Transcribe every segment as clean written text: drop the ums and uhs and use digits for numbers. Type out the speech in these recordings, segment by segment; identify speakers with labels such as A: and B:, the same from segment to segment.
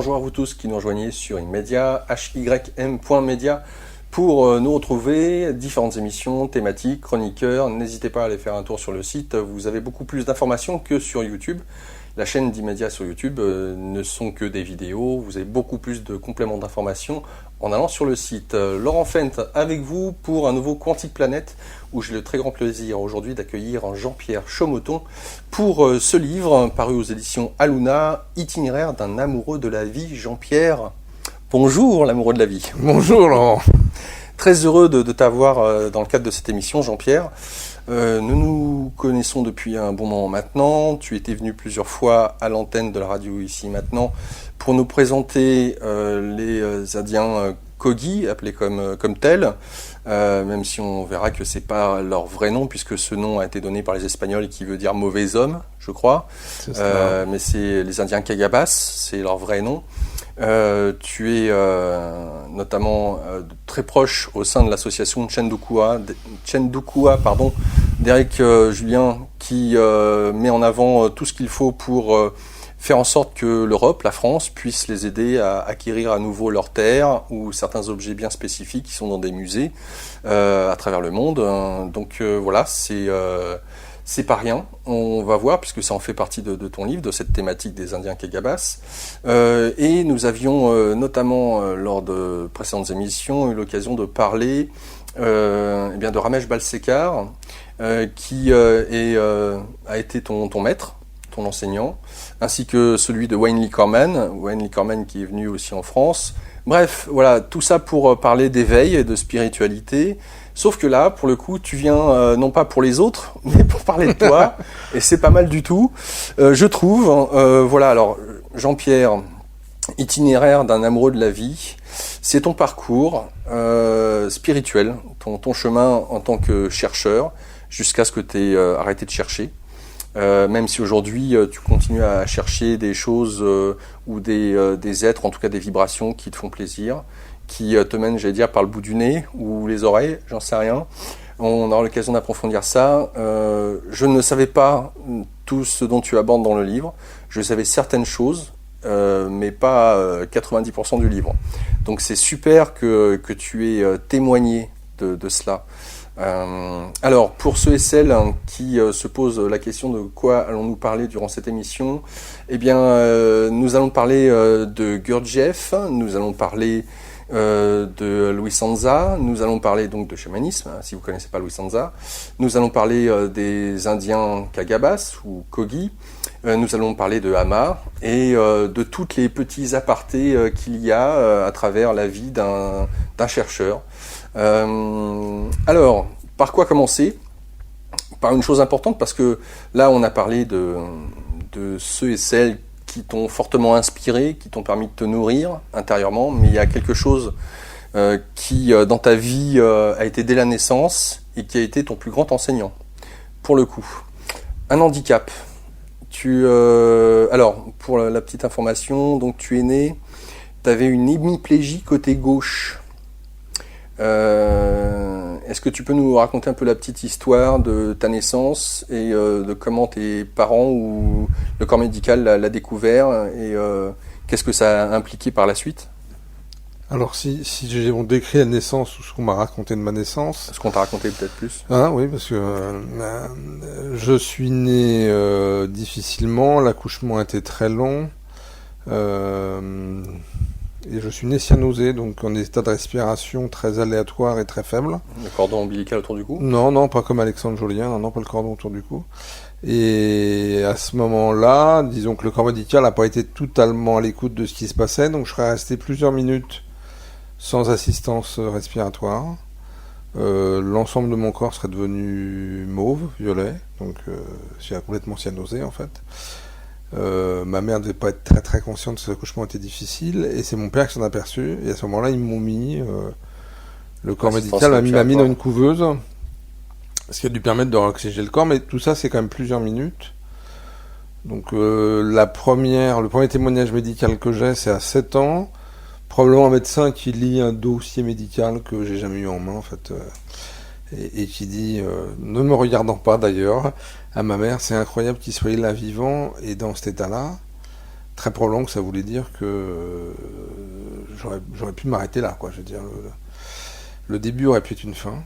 A: bonjour à vous tous qui nous rejoignez sur Immedia, hym.media, pour nous retrouver, différentes émissions, thématiques, chroniqueurs. N'hésitez pas à aller faire un tour sur le site, vous avez beaucoup plus d'informations que sur YouTube. La chaîne d'Immedia sur YouTube ne sont que des vidéos, vous avez beaucoup plus de compléments d'informations en allant sur le site. Laurent Fent avec vous pour un nouveau Quantique Planet, où j'ai le très grand plaisir aujourd'hui d'accueillir Jean-Pierre Chomoton pour ce livre paru aux éditions Aluna, Itinéraire d'un amoureux de la vie. Jean-Pierre, bonjour l'amoureux de la vie.
B: Bonjour Laurent.
A: Très heureux de t'avoir dans le cadre de cette émission, Jean-Pierre. Nous nous connaissons depuis un bon moment maintenant. Tu étais venu plusieurs fois à l'antenne de la radio ici maintenant pour nous présenter les Indiens Kogi, appelés comme tels, même si on verra que c'est pas leur vrai nom, puisque ce nom a été donné par les Espagnols qui veut dire mauvais homme, je crois. Mais c'est les Indiens Kagabas, c'est leur vrai nom. Tu es notamment très proche au sein de l'association Chendukua, d'Éric Julien, qui met en avant tout ce qu'il faut pour faire en sorte que l'Europe, la France, puisse les aider à acquérir à nouveau leurs terres ou certains objets bien spécifiques qui sont dans des musées à travers le monde. Donc voilà, c'est pas rien, on va voir, puisque ça en fait partie de ton livre, de cette thématique des Indiens Kagabas. Et nous avions notamment, lors de précédentes émissions, eu l'occasion de parler de Ramesh Balsekar, qui a été ton maître, ton enseignant, ainsi que celui de Wayne Lee Corman qui est venu aussi en France. Bref, voilà, tout ça pour parler d'éveil et de spiritualité. Sauf que là, pour le coup, tu viens non pas pour les autres, mais pour parler de toi, et c'est pas mal du tout, je trouve. Voilà, alors, Jean-Pierre, itinéraire d'un amoureux de la vie, c'est ton parcours spirituel, ton chemin en tant que chercheur, jusqu'à ce que tu aies arrêté de chercher. Même si aujourd'hui tu continues à chercher des choses ou des êtres, en tout cas des vibrations qui te font plaisir, qui te mènent, j'allais dire, par le bout du nez ou les oreilles, j'en sais rien. On aura l'occasion d'approfondir ça. Je ne savais pas tout ce dont tu abordes dans le livre. Je savais certaines choses, mais pas 90% du livre. Donc c'est super que tu aies témoigné de cela. Alors, pour ceux et celles qui se posent la question de quoi allons-nous parler durant cette émission, eh bien, nous allons parler de Gurdjieff, nous allons parler de Louis Sanza, nous allons parler donc de chamanisme, si vous ne connaissez pas Louis Sanza, nous allons parler des Indiens Kagabas ou Kogi, nous allons parler de Hama et de toutes les petits apartés qu'il y a à travers la vie d'un chercheur. Alors, par quoi commencer ? Par une chose importante, parce que là, on a parlé de ceux et celles qui t'ont fortement inspiré, qui t'ont permis de te nourrir intérieurement, mais il y a quelque chose qui, dans ta vie, a été dès la naissance et qui a été ton plus grand enseignant, pour le coup. Un handicap. Alors, pour la petite information, donc tu es né, tu avais une hémiplégie côté gauche. Est-ce que tu peux nous raconter un peu la petite histoire de ta naissance et de comment tes parents ou le corps médical l'a découvert et qu'est-ce que ça a impliqué par la suite ?
B: Alors si on décrit la naissance ou ce qu'on m'a raconté de ma naissance...
A: Ce qu'on t'a raconté peut-être plus.
B: Oui, parce que je suis né difficilement, l'accouchement était très long. Et je suis né cyanosé, donc en état de respiration très aléatoire et très faible.
A: Le cordon ombilical autour du cou ?
B: Non, pas comme Alexandre Jolien, non, pas le cordon autour du cou. Et à ce moment-là, disons que le corps médical n'a pas été totalement à l'écoute de ce qui se passait, donc je serais resté plusieurs minutes sans assistance respiratoire. L'ensemble de mon corps serait devenu mauve, violet, donc je suis complètement cyanosé en fait. Ma mère ne devait pas être très très consciente que cet accouchement était difficile et c'est mon père qui s'en a aperçu et à ce moment-là ils m'ont mis le corps médical m'a mis dans une couveuse, ce qui a dû permettre de réoxygéner le corps, mais tout ça c'est quand même plusieurs minutes. Donc le premier témoignage médical que j'ai, c'est à 7 ans, probablement un médecin qui lit un dossier médical que j'ai jamais eu en main en fait, et qui dit, ne me regardant pas d'ailleurs, à ma mère, c'est incroyable qu'il soit là vivant et dans cet état-là. très probablement que ça voulait dire que j'aurais pu m'arrêter là, quoi. Je veux dire, le début aurait pu être une fin.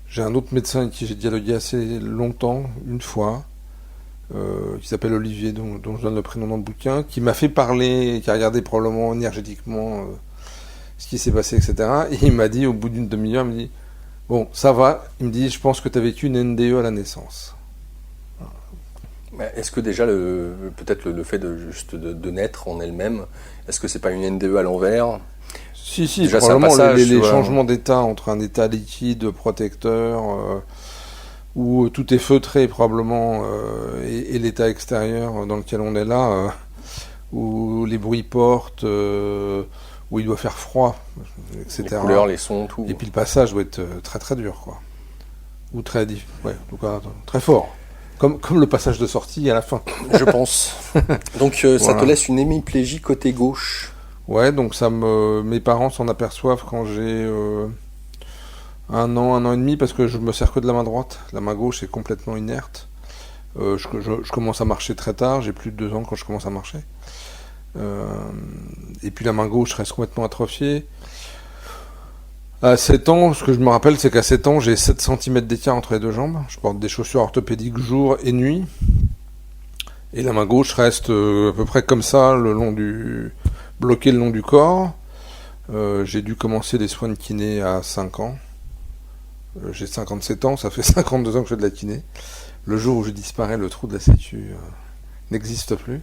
B: J'ai un autre médecin avec qui j'ai dialogué assez longtemps, une fois, qui s'appelle Olivier, dont je donne le prénom dans le bouquin, qui m'a fait parler, qui a regardé probablement énergétiquement ce qui s'est passé, etc. Et il m'a dit, au bout d'une demi-heure, il me dit, bon, ça va. Il me dit, je pense que tu as vécu une NDE à la naissance.
A: Est-ce que déjà, peut-être le fait de naître en elle-même, est-ce que c'est pas une NDE à l'envers?
B: Si,
A: déjà,
B: probablement
A: passage,
B: les changements d'état entre un état liquide, protecteur, où tout est feutré probablement, et l'état extérieur dans lequel on est là, où les bruits portent, où il doit faire froid, etc.
A: Les couleurs, les sons, tout.
B: Et puis le passage doit être très très dur, quoi. Ou très, ouais, en tout cas, très fort. Comme le passage de sortie à la fin.
A: Je pense. Donc ça
B: Voilà.
A: te laisse une hémiplégie côté gauche.
B: Ouais, donc mes parents s'en aperçoivent quand j'ai 1 an et demi, parce que je me sers que de la main droite. La main gauche est complètement inerte. Je commence à marcher très tard, j'ai plus de 2 ans quand je commence à marcher. Et puis la main gauche reste complètement atrophiée. À 7 ans, ce que je me rappelle, c'est qu'à 7 ans, j'ai 7 cm d'écart entre les deux jambes. Je porte des chaussures orthopédiques jour et nuit. Et la main gauche reste à peu près comme ça, bloquée le long du corps. J'ai dû commencer les soins de kiné à 5 ans. J'ai 57 ans, ça fait 52 ans que je fais de la kiné. Le jour où je disparais, le trou de la sécu n'existe plus.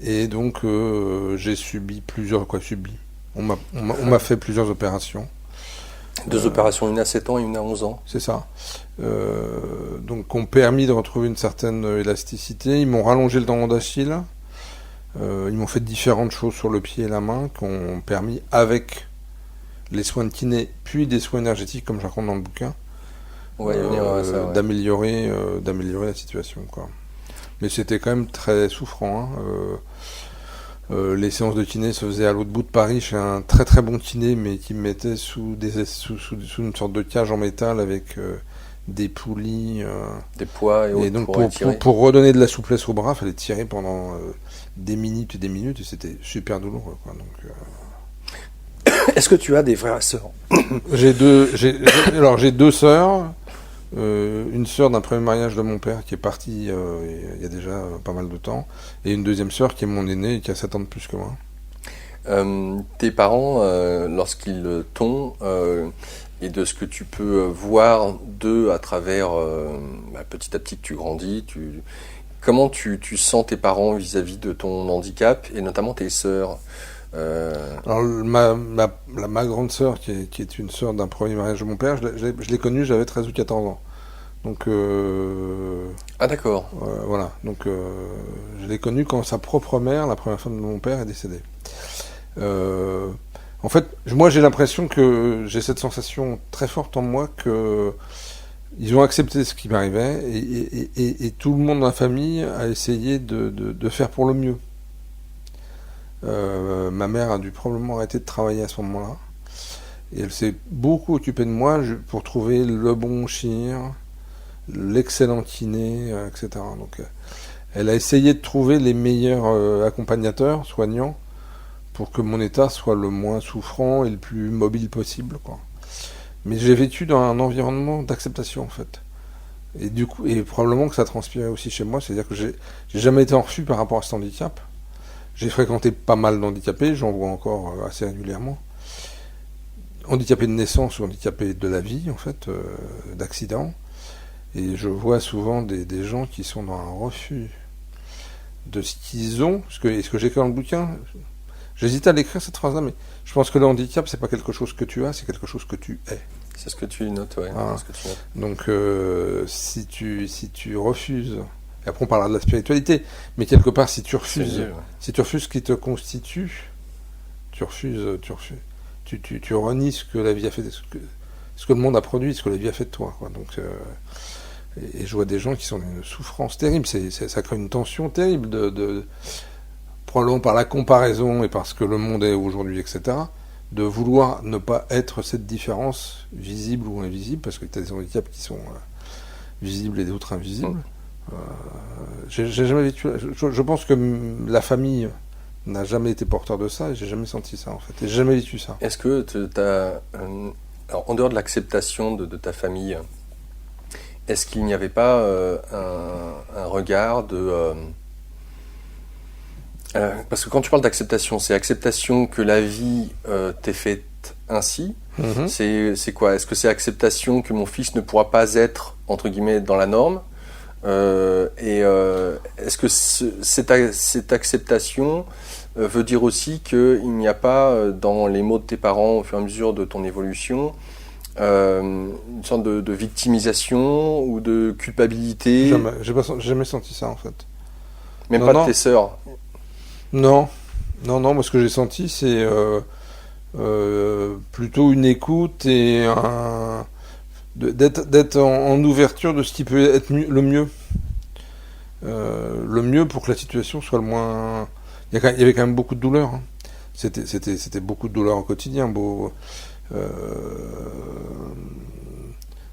B: Et donc, j'ai subi on m'a fait plusieurs opérations.
A: 2 opérations, une à 7 ans et une à 11 ans.
B: C'est ça. Donc, ont permis de retrouver une certaine élasticité. Ils m'ont rallongé le tendon d'Achille. Ils m'ont fait différentes choses sur le pied et la main qui ont permis, avec les soins de kiné, puis des soins énergétiques, comme je raconte dans le bouquin, d'améliorer la situation, quoi. Mais c'était quand même très souffrant, hein. Les séances de kiné se faisaient à l'autre bout de Paris chez un très très bon kiné, mais qui me mettait sous une sorte de cage en métal avec des poulies,
A: des poids et autres.
B: Et donc pour redonner de la souplesse au bras, il fallait tirer pendant des minutes et c'était super douloureux, quoi. Donc,
A: est-ce que tu as des frères et sœurs?
B: j'ai 2 sœurs. Une sœur d'un premier mariage de mon père qui est partie il y a déjà pas mal de temps, et une deuxième sœur qui est mon aînée et qui a 7 ans de plus que moi.
A: Tes parents, lorsqu'ils t'ont, et de ce que tu peux voir d'eux à travers petit à petit que tu grandis, comment tu sens tes parents vis-à-vis de ton handicap, et notamment tes sœurs?
B: Alors ma grande sœur, qui est une sœur d'un premier mariage de mon père, je l'ai connue, j'avais 13 ou 14 ans. Donc
A: ah d'accord.
B: voilà, donc je l'ai connue quand sa propre mère, la première femme de mon père, est décédée. En fait, moi j'ai l'impression que j'ai cette sensation très forte en moi que ils ont accepté ce qui m'arrivait, et tout le monde dans la famille a essayé de faire pour le mieux. Ma mère a dû probablement arrêter de travailler à ce moment-là, et elle s'est beaucoup occupée de moi pour trouver le bon chir, l'excellent kiné, etc. Donc elle a essayé de trouver les meilleurs accompagnateurs, soignants, pour que mon état soit le moins souffrant et le plus mobile possible, quoi. Mais j'ai vécu dans un environnement d'acceptation, en fait. Et du coup, et probablement que ça transpirait aussi chez moi, c'est-à-dire que j'ai jamais été en refus par rapport à cet handicap. J'ai fréquenté pas mal d'handicapés, j'en vois encore assez régulièrement. Handicapés de naissance ou handicapés de la vie, en fait, d'accident. Et je vois souvent des gens qui sont dans un refus de ce qu'ils ont. Ce que j'écris dans le bouquin, j'hésite à l'écrire cette phrase-là, mais je pense que le handicap, c'est pas quelque chose que tu as, c'est quelque chose que tu es.
A: C'est ce que tu notes, ouais.
B: Ah.
A: Ce que tu notes.
B: Donc, si tu refuses, et après on parlera de la spiritualité, mais quelque part, si tu refuses ce qui te constitue, tu renies ce que la vie a fait, ce que le monde a produit, ce que la vie a fait de toi, quoi. Donc, et je vois des gens qui sont dans une souffrance terrible, ça crée une tension terrible probablement par la comparaison et par ce que le monde est aujourd'hui, etc., de vouloir ne pas être cette différence visible ou invisible, parce que tu as des handicaps qui sont visibles et d'autres invisibles. J'ai jamais vécu. Je pense que la famille n'a jamais été porteur de ça et j'ai jamais senti ça en fait. Et j'ai jamais vécu ça.
A: Est-ce que alors, en dehors de l'acceptation de ta famille, est-ce qu'il n'y avait pas un regard de... parce que quand tu parles d'acceptation, c'est acceptation que la vie t'est faite ainsi. C'est quoi? Est-ce que c'est acceptation que mon fils ne pourra pas être, entre guillemets, dans la norme? Est-ce que cette acceptation veut dire aussi qu'il n'y a pas dans les mots de tes parents au fur et à mesure de ton évolution une sorte de victimisation ou de culpabilité?
B: Jamais. J'ai jamais senti ça en fait.
A: Même pas de tes sœurs?
B: Non. Moi ce que j'ai senti c'est plutôt une écoute et d'être en ouverture de ce qui peut être le mieux. Le mieux pour que la situation soit le moins... Il y avait quand même beaucoup de douleurs. Hein. C'était beaucoup de douleurs au quotidien.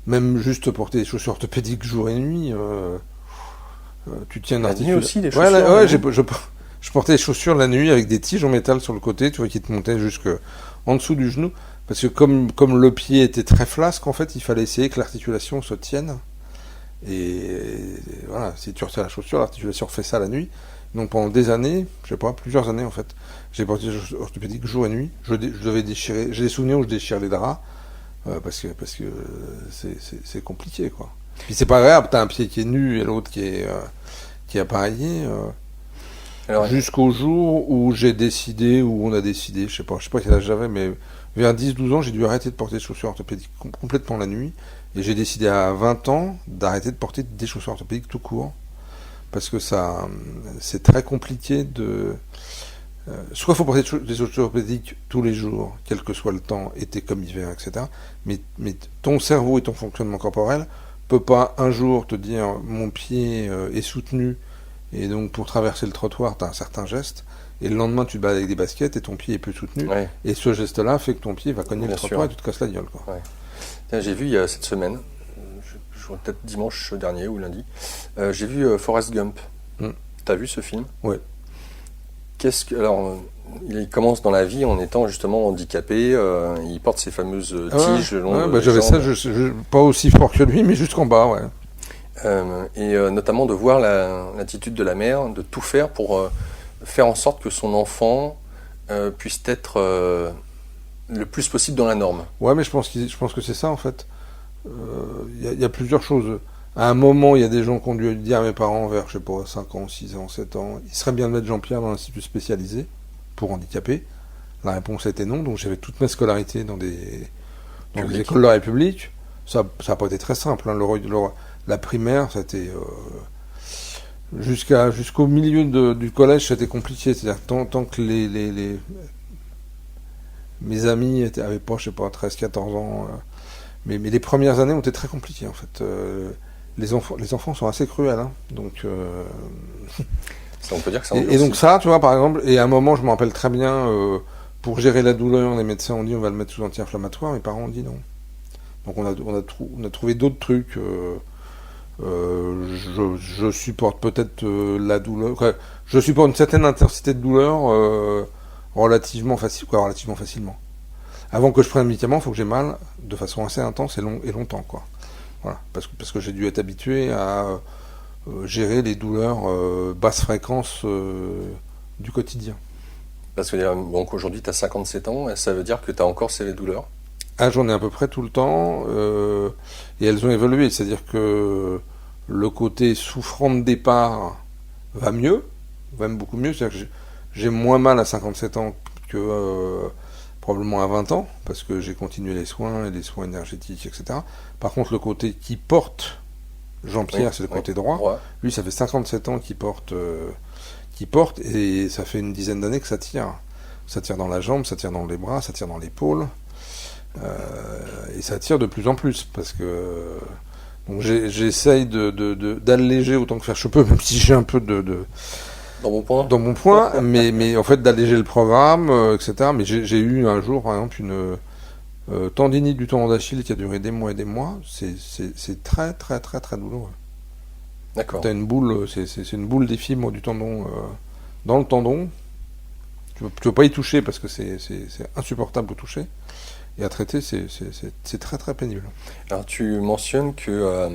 B: Même juste porter des chaussures orthopédiques jour et nuit. Tu tiens une articulation.
A: Aussi des chaussures.
B: Je portais des chaussures la nuit avec des tiges en métal sur le côté, tu vois, qui te montaient jusque en dessous du genou. Parce que comme le pied était très flasque, en fait, il fallait essayer que l'articulation se tienne. Et voilà, si tu retires la chaussure, l'articulation fait ça la nuit. Donc pendant des années, je sais pas, plusieurs années en fait, j'ai porté des chaussures orthopédiques jour et nuit. Je devais déchirer, j'ai des souvenirs où je déchire les draps, parce que c'est compliqué quoi. Puis c'est pas grave, t'as un pied qui est nu et l'autre qui est appareillé. Jusqu'au jour où j'ai décidé, où on a décidé, je sais pas quel âge j'avais, mais vers 10-12 ans, j'ai dû arrêter de porter des chaussures orthopédiques complètement la nuit. Et j'ai décidé à 20 ans d'arrêter de porter des chaussures orthopédiques tout court. Parce que c'est très compliqué de... soit il faut porter des chaussures orthopédiques tous les jours, quel que soit le temps, été comme hiver, etc. Mais ton cerveau et ton fonctionnement corporel peut pas un jour te dire mon pied est soutenu et donc pour traverser le trottoir, tu as un certain geste. Et le lendemain, tu te balades avec des baskets et ton pied est plus soutenu. Ouais. Et ce geste-là fait que ton pied va cogner le trottoir et tu te casses la gueule. Quoi.
A: Ouais. Tiens, j'ai vu il y a cette semaine, peut-être dimanche dernier ou lundi, j'ai vu Forrest Gump. T'as vu ce film?
B: Oui.
A: Alors, il commence dans la vie en étant justement handicapé, il porte ses fameuses tiges le long de
B: j'avais
A: jambes.
B: Ça, pas aussi fort que lui, mais jusqu'en bas, ouais.
A: Notamment de voir l'attitude de la mère, de tout faire pour faire en sorte que son enfant puisse être le plus possible dans la norme.
B: Ouais, mais je pense que c'est ça en fait. Il y a plusieurs choses. À un moment, il y a des gens qui ont dû dire à mes parents vers, je sais pas, 5 ans, 6 ans, 7 ans, il serait bien de mettre Jean-Pierre dans l'institut spécialisé pour handicapés. La réponse était non, donc j'avais toute ma scolarité dans des écoles de la République. Ça n'a pas été très simple. Hein. La primaire, c'était jusqu'au milieu du collège, c'était compliqué. C'est-à-dire tant que mes amis avaient pas, je sais pas, 13-14 ans. Mais les premières années ont été très compliquées en fait. Les enfants sont assez cruels, hein. Donc.
A: Ça, on peut dire que ça.
B: Et donc ça, tu vois, par exemple, et à un moment, je me rappelle très bien, pour gérer la douleur, les médecins ont dit on va le mettre sous anti-inflammatoire. Mes parents ont dit non. Donc on a trouvé d'autres trucs. Je supporte peut-être la douleur. Je supporte une certaine intensité de douleur relativement facilement. Avant que je prenne un médicament, il faut que j'ai mal de façon assez intense et longtemps, quoi. Voilà, parce que j'ai dû être habitué à gérer les douleurs basse fréquence du quotidien.
A: Parce que donc aujourd'hui tu as 57 ans, et ça veut dire que tu as encore ces douleurs?
B: Ah, j'en ai à peu près tout le temps, et elles ont évolué, c'est-à-dire que le côté souffrant de départ va mieux, va même beaucoup mieux, c'est-à-dire que j'ai moins mal à 57 ans que probablement à 20 ans, parce que j'ai continué les soins et les soins énergétiques, etc. Par contre, le côté qui porte Jean-Pierre, c'est le côté droit. Lui, ça fait 57 ans qu'il porte, et ça fait une dizaine d'années que ça tire. Ça tire dans la jambe, ça tire dans les bras, ça tire dans l'épaule. Et ça tire de plus en plus parce que donc j'essaye d'alléger autant que faire je peux, même si j'ai un peu dans mon point mais en fait d'alléger le programme, etc. Mais j'ai eu un jour par exemple une tendinite du tendon d'Achille qui a duré des mois et des mois. C'est très très très très douloureux.
A: D'accord.
B: Tu as une boule, c'est une boule des fibres du tendon dans le tendon. Tu ne peux pas y toucher parce que c'est insupportable de toucher. Et à traiter, c'est très très pénible.
A: Alors tu mentionnes que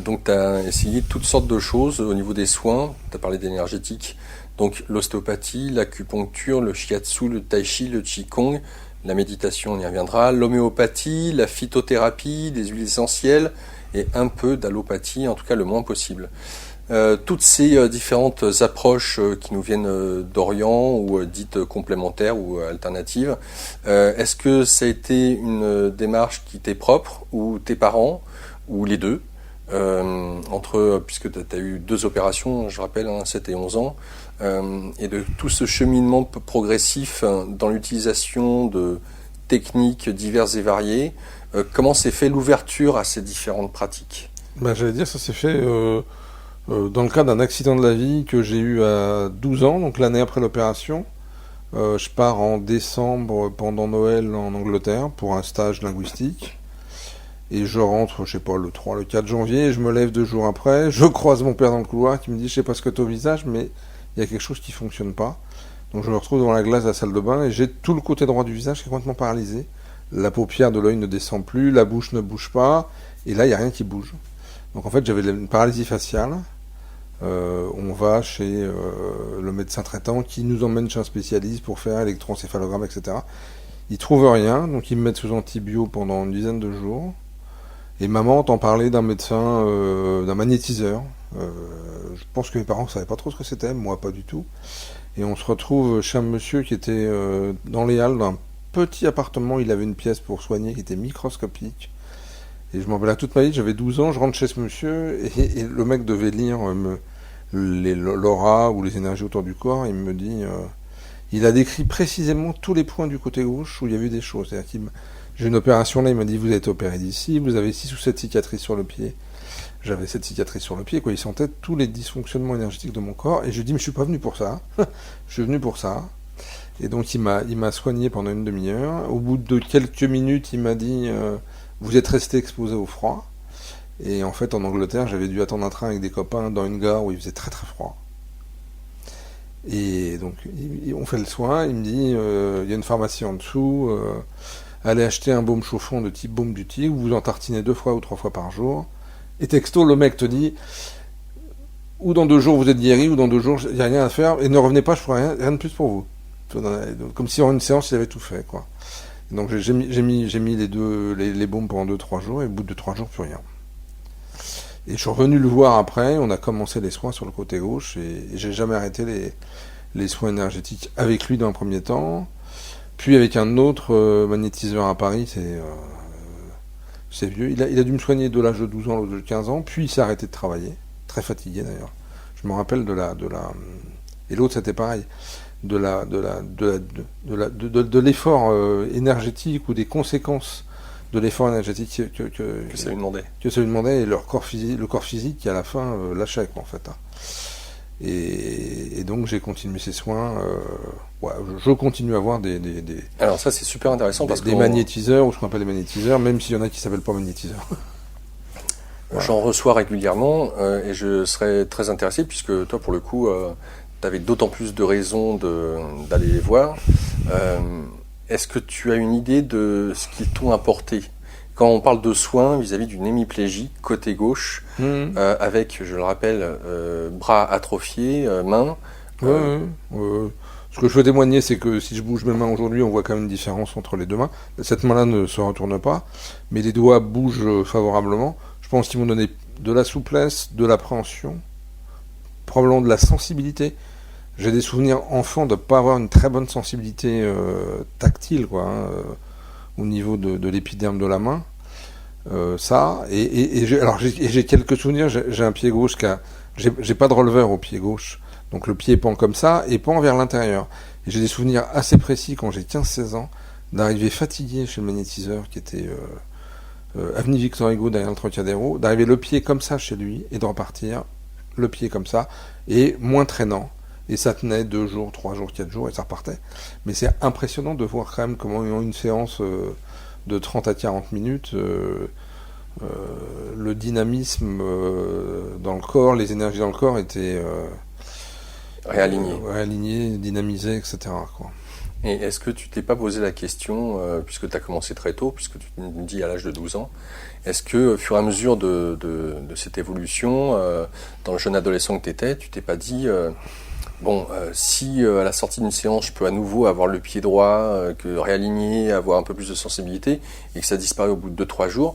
A: donc tu as essayé toutes sortes de choses au niveau des soins. Tu as parlé d'énergétique. Donc l'ostéopathie, l'acupuncture, le shiatsu, le tai chi, le qigong, la méditation, on y reviendra, l'homéopathie, la phytothérapie, des huiles essentielles et un peu d'allopathie, en tout cas le moins possible. Toutes ces différentes approches qui nous viennent d'Orient ou dites complémentaires ou alternatives, est-ce que ça a été une démarche qui t'est propre ou tes parents ou les deux puisque tu as eu 2 opérations, je rappelle, 7 et 11 ans, et de tout ce cheminement progressif dans l'utilisation de techniques diverses et variées, comment s'est fait l'ouverture à ces différentes pratiques?
B: J'allais dire, ça s'est fait dans le cadre d'un accident de la vie que j'ai eu à 12 ans, donc l'année après l'opération. Je pars en décembre pendant Noël en Angleterre pour un stage linguistique. Et je rentre, je sais pas, le 3, le 4 janvier, et je me lève 2 jours après. Je croise mon père dans le couloir qui me dit, je sais pas ce que t'as au visage, mais il y a quelque chose qui fonctionne pas. Donc je me retrouve devant la glace de la salle de bain et j'ai tout le côté droit du visage qui est complètement paralysé. La paupière de l'œil ne descend plus, la bouche ne bouge pas, et là il n'y a rien qui bouge. Donc en fait j'avais une paralysie faciale. On va chez le médecin traitant qui nous emmène chez un spécialiste pour faire électroencéphalogramme, etc. Il trouve rien, donc ils me mettent sous antibio pendant une dizaine de jours. Et maman entend parler d'un médecin, d'un magnétiseur. Je pense que mes parents ne savaient pas trop ce que c'était, moi pas du tout. Et on se retrouve chez un monsieur qui était dans les halles d'un petit appartement. Il avait une pièce pour soigner qui était microscopique. Et je m'en rappelle toute ma vie, j'avais 12 ans, je rentre chez ce monsieur et le mec devait lire l'aura ou les énergies autour du corps. Il me dit, il a décrit précisément tous les points du côté gauche où il y avait des choses. C'est-à-dire j'ai une opération là, il m'a dit vous avez été opéré d'ici, vous avez 6 ou 7 cicatrices sur le pied. J'avais 7 cicatrices sur le pied, quoi. Il sentait tous les dysfonctionnements énergétiques de mon corps. Et je lui ai dit mais je suis pas venu pour ça. Je suis venu pour ça. Et donc il m'a soigné pendant une demi-heure. Au bout de quelques minutes, il m'a dit vous êtes resté exposé au froid. Et en fait en Angleterre, j'avais dû attendre un train avec des copains dans une gare où il faisait très très froid. Et donc on fait le soin, il me dit il y a une pharmacie en dessous, allez acheter un baume chauffant de type baume du tigre, vous en tartinez 2 fois ou 3 fois par jour. Et texto, le mec te dit ou dans 2 jours vous êtes guéri, ou dans 2 jours il n'y a rien à faire, et ne revenez pas, je ferai rien de plus pour vous. Comme si en une séance il avait tout fait, quoi. Et donc j'ai mis les baumes pendant 2-3 jours, et au bout de 3 jours plus rien. Et je suis revenu le voir après, on a commencé les soins sur le côté gauche, et j'ai jamais arrêté les soins énergétiques avec lui dans un premier temps, puis avec un autre magnétiseur à Paris, c'est vieux, il a dû me soigner de l'âge de 12 ans à l'âge de 15 ans, puis il s'est arrêté de travailler, très fatigué d'ailleurs. Je me rappelle et l'autre c'était pareil, de l'effort énergétique ou des conséquences de l'effort énergétique
A: que ça lui demandait.
B: Que ça lui demandait, et le corps physique qui à la fin lâchait, quoi, en fait. Et donc j'ai continué ces soins. Je continue à avoir
A: Alors ça c'est super intéressant parce que
B: des magnétiseurs, ou ce qu'on appelle les magnétiseurs, même s'il y en a qui ne s'appellent pas magnétiseurs.
A: Voilà. J'en reçois régulièrement et je serais très intéressé puisque toi pour le coup tu avais d'autant plus de raisons d'aller les voir. Est-ce que tu as une idée de ce qu'ils t'ont apporté quand on parle de soins vis-à-vis d'une hémiplégie côté gauche, avec, je le rappelle, bras atrophiés, mains.
B: Ce que je veux témoigner, c'est que si je bouge mes mains aujourd'hui, on voit quand même une différence entre les 2 mains. Cette main-là ne se retourne pas, mais les doigts bougent favorablement. Je pense qu'ils m'ont donné de la souplesse, de l'appréhension, probablement de la sensibilité. J'ai des souvenirs enfants de ne pas avoir une très bonne sensibilité tactile, quoi, au niveau de l'épiderme de la main. J'ai quelques souvenirs. J'ai un pied gauche j'ai pas de releveur au pied gauche, donc le pied pend comme ça et pend vers l'intérieur. Et j'ai des souvenirs assez précis quand j'ai 15-16 ans d'arriver fatigué chez le magnétiseur qui était avenue Victor Hugo derrière le Trocadéro, d'arriver le pied comme ça chez lui et de repartir le pied comme ça et moins traînant. Et ça tenait 2 jours, 3 jours, 4 jours et ça repartait. Mais c'est impressionnant de voir quand même comment une séance de 30 à 40 minutes le dynamisme dans le corps, les énergies dans le corps étaient réalignées, dynamisées, etc., quoi.
A: Et est-ce que tu t'es pas posé la question, puisque tu as commencé très tôt, puisque tu me dis à l'âge de 12 ans, est-ce que au fur et à mesure de cette évolution, dans le jeune adolescent que tu étais, tu t'es pas dit, si à la sortie d'une séance, je peux à nouveau avoir le pied droit, que réaligner, avoir un peu plus de sensibilité, et que ça disparaît au bout de 2-3 jours,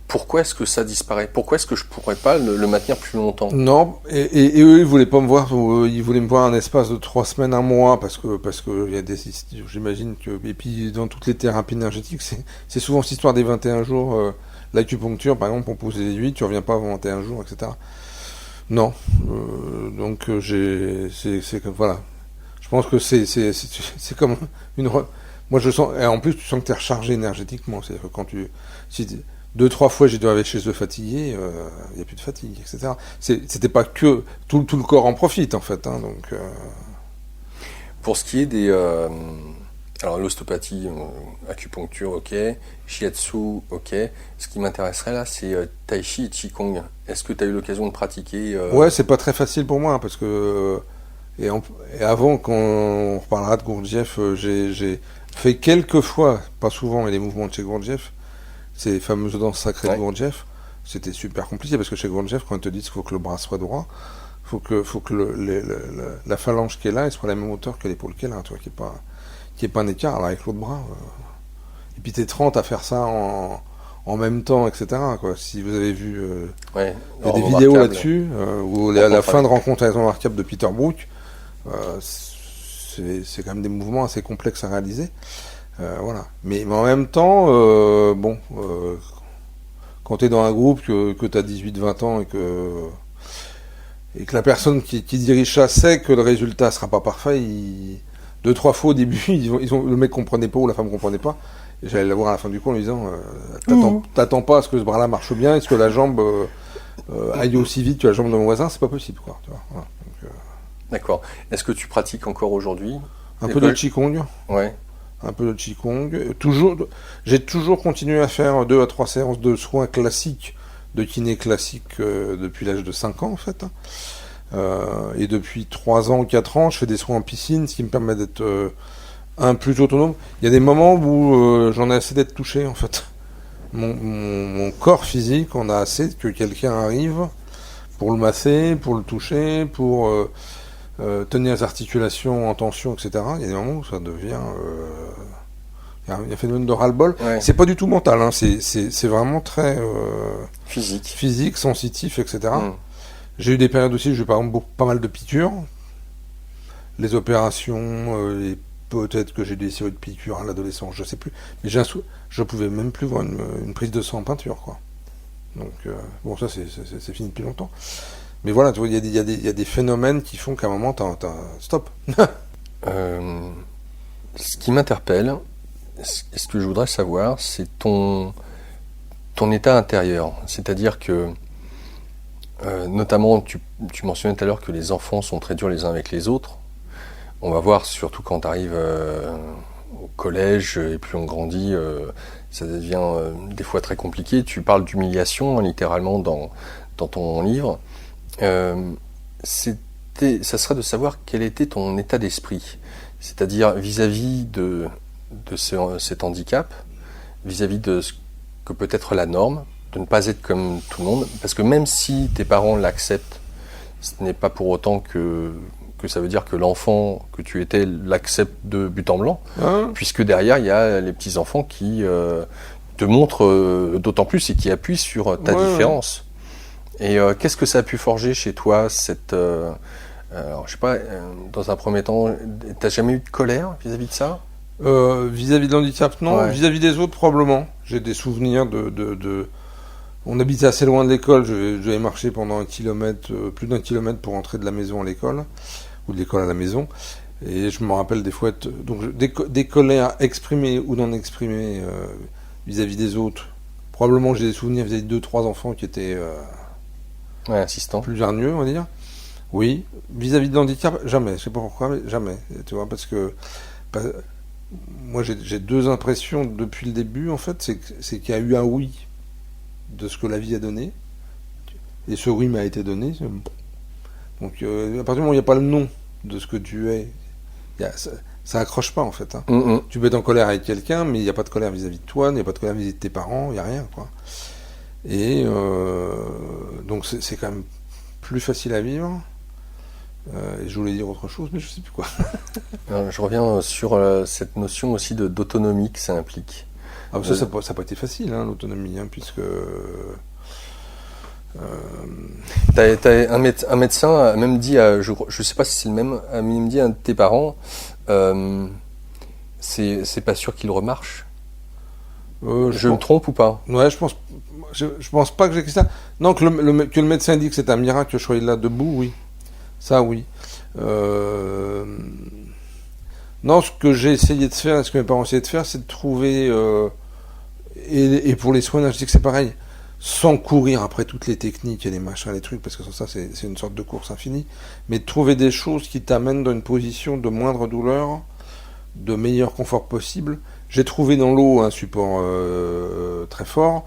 A: pourquoi est-ce que ça disparaît? Pourquoi est-ce que je pourrais pas le maintenir plus longtemps?
B: Non, et eux, ils voulaient pas me voir, ils voulaient me voir un espace de 3 semaines, un mois, parce que il y a j'imagine que, et puis dans toutes les thérapies énergétiques, c'est souvent cette histoire des 21 jours, l'acupuncture, par exemple, on pose des aiguilles, tu reviens pas avant 21 jours, etc. Non, donc c'est comme, voilà. Je pense que c'est comme moi je sens, et en plus tu sens que tu es rechargé énergétiquement, c'est-à-dire que quand si 2-3 fois j'ai dû arriver chez eux fatigué, il n'y a plus de fatigue, etc. C'était pas que tout le corps en profite en fait, hein, donc.
A: Pour ce qui est des alors l'ostéopathie, acupuncture, ok, shiatsu, ok. Ce qui m'intéresserait là, c'est tai chi et qigong. Est-ce que tu as eu l'occasion de pratiquer
B: Ouais, c'est pas très facile pour moi, hein, parce que et avant qu'on reparlera de Gurdjieff, j'ai fait quelques fois, pas souvent, et les mouvements de chez Gurdjieff, ces fameuses danses sacrées de Gurdjieff, c'était super compliqué parce que chez Gurdjieff, quand ils te disent qu'il faut que le bras soit droit, faut que la phalange qui est là, elle soit à la même hauteur que l'épaule qui est là, tu vois, qu'il n'y ait pas un écart. Alors avec l'autre bras, et puis t'es 30 à faire ça en même temps, etc., quoi. Si vous avez vu il y a des vidéos là-dessus, où à la fin de Rencontre avec remarquable de Peter Brook, c'est quand même des mouvements assez complexes à réaliser. Voilà. Mais en même temps, quand tu es dans un groupe, que tu as 18-20 ans et que la personne qui dirige ça sait que le résultat sera pas parfait, 2-3 fois au début, le mec comprenait pas ou la femme comprenait pas. Et j'allais la voir à la fin du cours en lui disant t'attends pas à ce que ce bras-là marche bien, est-ce que la jambe aille aussi vite que la jambe de mon voisin, c'est pas possible, quoi. Tu vois, voilà. Donc,
A: d'accord. Est-ce que tu pratiques encore aujourd'hui?
B: Un peu de Qigong.
A: Ouais.
B: Un peu de Qigong. J'ai toujours continué à faire 2 à 3 séances de soins classiques, de kiné classique depuis l'âge de 5 ans en fait. Et depuis 3 ans ou 4 ans, je fais des soins en piscine, ce qui me permet d'être plus autonome. Il y a des moments où j'en ai assez d'être touché en fait. Mon corps physique, on a assez que quelqu'un arrive pour le masser, pour le toucher, pour tenir les articulations en tension, etc. Il y a des moments où ça devient... il y a un phénomène de ras-le-bol. Ouais. C'est pas du tout mental, hein. C'est vraiment très... physique, sensitif, etc. J'ai eu des périodes aussi où j'ai eu par exemple pas mal de piqûres. Les opérations, et peut-être que j'ai des séries de piqûres à l'adolescence, je sais plus. Mais je pouvais même plus voir une prise de sang en peinture, quoi. Donc, bon, ça c'est fini depuis longtemps. Mais voilà, tu vois, il y a des phénomènes qui font qu'à un moment, stop.
A: Ce qui m'interpelle, ce que je voudrais savoir, c'est ton état intérieur. C'est-à-dire que, notamment, tu mentionnais tout à l'heure que les enfants sont très durs les uns avec les autres. On va voir, surtout quand tu arrives au collège, et plus on grandit, ça devient des fois très compliqué. Tu parles d'humiliation, hein, littéralement, dans ton livre. Ça serait de savoir quel était ton état d'esprit, c'est-à-dire vis-à-vis de cet handicap, vis-à-vis de ce que peut être la norme, de ne pas être comme tout le monde, parce que même si tes parents l'acceptent, ce n'est pas pour autant que ça veut dire que l'enfant que tu étais l'accepte de but en blanc, puisque derrière il y a les petits-enfants qui te montrent d'autant plus et qui appuient sur ta différence. Et qu'est-ce que ça a pu forger chez toi, alors, je sais pas, dans un premier temps, t'as jamais eu de colère vis-à-vis de ça?
B: Vis-à-vis de l'handicap, non. Ouais. Vis-à-vis des autres, probablement. J'ai des souvenirs On habitait assez loin de l'école, je devais marcher pendant plus d'1 kilomètre pour rentrer de la maison à l'école, ou de l'école à la maison. Et je me rappelle des fois, des colères exprimées ou non exprimées vis-à-vis des autres. Probablement j'ai des souvenirs vis-à-vis de 2-3 enfants qui étaient...
A: insistant.
B: Plus hargneux, on va dire. Oui. Vis-à-vis de l'handicap, jamais. Je sais pas pourquoi, mais jamais. Tu vois, parce que moi, j'ai 2 impressions depuis le début, en fait. C'est qu'il y a eu un oui de ce que la vie a donné. Et ce oui m'a été donné. Donc, à partir du moment où il n'y a pas le nom de ce que tu es, ça accroche pas, en fait. Hein. Tu peux être en colère avec quelqu'un, mais il n'y a pas de colère vis-à-vis de toi, il n'y a pas de colère vis-à-vis de tes parents, il n'y a rien, quoi. Et donc, c'est quand même plus facile à vivre. Et je voulais dire autre chose, mais je ne sais plus quoi.
A: Je reviens sur cette notion aussi d'autonomie que ça implique.
B: Ah, ça n'a pas été facile, hein, l'autonomie, hein, puisque...
A: un médecin a même dit, je sais pas si c'est le même, a même dit à un de tes parents, c'est pas sûr qu'il remarche. Je me trompe ou pas?
B: Ouais, je pense pas que j'ai ça. Non, que le médecin dit que c'est un miracle que je sois là debout, oui. Ça, oui. Non, ce que j'ai essayé de faire, ce que mes parents essayaient de faire, c'est de trouver... et pour les soins, je dis que c'est pareil. Sans courir après toutes les techniques et les machins, les trucs, parce que ça, c'est une sorte de course infinie. Mais de trouver des choses qui t'amènent dans une position de moindre douleur, de meilleur confort possible. J'ai trouvé dans l'eau un support très fort.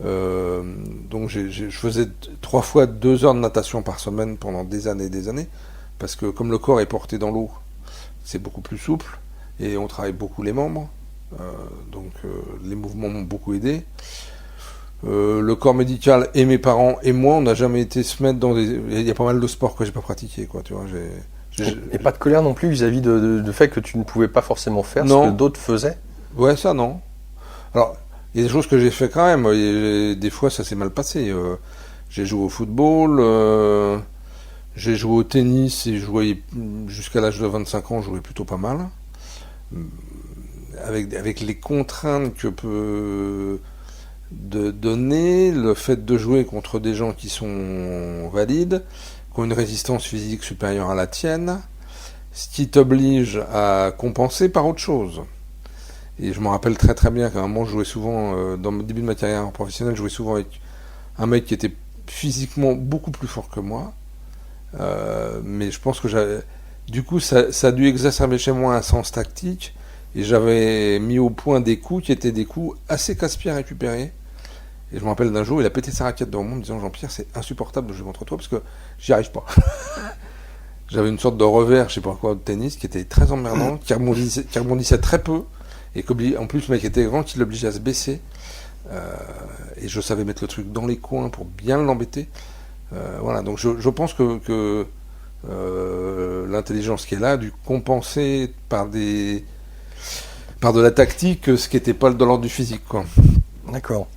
B: Donc je faisais 3 fois 2 heures de natation par semaine pendant des années, parce que comme le corps est porté dans l'eau, c'est beaucoup plus souple, et on travaille beaucoup les membres, donc les mouvements m'ont beaucoup aidé. Le corps médical et mes parents et moi, on n'a jamais été se mettre dans des... Il y a pas mal de sports que j'ai pas pratiqué, quoi, tu vois.
A: Et pas de colère non plus vis-à-vis de fait que tu ne pouvais pas forcément faire ce que d'autres faisaient?
B: Ouais, ça, non. Alors, il y a des choses que j'ai fait quand même, et des fois ça s'est mal passé. J'ai joué au football, j'ai joué au tennis, et jusqu'à l'âge de 25 ans, je jouais plutôt pas mal. Avec les contraintes que peut donner le fait de jouer contre des gens qui sont valides, qui ont une résistance physique supérieure à la tienne, ce qui t'oblige à compenser par autre chose. Et je me rappelle très très bien qu'à un moment, je jouais souvent, dans le début de ma carrière professionnelle, je jouais souvent avec un mec qui était physiquement beaucoup plus fort que moi. Mais je pense que du coup, ça a dû exacerber chez moi un sens tactique. Et j'avais mis au point des coups qui étaient des coups assez casse-pieds à récupérer. Et je me rappelle d'un jour, il a pété sa raquette devant moi en me disant: Jean-Pierre, c'est insupportable de jouer contre toi parce que j'y arrive pas. J'avais une sorte de revers, je sais pas quoi, de tennis qui était très emmerdant, qui rebondissait très peu. Et en plus, le mec était grand, qui l'obligeait à se baisser. Et je savais mettre le truc dans les coins pour bien l'embêter. Voilà, donc je pense que l'intelligence qui est là a dû compenser par de la tactique ce qui n'était pas de l'ordre du physique, quoi.
A: D'accord.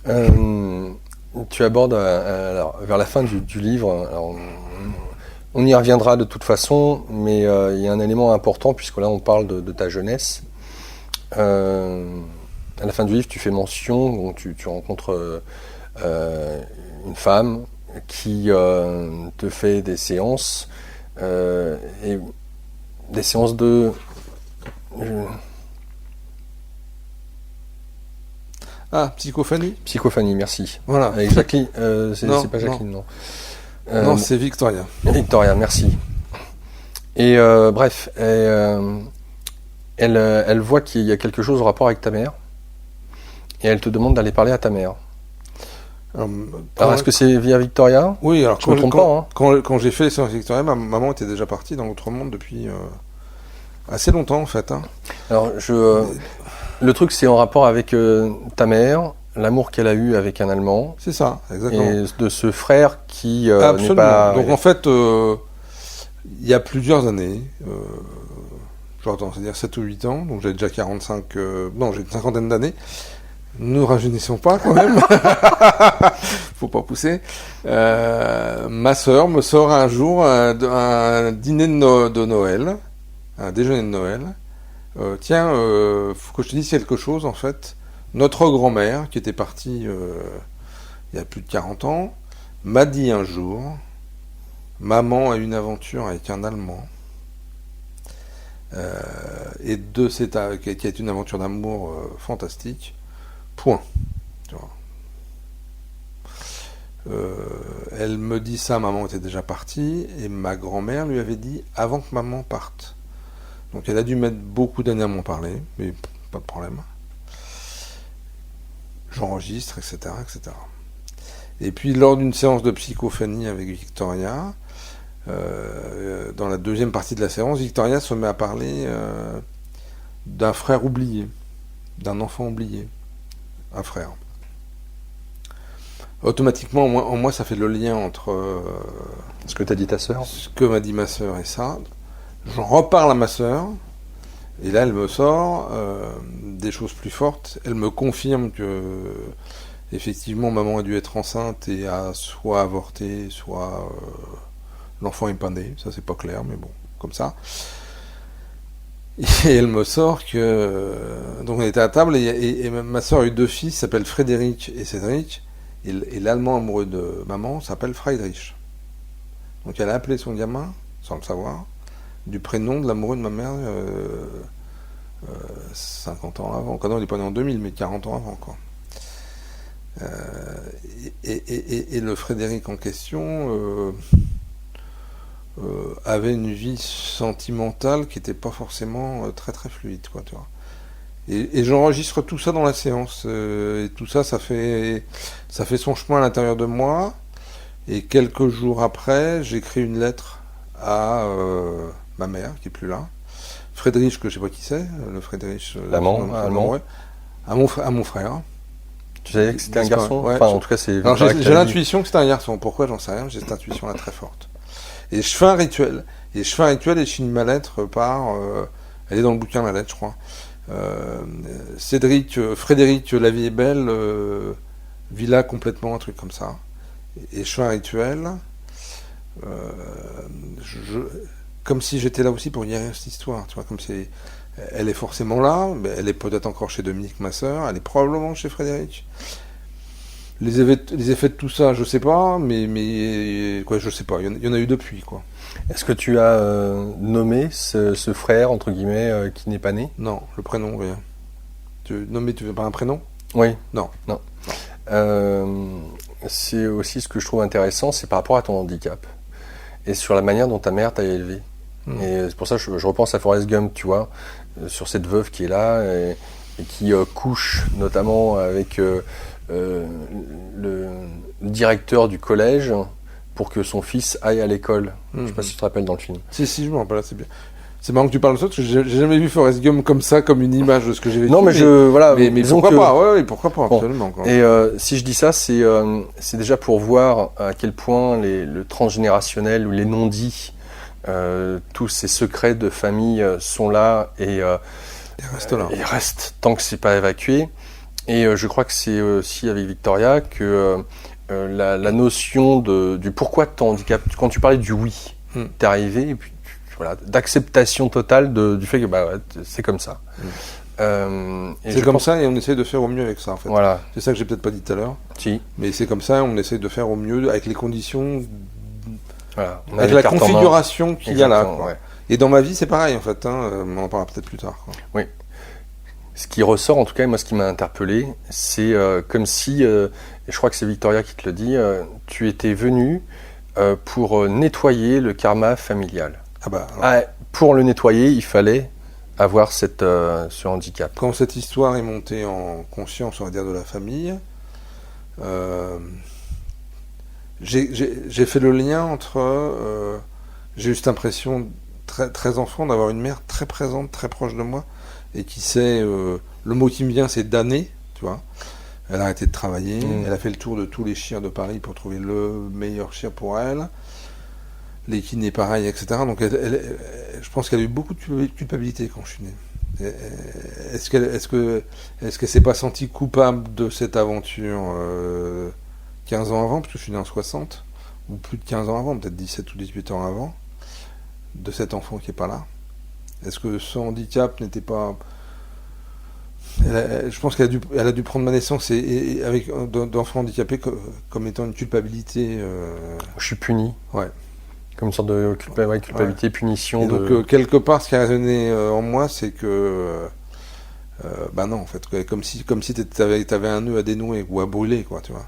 A: Tu abordes alors, vers la fin du livre, alors, on y reviendra de toute façon, mais il y a un élément important puisque là on parle de ta jeunesse. À la fin du livre, tu fais mention, donc tu rencontres une femme qui te fait des séances et des séances de
B: Psychophanie.
A: Psychophanie, merci.
B: Voilà.
A: Avec Jacqueline, c'est pas Jacqueline, non.
B: Non, c'est Victoria.
A: Victoria, merci. Et bref, elle voit qu'il y a quelque chose en rapport avec ta mère, et elle te demande d'aller parler à ta mère. Alors est-ce que c'est via Victoria?
B: Oui, alors
A: je me trompe pas. Hein.
B: Quand j'ai fait les séances avec Victoria, ma maman était déjà partie dans l'autre monde depuis assez longtemps en fait. Hein.
A: Alors le truc c'est en rapport avec ta mère, l'amour qu'elle a eu avec un Allemand.
B: C'est ça, exactement.
A: Et de ce frère qui
B: n'est
A: pas...
B: Donc en fait, il y a plusieurs années, c'est-à-dire 7 ou 8 ans, donc j'avais déjà 45... j'ai une cinquantaine d'années. Ne rajeunissons pas quand même. Faut pas pousser. Ma sœur me sort un jour un dîner de Noël, un déjeuner de Noël. Tiens, faut que je te dise quelque chose en fait. Notre grand-mère, qui était partie il y a plus de 40 ans, m'a dit un jour: maman a eu une aventure avec un Allemand. Et qui est une aventure d'amour fantastique. Point. Tu vois. Elle me dit ça, maman était déjà partie, et ma grand-mère lui avait dit avant que maman parte. Donc elle a dû mettre beaucoup d'années à m'en parler, mais pas de problème. j'enregistre, etc., etc. Et puis lors d'une séance de psychophanie avec Victoria, dans la deuxième partie de la séance, Victoria se met à parler d'un frère oublié, d'un enfant oublié, un frère. Automatiquement, en moi, ça fait le lien entre
A: ce que t'as dit ta sœur,
B: ce que m'a dit ma sœur et ça. J'en reparle à ma sœur, et là, elle me sort des choses plus fortes. Elle me confirme que, effectivement, maman a dû être enceinte et a soit avorté, soit l'enfant est pas né. Ça, c'est pas clair, mais bon, comme ça. Et elle me sort que... donc on était à table, et ma sœur a eu 2 fils, qui s'appellent Frédéric et Cédric. Et l'allemand amoureux de maman s'appelle Friedrich. Donc elle a appelé son gamin, sans le savoir, du prénom de l'amoureux de ma mère 50 ans avant. Non, il n'est pas né en 2000, mais 40 ans avant, quoi. Et le Frédéric en question avait une vie sentimentale qui n'était pas forcément très très fluide, quoi, tu vois. Et j'enregistre tout ça dans la séance. Et tout ça, ça fait son chemin à l'intérieur de moi. Et quelques jours après, j'écris une lettre à ma mère, qui n'est plus là. Friedrich, que je ne sais pas qui c'est. Le Friedrich...
A: L'amant, allemand.
B: Ouais, à mon frère.
A: Tu savais que c'était un garçon?
B: Ouais,
A: enfin, en tout cas, c'est...
B: Alors, j'ai l'intuition que c'était un garçon. Pourquoi? J'en sais rien. J'ai cette intuition-là très forte. Et je fais un rituel. Et je finis ma lettre par... elle est dans le bouquin, la lettre, je crois. Frédéric, la vie est belle, villa complètement, un truc comme ça. Et je fais un rituel, comme si j'étais là aussi pour guérir cette histoire, tu vois, comme si elle est forcément là, mais elle est peut-être encore chez Dominique, ma sœur, elle est probablement chez Frédéric. Les effets de tout ça, je sais pas, mais quoi, je sais pas, il y en a eu depuis, quoi.
A: Est-ce que tu as nommé ce frère, entre guillemets, qui n'est pas né?
B: Non, le prénom, rien. Nommer, tu veux pas un prénom?
A: Oui.
B: Non.
A: C'est aussi ce que je trouve intéressant, c'est par rapport à ton handicap et sur la manière dont ta mère t'a élevé. Et c'est pour ça que je repense à Forrest Gump, tu vois, sur cette veuve qui est là et qui couche notamment avec le directeur du collège pour que son fils aille à l'école. Je ne sais pas si tu te rappelles dans le film.
B: Si, je me rappelle, c'est bien. C'est marrant que tu parles de ça, parce que j'ai jamais vu Forrest Gump comme ça, comme une image de ce que j'ai vécu.
A: Non, mais
B: mais pourquoi pas, ouais, pourquoi pas, absolument.
A: Bon. Et si je dis ça, c'est déjà pour voir à quel point le transgénérationnel ou les non-dits, tous ces secrets de famille sont là et
B: restent là.
A: Et restent tant que c'est pas évacué. Et je crois que c'est aussi avec Victoria que la notion du pourquoi de ton handicap, quand tu parlais du oui, t'es arrivé et puis voilà, d'acceptation totale du fait que c'est comme ça.
B: C'est comme ça et on essaie de faire au mieux avec ça, en fait.
A: Voilà.
B: C'est ça que j'ai peut-être pas dit tout à l'heure.
A: Si.
B: Mais c'est comme ça, on essaie de faire au mieux avec les conditions,
A: voilà.
B: avec la configuration qu'il y a là. Quoi.
A: Ouais.
B: Et dans ma vie, c'est pareil, en fait. On en parlera peut-être plus tard. Quoi.
A: Oui. Ce qui ressort, en tout cas, moi, ce qui m'a interpellé, c'est comme si, et je crois que c'est Victoria qui te le dit, tu étais venu pour nettoyer le karma familial. Pour le nettoyer, il fallait avoir ce handicap.
B: Quand cette histoire est montée en conscience, on va dire, de la famille, j'ai fait le lien entre... j'ai eu cette impression, très, très enfant, d'avoir une mère très présente, très proche de moi, et qui sait... le mot qui me vient, c'est damner, tu vois. Elle a arrêté de travailler, elle a fait le tour de tous les chiens de Paris pour trouver le meilleur chien pour elle. Les kinés pareil, etc. Donc je pense qu'elle a eu beaucoup de culpabilité quand je suis né. Est-ce qu'elle s'est pas sentie coupable de cette aventure 15 ans avant, parce que je suis né en 60, ou plus de 15 ans avant, peut-être 17 ou 18 ans avant, de cet enfant qui est pas là? Est-ce que son handicap n'était pas... je pense qu'elle a dû prendre ma naissance et avec d'enfants handicapés comme étant une culpabilité.
A: Je suis puni.
B: Ouais.
A: Comme une sorte de culpabilité, punition.
B: Et donc, quelque part, ce qui a résonné en moi, c'est que... non, en fait, comme si t'avais un nœud à dénouer ou à brûler, quoi, tu vois.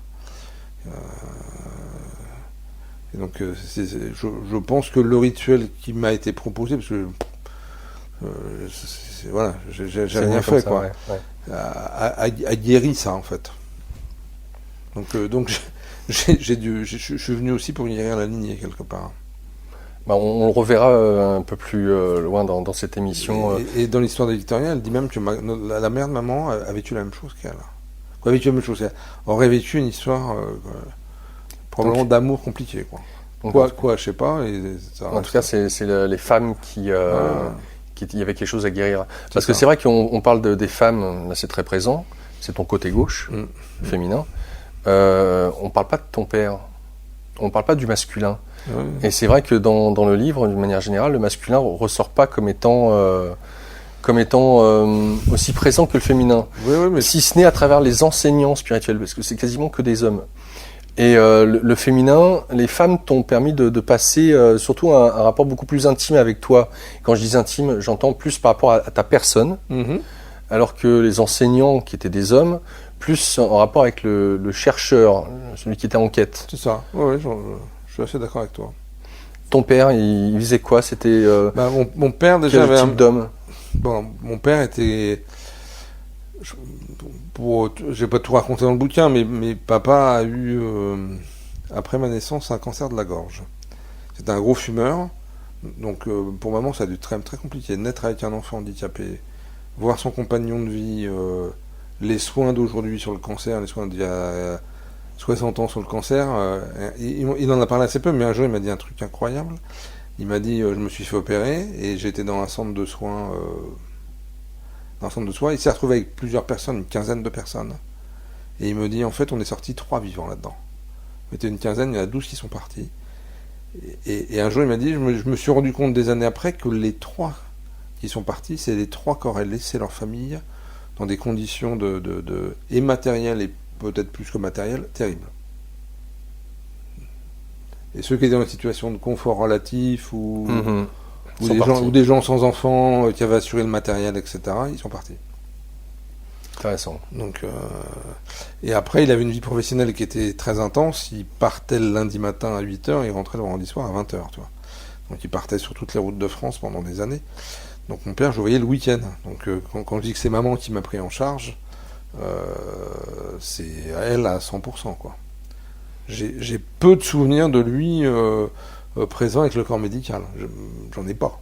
B: Et donc, je pense que le rituel qui m'a été proposé, parce que... voilà, j'ai rien fait, quoi.
A: Ça, ouais.
B: A guéri ça, en fait. Donc je suis venu aussi pour guérir la lignée quelque part.
A: Bah, on le reverra un peu plus loin dans cette émission.
B: Et dans l'histoire de Victoria, elle dit même que la mère de maman a vécu la même chose qu'elle. Quoi, a vécu la même chose qu'elle. Aurait vécu une histoire probablement d'amour compliqué. Quoi, je sais pas.
A: En tout cas, c'est les femmes qui y avait quelque chose à guérir. Parce que c'est vrai qu'on parle des femmes, là c'est très présent, c'est ton côté gauche, féminin. On parle pas de ton père, on parle pas du masculin. Et c'est vrai que dans le livre, d'une manière générale, le masculin ressort pas comme étant aussi présent que le féminin.
B: Mais
A: si ce n'est à travers les enseignants spirituels, parce que c'est quasiment que des hommes. Et le féminin, les femmes t'ont permis de passer surtout un rapport beaucoup plus intime avec toi. Quand je dis intime, j'entends plus par rapport à ta personne, alors que les enseignants qui étaient des hommes, plus en rapport avec le chercheur, celui qui était en quête.
B: C'est ça, oui, je suis assez d'accord avec toi.
A: Ton père, il faisait quoi? C'était
B: mon père déjà
A: quel type d'homme?
B: Bon, mon père était... Je vais pas tout raconter dans le bouquin, mais papa a eu, après ma naissance, un cancer de la gorge. C'était un gros fumeur, donc pour maman, ça a dû être très, très compliqué. Naître avec un enfant handicapé, voir son compagnon de vie, les soins d'aujourd'hui sur le cancer, les soins d'il y a 60 ans sur le cancer, il en a parlé assez peu, mais un jour il m'a dit un truc incroyable. Il m'a dit, je me suis fait opérer, et j'étais dans un centre de soins... il s'est retrouvé avec plusieurs personnes, une quinzaine de personnes. Et il me dit, en fait, on est sortis 3 vivants là-dedans. On était une quinzaine, il y en a 12 qui sont partis. Et un jour, il m'a dit, je me suis rendu compte des années après que les 3 qui sont partis, c'est les 3 qui auraient laissé leur famille dans des conditions et matérielles, et peut-être plus que matérielles, terribles. Et ceux qui étaient dans une situation de confort relatif, ou des gens sans enfants qui avaient assuré le matériel, etc., ils sont partis.
A: Intéressant.
B: Donc, et après, il avait une vie professionnelle qui était très intense. Il partait le lundi matin à 8h, il rentrait le vendredi soir à 20h. Tu vois. Donc il partait sur toutes les routes de France pendant des années. Donc mon père, je le voyais le week-end. Donc quand je dis que c'est maman qui m'a pris en charge, c'est elle à 100%. Quoi. J'ai peu de souvenirs de lui présent avec le corps médical. J'en ai pas.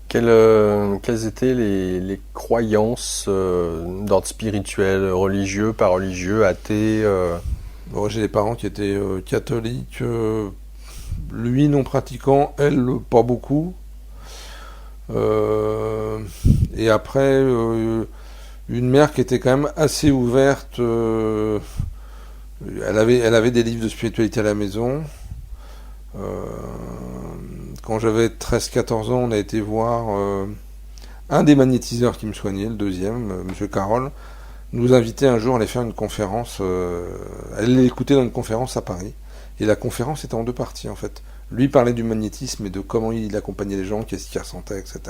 A: Quelles étaient les croyances d'ordre spirituel, religieux, pas religieux, athée
B: Bon, j'ai des parents qui étaient catholiques, lui non pratiquant, elle pas beaucoup. Et après, une mère qui était quand même assez ouverte. Elle avait des livres de spiritualité à la maison. Quand j'avais 13-14 ans, on a été voir un des magnétiseurs qui me soignait, le deuxième, Monsieur Carole, nous invitait un jour à aller faire une conférence, aller l'écouter dans une conférence à Paris. Et la conférence était en 2 parties en fait. Lui parlait du magnétisme et de comment il accompagnait les gens, qu'est-ce qu'il ressentait, etc.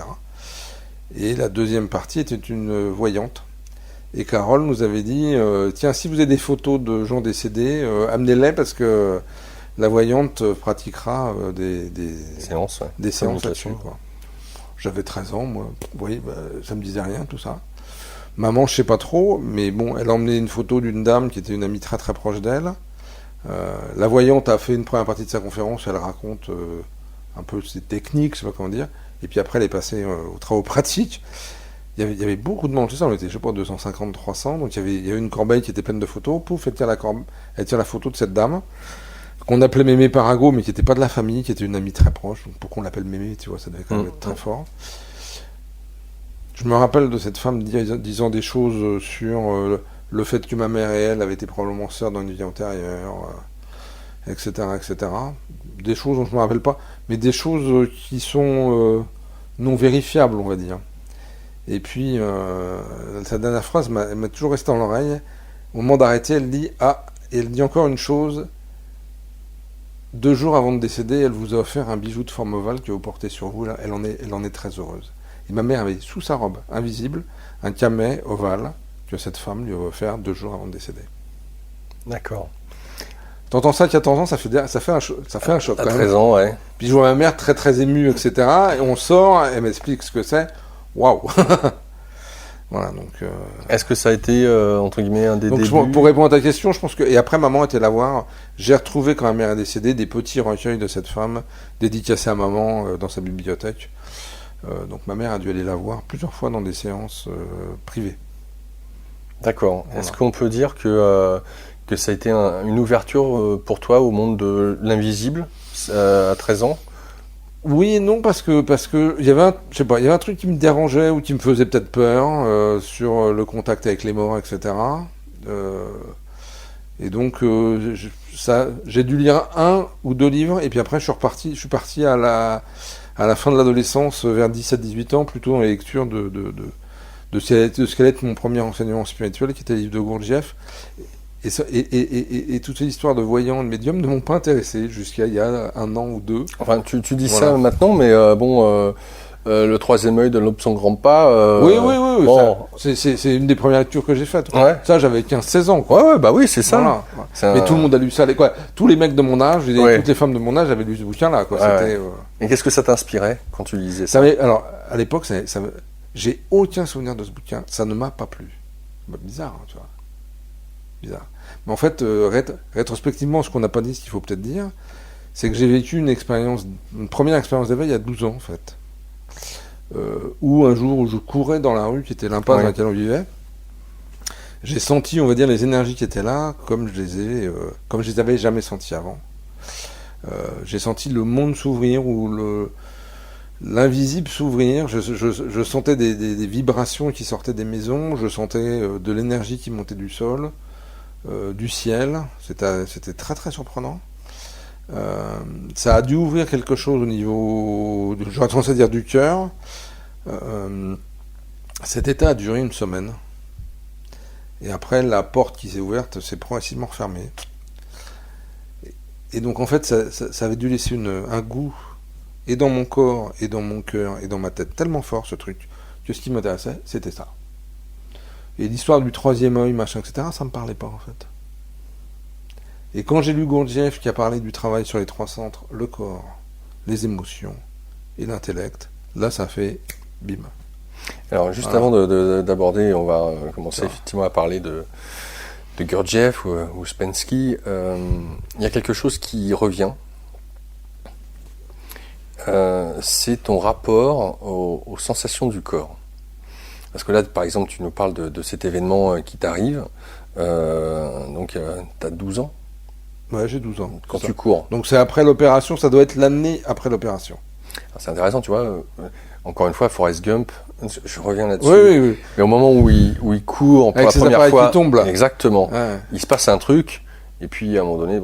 B: Et la deuxième partie était une voyante. Et Carole nous avait dit, tiens, si vous avez des photos de gens décédés, amenez-les parce que la voyante pratiquera des
A: séances,
B: des séances là-dessus. Quoi. J'avais 13 ans, moi. Vous voyez, ça me disait rien, tout ça. Maman, je sais pas trop, mais bon, elle a emmené une photo d'une dame qui était une amie très très proche d'elle. La voyante a fait une première partie de sa conférence, elle raconte un peu ses techniques, je sais pas comment dire, et puis après elle est passée aux travaux pratiques. Il y avait beaucoup de monde, c'est ça, on était, je sais pas, 250, 300, donc il y avait une corbeille qui était pleine de photos, pouf, elle tire la photo de cette dame, qu'on appelait Mémé Parago, mais qui n'était pas de la famille, qui était une amie très proche, donc pour qu'on l'appelle Mémé, tu vois, ça devait quand même être très fort. Je me rappelle de cette femme disant des choses sur le fait que ma mère et elle avaient été probablement sœurs dans une vie antérieure, etc., etc. Des choses dont je ne me rappelle pas, mais des choses qui sont non vérifiables, on va dire. Et puis, sa dernière phrase m'a toujours resté dans l'oreille. Au moment d'arrêter, elle dit « Ah !» et elle dit encore une chose. 2 jours avant de décéder, elle vous a offert un bijou de forme ovale que vous portez sur vous. Là, elle en est très heureuse. Et ma mère avait sous sa robe invisible un camée ovale que cette femme lui a offert 2 jours avant de décéder.
A: D'accord.
B: T'entends ça à 14 ans, ça fait un choc.
A: À 13 ans, ouais.
B: Puis je vois ma mère très très émue, etc. Et on sort, elle m'explique ce que c'est. Waouh. Voilà, donc.
A: Est-ce que ça a été entre guillemets un des
B: Donc
A: débuts?
B: pour répondre à ta question, je pense que et après maman était la voir. J'ai retrouvé quand ma mère est décédée des petits recueils de cette femme dédicacés à maman dans sa bibliothèque. Donc ma mère a dû aller la voir plusieurs fois dans des séances privées.
A: D'accord.
B: Voilà.
A: Est-ce qu'on peut dire que ça a été une ouverture pour toi au monde de l'invisible à 13 ans?
B: Oui et non parce que il y avait un truc qui me dérangeait ou qui me faisait peut-être peur sur le contact avec les morts, etc. Et donc j'ai dû lire 1 ou 2 livres et puis après je suis parti à la fin de l'adolescence vers 17-18 ans plutôt dans les lectures de ce qu'allait être mon premier enseignement spirituel qui était le livre de Gurdjieff. Et toutes ces histoires de voyants, de médiums ne m'ont pas intéressé jusqu'à il y a 1 an ou 2.
A: Enfin, tu dis
B: Voilà.
A: ça maintenant, mais le troisième œil de l'aube sans grand pas.
B: Oui.
A: Bon.
B: C'est une des premières lectures que j'ai faites.
A: Ouais.
B: Ça, j'avais 15-16 ans. Quoi.
A: Ouais, bah oui, c'est ça.
B: Voilà.
A: C'est
B: Mais tout le monde a lu ça. Quoi. Tous les mecs de mon âge,
A: Ouais.
B: toutes les femmes de mon âge avaient lu ce bouquin-là. Quoi. C'était,
A: Et qu'est-ce que ça t'inspirait quand tu lisais ça?
B: alors, à l'époque, j'ai aucun souvenir de ce bouquin. Ça ne m'a pas plu. Bah, bizarre, tu vois. Bizarre. Mais en fait, rétrospectivement, ce qu'on n'a pas dit, ce qu'il faut peut-être dire, c'est que j'ai vécu une première expérience d'éveil à 12 ans, en fait. Où un jour où je courais dans la rue, qui était l'impasse dans laquelle on vivait, j'ai senti, on va dire, les énergies qui étaient là, comme je les avais jamais senties avant. J'ai senti le monde s'ouvrir, ou l'invisible s'ouvrir. Je sentais des vibrations qui sortaient des maisons, je sentais de l'énergie qui montait du sol. Du ciel, c'était très très surprenant. Ça a dû ouvrir quelque chose au niveau, j'aurais tendance à dire du cœur. Cet état a duré 1 semaine. Et après, la porte qui s'est ouverte s'est progressivement refermée. Et donc en fait, ça avait dû laisser un goût, et dans mon corps, et dans mon cœur, et dans ma tête, tellement fort ce truc, que ce qui m'intéressait, c'était ça. Et l'histoire du troisième œil, machin, etc., ça me parlait pas, en fait. Et quand j'ai lu Gurdjieff qui a parlé du travail sur les 3 centres, le corps, les émotions et l'intellect, là, ça fait bim.
A: Alors, juste avant d'aborder, on va commencer effectivement à parler de Gurdjieff ou Ouspensky. Il y a quelque chose qui revient. C'est ton rapport aux sensations du corps. Parce que là, par exemple, tu nous parles de cet événement qui t'arrive. Donc, tu as 12 ans.
B: Ouais, j'ai 12 ans.
A: Quand tu cours.
B: Donc, c'est après l'opération, ça doit être l'année après l'opération.
A: Alors, c'est intéressant, tu vois. Encore une fois, Forrest Gump, je reviens là-dessus.
B: Oui.
A: Mais au moment où il court pour
B: avec
A: la première fois.
B: Qui tombent, là.
A: Exactement.
B: Ouais.
A: Il se passe un truc. Et puis, à un moment donné,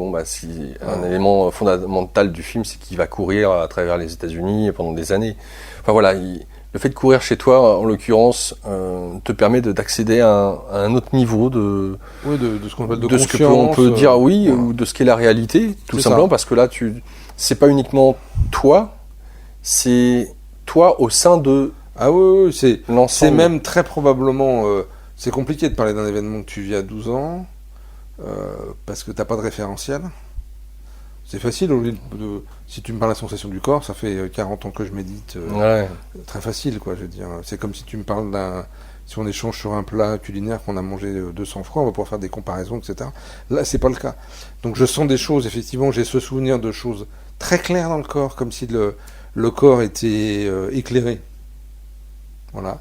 A: un élément fondamental du film, c'est qu'il va courir à travers les États-Unis pendant des années. Enfin, voilà. Le fait de courir chez toi, en l'occurrence, te permet d'accéder à un autre niveau de
B: ce qu'on appelle de
A: ce que on peut dire ou de ce qu'est la réalité, tout simplement, parce que là, c'est pas uniquement toi, c'est toi au sein de
B: c'est
A: l'ensemble.
B: C'est même très probablement, c'est compliqué de parler d'un événement que tu vis à 12 ans, parce que t'as pas de référentiel. C'est facile, si tu me parles de la sensation du corps, ça fait 40 ans que je médite. Très facile, quoi, je veux dire. C'est comme si tu me parles si on échange sur un plat culinaire qu'on a mangé 200 fois, on va pouvoir faire des comparaisons, etc. Là, c'est pas le cas. Donc je sens des choses, effectivement, j'ai ce souvenir de choses très claires dans le corps, comme si le corps était éclairé. Voilà.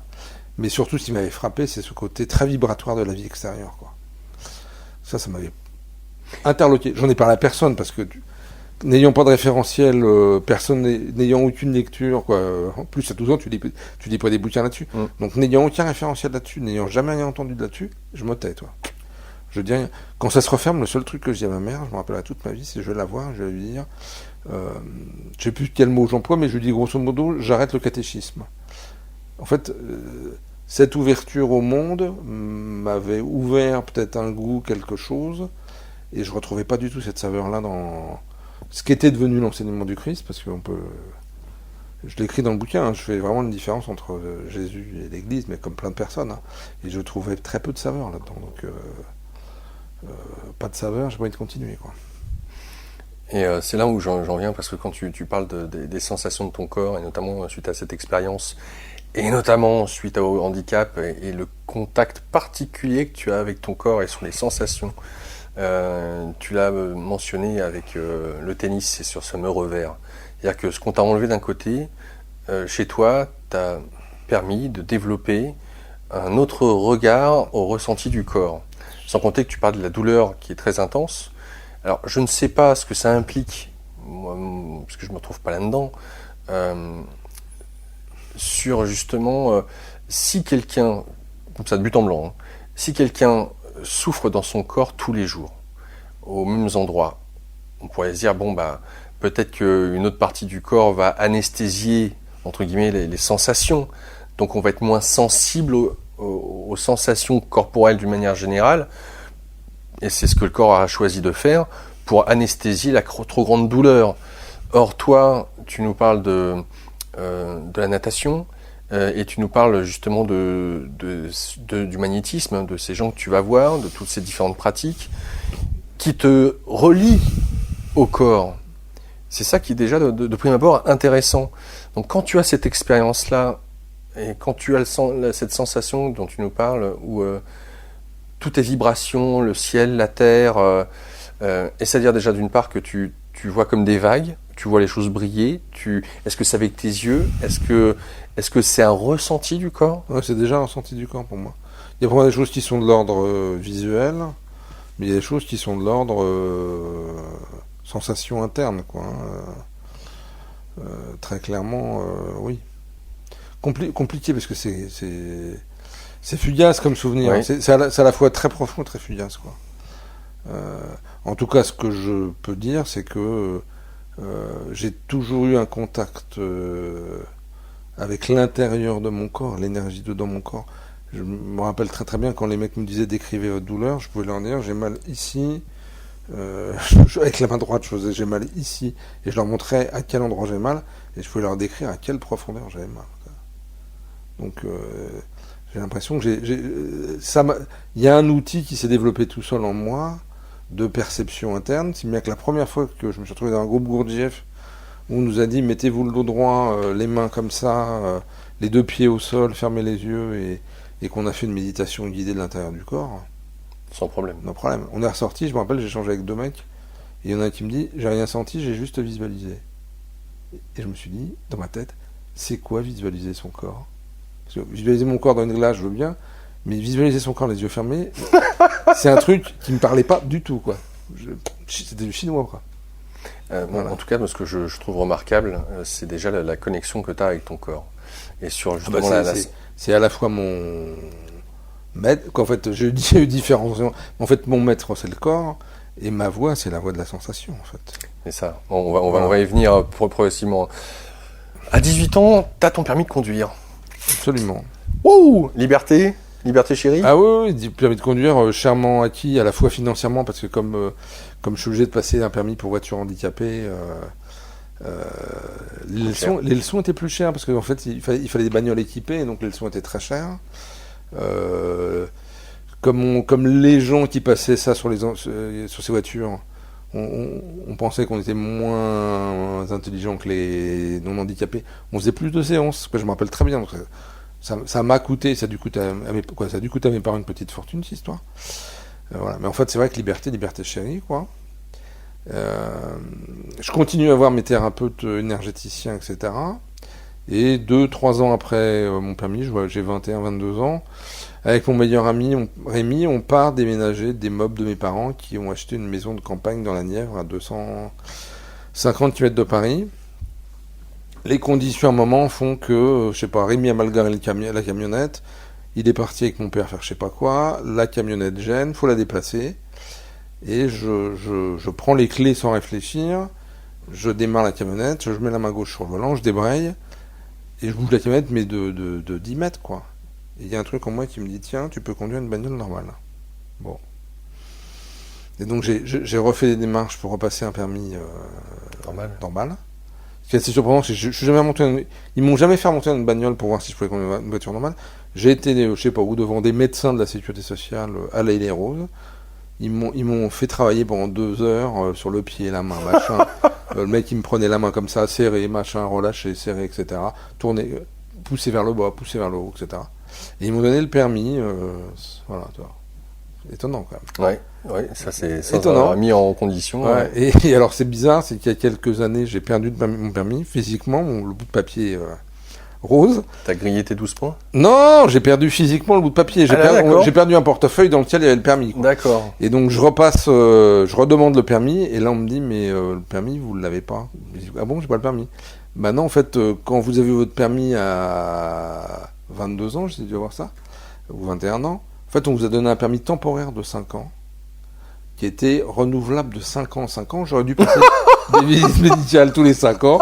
B: Mais surtout, ce qui m'avait frappé, c'est ce côté très vibratoire de la vie extérieure, quoi. Ça m'avait interloqué. J'en ai parlé à personne, parce que n'ayant pas de référentiel, personne n'ayant aucune lecture, quoi. En plus, à 12 ans, tu lis pas des bouquins là-dessus. Donc, n'ayant aucun référentiel là-dessus, n'ayant jamais rien entendu là-dessus, je me tais, toi. Je dis rien. Quand ça se referme, le seul truc que je dis à ma mère, je me rappelle à toute ma vie, c'est je vais la voir, je vais lui dire, je sais plus quel mot j'emploie, mais je lui dis grosso modo, j'arrête le catéchisme. En fait, cette ouverture au monde m'avait ouvert peut-être un goût, quelque chose, et je retrouvais pas du tout cette saveur-là dans ce qu'était devenu l'enseignement du Christ, parce que je l'écris dans le bouquin, je fais vraiment une différence entre Jésus et l'Église, mais comme plein de personnes, et je trouvais très peu de saveur là-dedans, donc pas de saveur, j'ai pas envie de continuer, quoi.
A: Et c'est là où j'en viens, parce que quand tu parles des sensations de ton corps, et notamment suite à cette expérience, et notamment suite au handicap et le contact particulier que tu as avec ton corps et sur les sensations. Tu l'as mentionné avec le tennis et sur ce fameux revers. C'est-à-dire que ce qu'on t'a enlevé d'un côté, chez toi, t'a permis de développer un autre regard au ressenti du corps. Sans compter que tu parles de la douleur qui est très intense. Alors, je ne sais pas ce que ça implique, moi, parce que je ne me retrouve pas là-dedans, sur justement, si quelqu'un, comme ça de but en blanc, hein, si quelqu'un souffre dans son corps tous les jours, aux mêmes endroits, on pourrait se dire, bon, bah, peut-être qu'une autre partie du corps va anesthésier, entre guillemets, les sensations. Donc on va être moins sensible aux sensations corporelles d'une manière générale. Et c'est ce que le corps a choisi de faire pour anesthésier la trop grande douleur. Or, toi, tu nous parles de la natation et tu nous parles justement du magnétisme, de ces gens que tu vas voir, de toutes ces différentes pratiques qui te relient au corps. C'est ça qui est déjà de prime abord intéressant. Donc quand tu as cette expérience-là et quand tu as cette sensation dont tu nous parles où tout est vibration, le ciel, la terre, et c'est-à-dire déjà d'une part que tu vois comme des vagues, tu vois les choses briller, est-ce que c'est avec tes yeux, est-ce que c'est un ressenti du corps?
B: Ouais, c'est déjà un ressenti du corps pour moi. Il y a pour moi des choses qui sont de l'ordre visuel, mais il y a des choses qui sont de l'ordre sensation interne, quoi. Très clairement, oui. Compliqué parce que c'est fugace comme souvenir.
A: Oui.
B: C'est à la fois très profond et très fugace, quoi. En tout cas, ce que je peux dire, c'est que j'ai toujours eu un contact avec l'intérieur de mon corps, l'énergie dedans mon corps. Je me rappelle très très bien quand les mecs me disaient décrivez votre douleur, je pouvais leur dire j'ai mal ici, avec la main droite je faisais j'ai mal ici, et je leur montrais à quel endroit j'ai mal, et je pouvais leur décrire à quelle profondeur j'avais mal. Donc j'ai l'impression que il y a un outil qui s'est développé tout seul en moi, de perception interne, si bien que la première fois que je me suis retrouvé dans un groupe Gurdjieff, où on nous a dit mettez-vous le dos droit, les mains comme ça, les deux pieds au sol, fermez les yeux, et qu'on a fait une méditation guidée de l'intérieur du corps.
A: Sans problème.
B: Non problème. On est ressorti, je me rappelle, j'ai échangé avec deux mecs, et il y en a un qui me dit j'ai rien senti, j'ai juste visualisé. Et je me suis dit, dans ma tête, c'est quoi visualiser son corps? Parce que visualiser mon corps dans une glace, je veux bien, mais visualiser son corps les yeux fermés, c'est un truc qui me parlait pas du tout, quoi. C'était du chinois, quoi.
A: Voilà. En tout cas, ce que je trouve remarquable, c'est déjà la connexion que tu as avec ton corps. Et sur justement
B: c'est à la fois mon maître, qu'en fait j'ai eu différents. En fait, mon maître c'est le corps et ma voix c'est la voix de la sensation, en fait.
A: C'est ça. Bon, on va y venir progressivement. À 18 ans, tu as ton permis de conduire.
B: Absolument.
A: Wouh! Liberté chérie.
B: Ah oui, permis de conduire chèrement acquis à la fois financièrement parce que comme je suis obligé de passer un permis pour voiture handicapée, les leçons étaient plus chères parce qu'en fait il fallait des bagnoles équipées, donc les leçons étaient très chères. Comme les gens qui passaient ça sur ces voitures, on pensait qu'on était moins intelligents que les non handicapés. On faisait plus de séances, que je me rappelle très bien. Donc ça m'a coûté, ça a dû coûter à mes parents une petite fortune, cette histoire. Voilà. Mais en fait, c'est vrai que liberté chérie, quoi. Je continue à voir mes thérapeutes énergéticiens, etc. Et 2-3 ans après mon permis, j'ai 21-22 ans, avec mon meilleur ami Rémi, on part déménager des meubles de mes parents qui ont acheté une maison de campagne dans la Nièvre à 250 km de Paris. Les conditions à un moment font que, je sais pas, Rémi a mal garé la camionnette, il est parti avec mon père faire je sais pas quoi, la camionnette gêne, faut la déplacer, et je prends les clés sans réfléchir, je démarre la camionnette, je mets la main gauche sur le volant, je débraye, et je bouge la camionnette, mais de 10 mètres, quoi. Et il y a un truc en moi qui me dit, tiens, tu peux conduire une bagnole normale. Bon. Et donc j'ai refait des démarches pour repasser un permis normal. Ce qui est assez surprenant, c'est que je suis jamais remonté ils m'ont jamais fait remonter une bagnole pour voir si je pouvais conduire une voiture normale. J'ai été, je sais pas où, devant des médecins de la sécurité sociale à l'Île-et-Rose. Ils m'ont fait travailler pendant 2 heures sur le pied, la main, machin. Le mec, il me prenait la main comme ça, serré, machin, relâché, serré, etc. Tourner, pousser vers le bas, pousser vers le haut, etc. Et ils m'ont donné le permis, voilà, tu vois. Étonnant quand même.
A: Ouais, ça c'est
B: étonnant.
A: Mis en condition.
B: Ouais. Et alors c'est bizarre, c'est qu'il y a quelques années, j'ai perdu mon permis, physiquement, le bout de papier rose.
A: T'as grillé tes 12 points?
B: Non, j'ai perdu physiquement le bout de papier. J'ai perdu un portefeuille dans lequel il y avait le permis. Quoi.
A: D'accord.
B: Et donc je repasse, je redemande le permis, et là on me dit, mais le permis, vous ne l'avez pas. Je dis, ah bon, j'ai pas le permis. Bah non, en fait, quand vous avez votre permis à 22 ans, j'ai dû avoir ça, ou 21 ans, en fait, on vous a donné un permis temporaire de 5 ans, qui était renouvelable de 5 ans en 5 ans. J'aurais dû passer des visites médicales tous les 5 ans.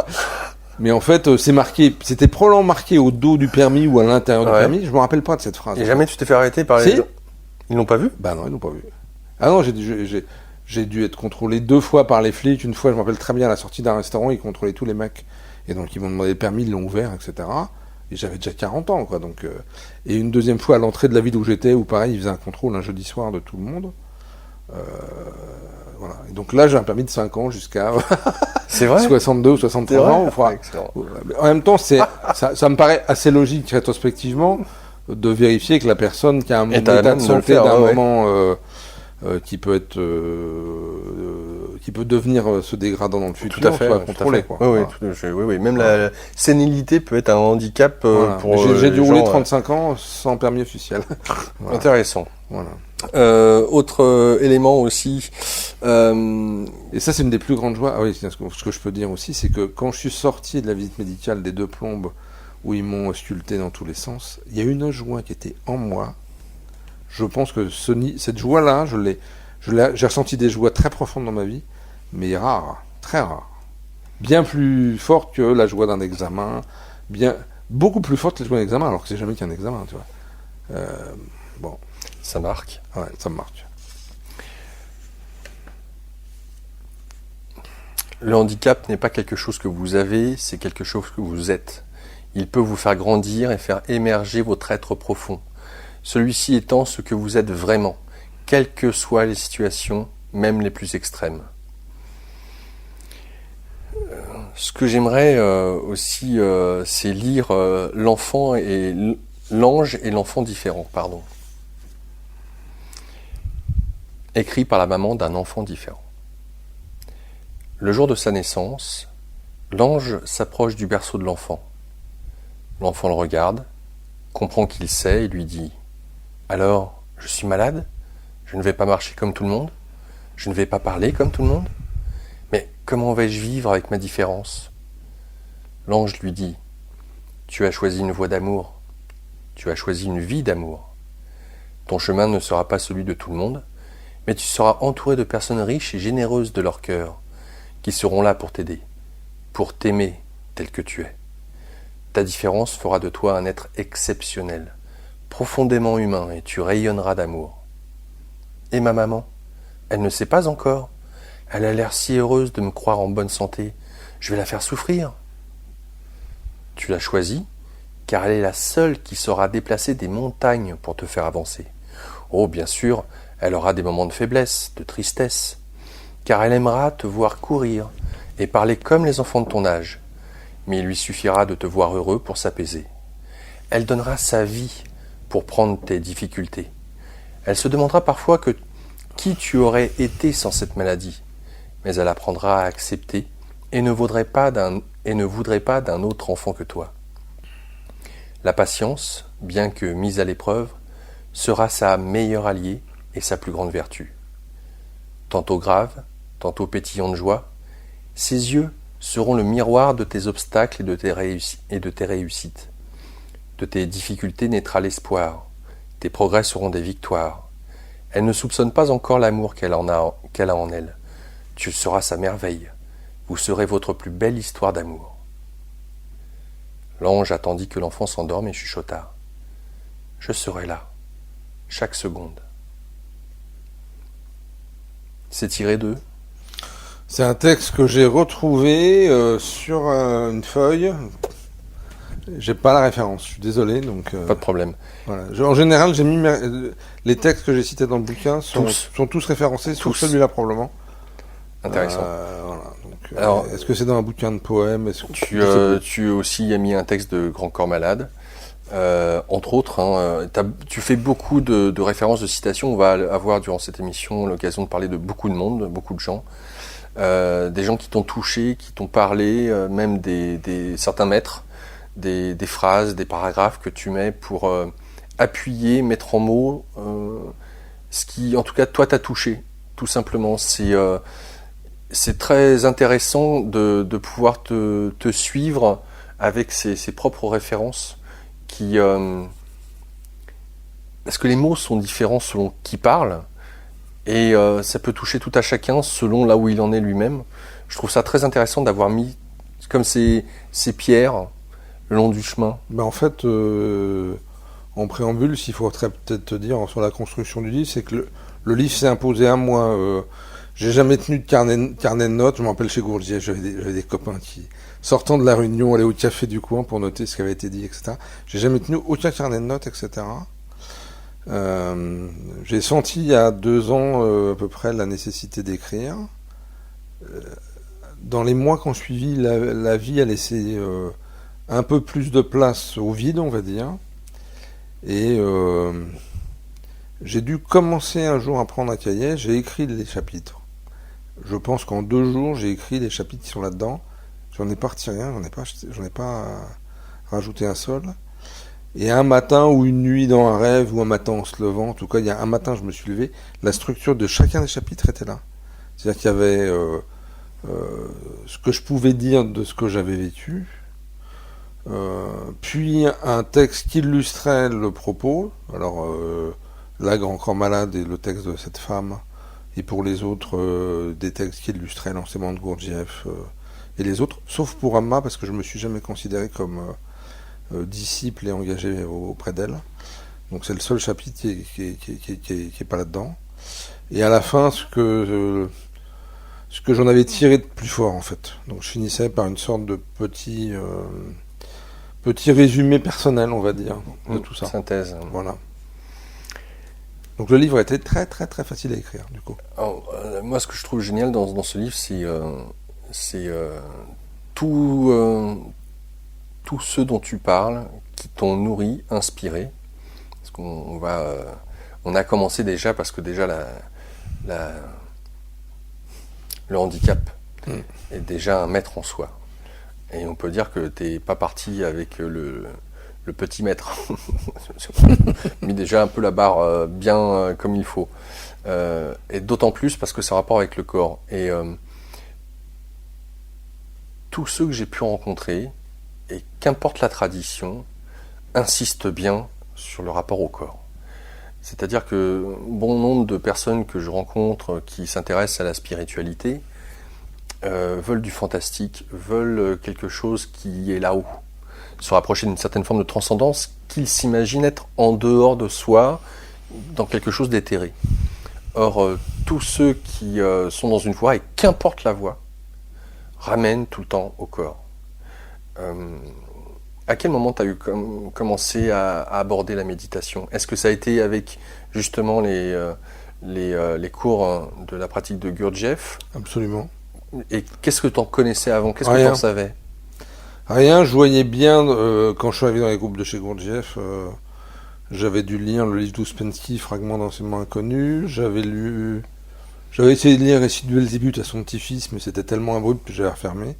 B: Mais en fait, c'est marqué, c'était probablement marqué au dos du permis ou à l'intérieur du permis. Je me rappelle pas de cette phrase.
A: Et jamais tu t'es fait arrêter par les gens? Ils l'ont pas vu?
B: Bah non, ils l'ont pas vu. Ah non, j'ai dû être contrôlé 2 fois par les flics. Une fois, je me rappelle très bien, à la sortie d'un restaurant, ils contrôlaient tous les mecs. Et donc, ils m'ont demandé le permis, ils l'ont ouvert, etc. Et j'avais déjà 40 ans, quoi. Donc, et une deuxième fois, à l'entrée de la ville où j'étais, où pareil, ils faisaient un contrôle un jeudi soir de tout le monde. Voilà. Et donc là, j'ai un permis de 5 ans jusqu'à
A: c'est vrai
B: 62 ou 63 ans. En même temps, ça me paraît assez logique, rétrospectivement, de vérifier que la personne qui a un état de santé d'un moment qui peut être qui peut devenir se dégradant dans le futur,
A: tout à fait,
B: soit contrôlé.
A: Oui. Même la sénilité peut être un handicap pour
B: j'ai dû rouler 35 ans sans permis officiel.
A: Voilà. Intéressant.
B: Voilà.
A: Autre élément aussi.
B: Et ça, c'est une des plus grandes joies. Ah oui, ce que je peux dire aussi, c'est que quand je suis sorti de la visite médicale des 2 plombes où ils m'ont sculpté dans tous les sens, il y a une joie qui était en moi. Je pense que cette joie-là, j'ai ressenti des joies très profondes dans ma vie, mais rares, très rares. Bien plus forte que la joie d'un examen, beaucoup plus forte que la joie d'un examen, alors que c'est jamais qu'un examen, tu vois. Bon.
A: Ça marque.
B: Ouais, ça me marque.
A: Le handicap n'est pas quelque chose que vous avez, c'est quelque chose que vous êtes. Il peut vous faire grandir et faire émerger votre être profond. Celui-ci étant ce que vous êtes vraiment, quelles que soient les situations, même les plus extrêmes. Ce que j'aimerais aussi, c'est lire l'ange et l'enfant différent, écrit par la maman d'un enfant différent. Le jour de sa naissance, l'ange s'approche du berceau de l'enfant. L'enfant le regarde, comprend qu'il sait et lui dit « Alors, je suis malade? Je ne vais pas marcher comme tout le monde? Je ne vais pas parler comme tout le monde? Mais comment vais-je vivre avec ma différence ?» L'ange lui dit « Tu as choisi une voie d'amour. Tu as choisi une vie d'amour. Ton chemin ne sera pas celui de tout le monde, mais tu seras entouré de personnes riches et généreuses de leur cœur, qui seront là pour t'aider, pour t'aimer tel que tu es. Ta différence fera de toi un être exceptionnel, profondément humain, et tu rayonneras d'amour. Et ma maman, elle ne sait pas encore. Elle a l'air si heureuse de me croire en bonne santé. Je vais la faire souffrir. Tu l'as choisie, car elle est la seule qui saura déplacer des montagnes pour te faire avancer. Oh, bien sûr, elle aura des moments de faiblesse, de tristesse, car elle aimera te voir courir et parler comme les enfants de ton âge. Mais il lui suffira de te voir heureux pour s'apaiser. Elle donnera sa vie pour prendre tes difficultés. Elle se demandera parfois qui tu aurais été sans cette maladie, mais elle apprendra à accepter et ne voudrait pas d'un autre enfant que toi. La patience, bien que mise à l'épreuve, sera sa meilleure alliée et sa plus grande vertu. Tantôt grave, tantôt pétillant de joie, ses yeux seront le miroir de tes obstacles et de tes réussites. De tes difficultés naîtra l'espoir, tes progrès seront des victoires. Elle ne soupçonne pas encore l'amour qu'elle a en elle. Tu seras sa merveille, vous serez votre plus belle histoire d'amour. L'ange attendit que l'enfant s'endorme et chuchota. Je serai là, chaque seconde. C'est tiré de...
B: C'est un texte que j'ai retrouvé sur une feuille. J'ai pas la référence, je suis désolé. Donc,
A: pas de problème.
B: Voilà. En général, j'ai mis les textes que j'ai cités dans le bouquin sont tous référencés, sauf celui-là probablement.
A: Intéressant.
B: Voilà. Donc,
A: Alors,
B: est-ce que c'est dans un bouquin de poèmes?
A: Tu aussi as mis un texte de Grand Corps Malade. Entre autres, hein, tu fais beaucoup de références, de citations. On va avoir durant cette émission l'occasion de parler de beaucoup de monde, beaucoup de gens. Des gens qui t'ont touché, qui t'ont parlé, même certains maîtres, des phrases, des paragraphes que tu mets pour appuyer, mettre en mots ce qui, en tout cas, toi, t'a touché, tout simplement. C'est très intéressant de pouvoir te suivre avec ses propres références. Parce que les mots sont différents selon qui parle, et ça peut toucher tout à chacun selon là où il en est lui-même. Je trouve ça très intéressant d'avoir mis comme ces pierres le long du chemin.
B: En fait, en préambule, s'il faudrait peut-être te dire sur la construction du livre, c'est que le livre s'est imposé à moi. J'ai jamais tenu de carnet de notes. Je me rappelle chez Gurdjieff, j'avais des copains qui, sortant de la réunion, allaient au café du coin pour noter ce qui avait été dit, etc. J'ai jamais tenu aucun carnet de notes, etc. J'ai senti il y a 2 ans à peu près la nécessité d'écrire. Dans les mois qui ont suivi, la vie a laissé un peu plus de place au vide, on va dire. Et j'ai dû commencer un jour à prendre un cahier. J'ai écrit les chapitres. Je pense qu'en 2 jours, j'ai écrit les chapitres qui sont là-dedans. J'en ai pas retiré un, j'en ai pas rajouté un seul. Et un matin ou une nuit dans un rêve ou un matin en se levant, en tout cas, il y a un matin, je me suis levé, la structure de chacun des chapitres était là. C'est-à-dire qu'il y avait ce que je pouvais dire de ce que j'avais vécu, puis un texte qui illustrait le propos. Alors, là, Grand Corps Malade et le texte de cette femme, et pour les autres, des textes qui illustraient l'enseignement de Gurdjieff et les autres, sauf pour Amma, parce que je me suis jamais considéré comme disciple et engagé auprès d'elle. Donc c'est le seul chapitre qui est pas là-dedans. Et à la fin, ce que j'en avais tiré de plus fort, en fait. Donc je finissais par une sorte de petit résumé personnel, on va dire, de tout ça.
A: Synthèse.
B: Voilà. Donc le livre était très très très facile à écrire, du coup.
A: Alors, moi, ce que je trouve génial dans ce livre, c'est tous ceux dont tu parles, qui t'ont nourri, inspiré. Parce on a commencé déjà, parce que déjà le handicap est déjà un maître en soi. Et on peut dire que t'es pas parti avec le petit maître, mis déjà un peu la barre bien comme il faut. Et d'autant plus parce que c'est en rapport avec le corps. Et tous ceux que j'ai pu rencontrer, et qu'importe la tradition, insistent bien sur le rapport au corps. C'est-à-dire que bon nombre de personnes que je rencontre qui s'intéressent à la spiritualité veulent du fantastique, veulent quelque chose qui est là-haut, se rapprocher d'une certaine forme de transcendance qu'ils s'imaginent être en dehors de soi, dans quelque chose d'éthéré. Or, tous ceux qui sont dans une voie, et qu'importe la voie, ramènent tout le temps au corps. À quel moment tu as commencé à aborder la méditation? Est-ce que ça a été avec justement les cours de la pratique de Gurdjieff?
B: Absolument.
A: Et qu'est-ce que tu en connaissais avant? Qu'est-ce que tu en savais?
B: Rien, je voyais bien, quand je suis arrivé dans les groupes de chez Gurdjieff, j'avais dû lire le livre d'Ouspensky, Fragments d'enseignement inconnu, j'avais essayé de lire Résiduel début à son petit-fils, mais c'était tellement abrupt que j'avais refermé.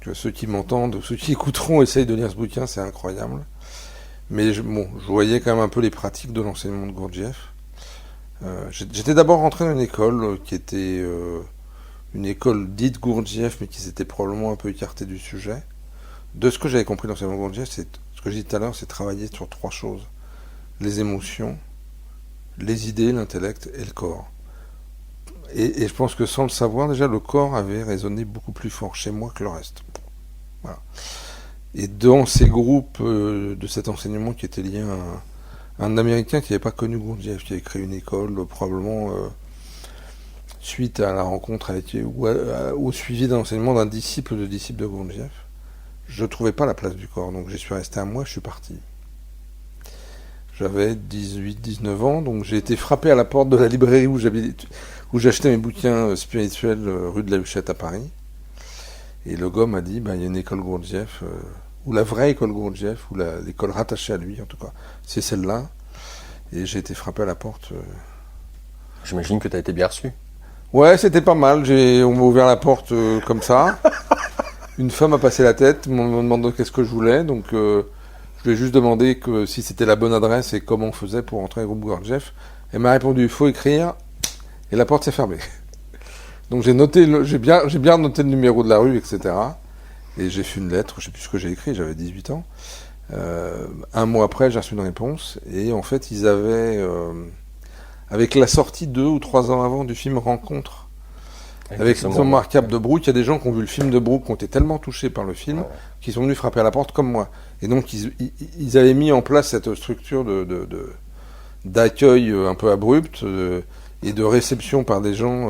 B: Que ceux qui m'entendent, ceux qui écouteront, essayent de lire ce bouquin, c'est incroyable. Mais je voyais quand même un peu les pratiques de l'enseignement de Gurdjieff. J'étais d'abord rentré dans une école qui était une école dite Gurdjieff, mais qui s'était probablement un peu écartée du sujet. De ce que j'avais compris dans l'enseignement de Gurdjieff, c'est ce que je disais tout à l'heure, c'est travailler sur 3 choses. Les émotions, les idées, l'intellect et le corps. Et je pense que sans le savoir, déjà, le corps avait résonné beaucoup plus fort chez moi que le reste. Voilà. Et dans ces groupes de cet enseignement qui était lié à un Américain qui n'avait pas connu Gurdjieff, qui avait créé une école, probablement suite à la rencontre avec, ou au suivi d'un enseignement d'un disciple de Gurdjieff, je ne trouvais pas la place du corps. Donc je suis resté à moi, je suis parti. J'avais 18-19 ans, donc j'ai été frappé à la porte de la librairie où j'achetais mes bouquins spirituels rue de la Huchette à Paris. Et le gars m'a dit, il y a une école Gurdjieff, ou la vraie école Gurdjieff, ou l'école rattachée à lui en tout cas. C'est celle-là. Et j'ai été frappé à la porte.
A: J'imagine que tu as été bien reçu.
B: Ouais, c'était pas mal. On m'a ouvert la porte comme ça. Une femme a passé la tête, m'a demandé qu'est-ce que je voulais. Donc, je lui ai juste demandé si c'était la bonne adresse et comment on faisait pour entrer au groupe Gurdjieff. Elle m'a répondu, il faut écrire. Et la porte s'est fermée. Donc, j'ai bien noté le numéro de la rue, etc. Et j'ai fait une lettre, je sais plus ce que j'ai écrit, j'avais 18 ans. Un mois après, j'ai reçu une réponse. Et en fait, ils avaient... avec la sortie 2 ou 3 ans avant du film Rencontre, avec Jean-Marc Cap de Broek, il y a des gens qui ont vu le film de Broek, qui ont été tellement touchés par le film, qui sont venus frapper à la porte comme moi. Et donc, ils avaient mis en place cette structure d'accueil un peu abrupte et de réception par des gens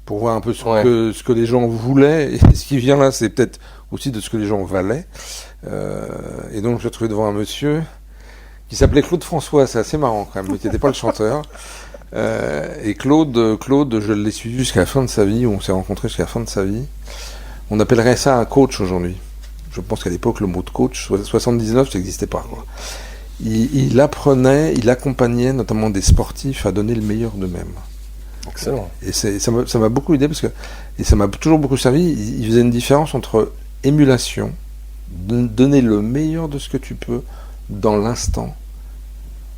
B: pour voir un peu ce que les gens voulaient. Et ce qui vient là, c'est peut-être aussi de ce que les gens valaient. Et donc, je me trouvais devant un monsieur qui s'appelait Claude François, c'est assez marrant quand même, mais qui n'était pas le chanteur. Et Claude, je l'ai suivi jusqu'à la fin de sa vie, on s'est rencontrés jusqu'à la fin de sa vie. On appellerait ça un coach aujourd'hui. Je pense qu'à l'époque, le mot de coach, 79, ça n'existait pas, quoi. Il apprenait, il accompagnait notamment des sportifs à donner le meilleur d'eux-mêmes.
A: Excellent.
B: Et ça m'a beaucoup aidé, et ça m'a toujours beaucoup servi. Il faisait une différence entre émulation, donner le meilleur de ce que tu peux dans l'instant,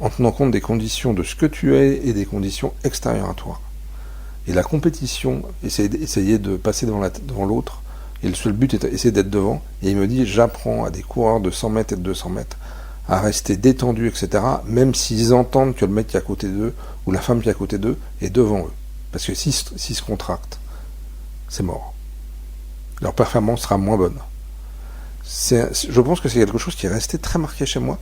B: en tenant compte des conditions de ce que tu es et des conditions extérieures à toi. Et la compétition, essayer de passer devant l'autre, et le seul but est d'essayer d'être devant. Et il me dit, j'apprends à des coureurs de 100 mètres et de 200 mètres à rester détendus, etc., même s'ils entendent que le mec qui est à côté d'eux, ou la femme qui est à côté d'eux, est devant eux. Parce que s'ils se contractent, c'est mort. Leur performance sera moins bonne. Je pense que c'est quelque chose qui est resté très marqué chez moi,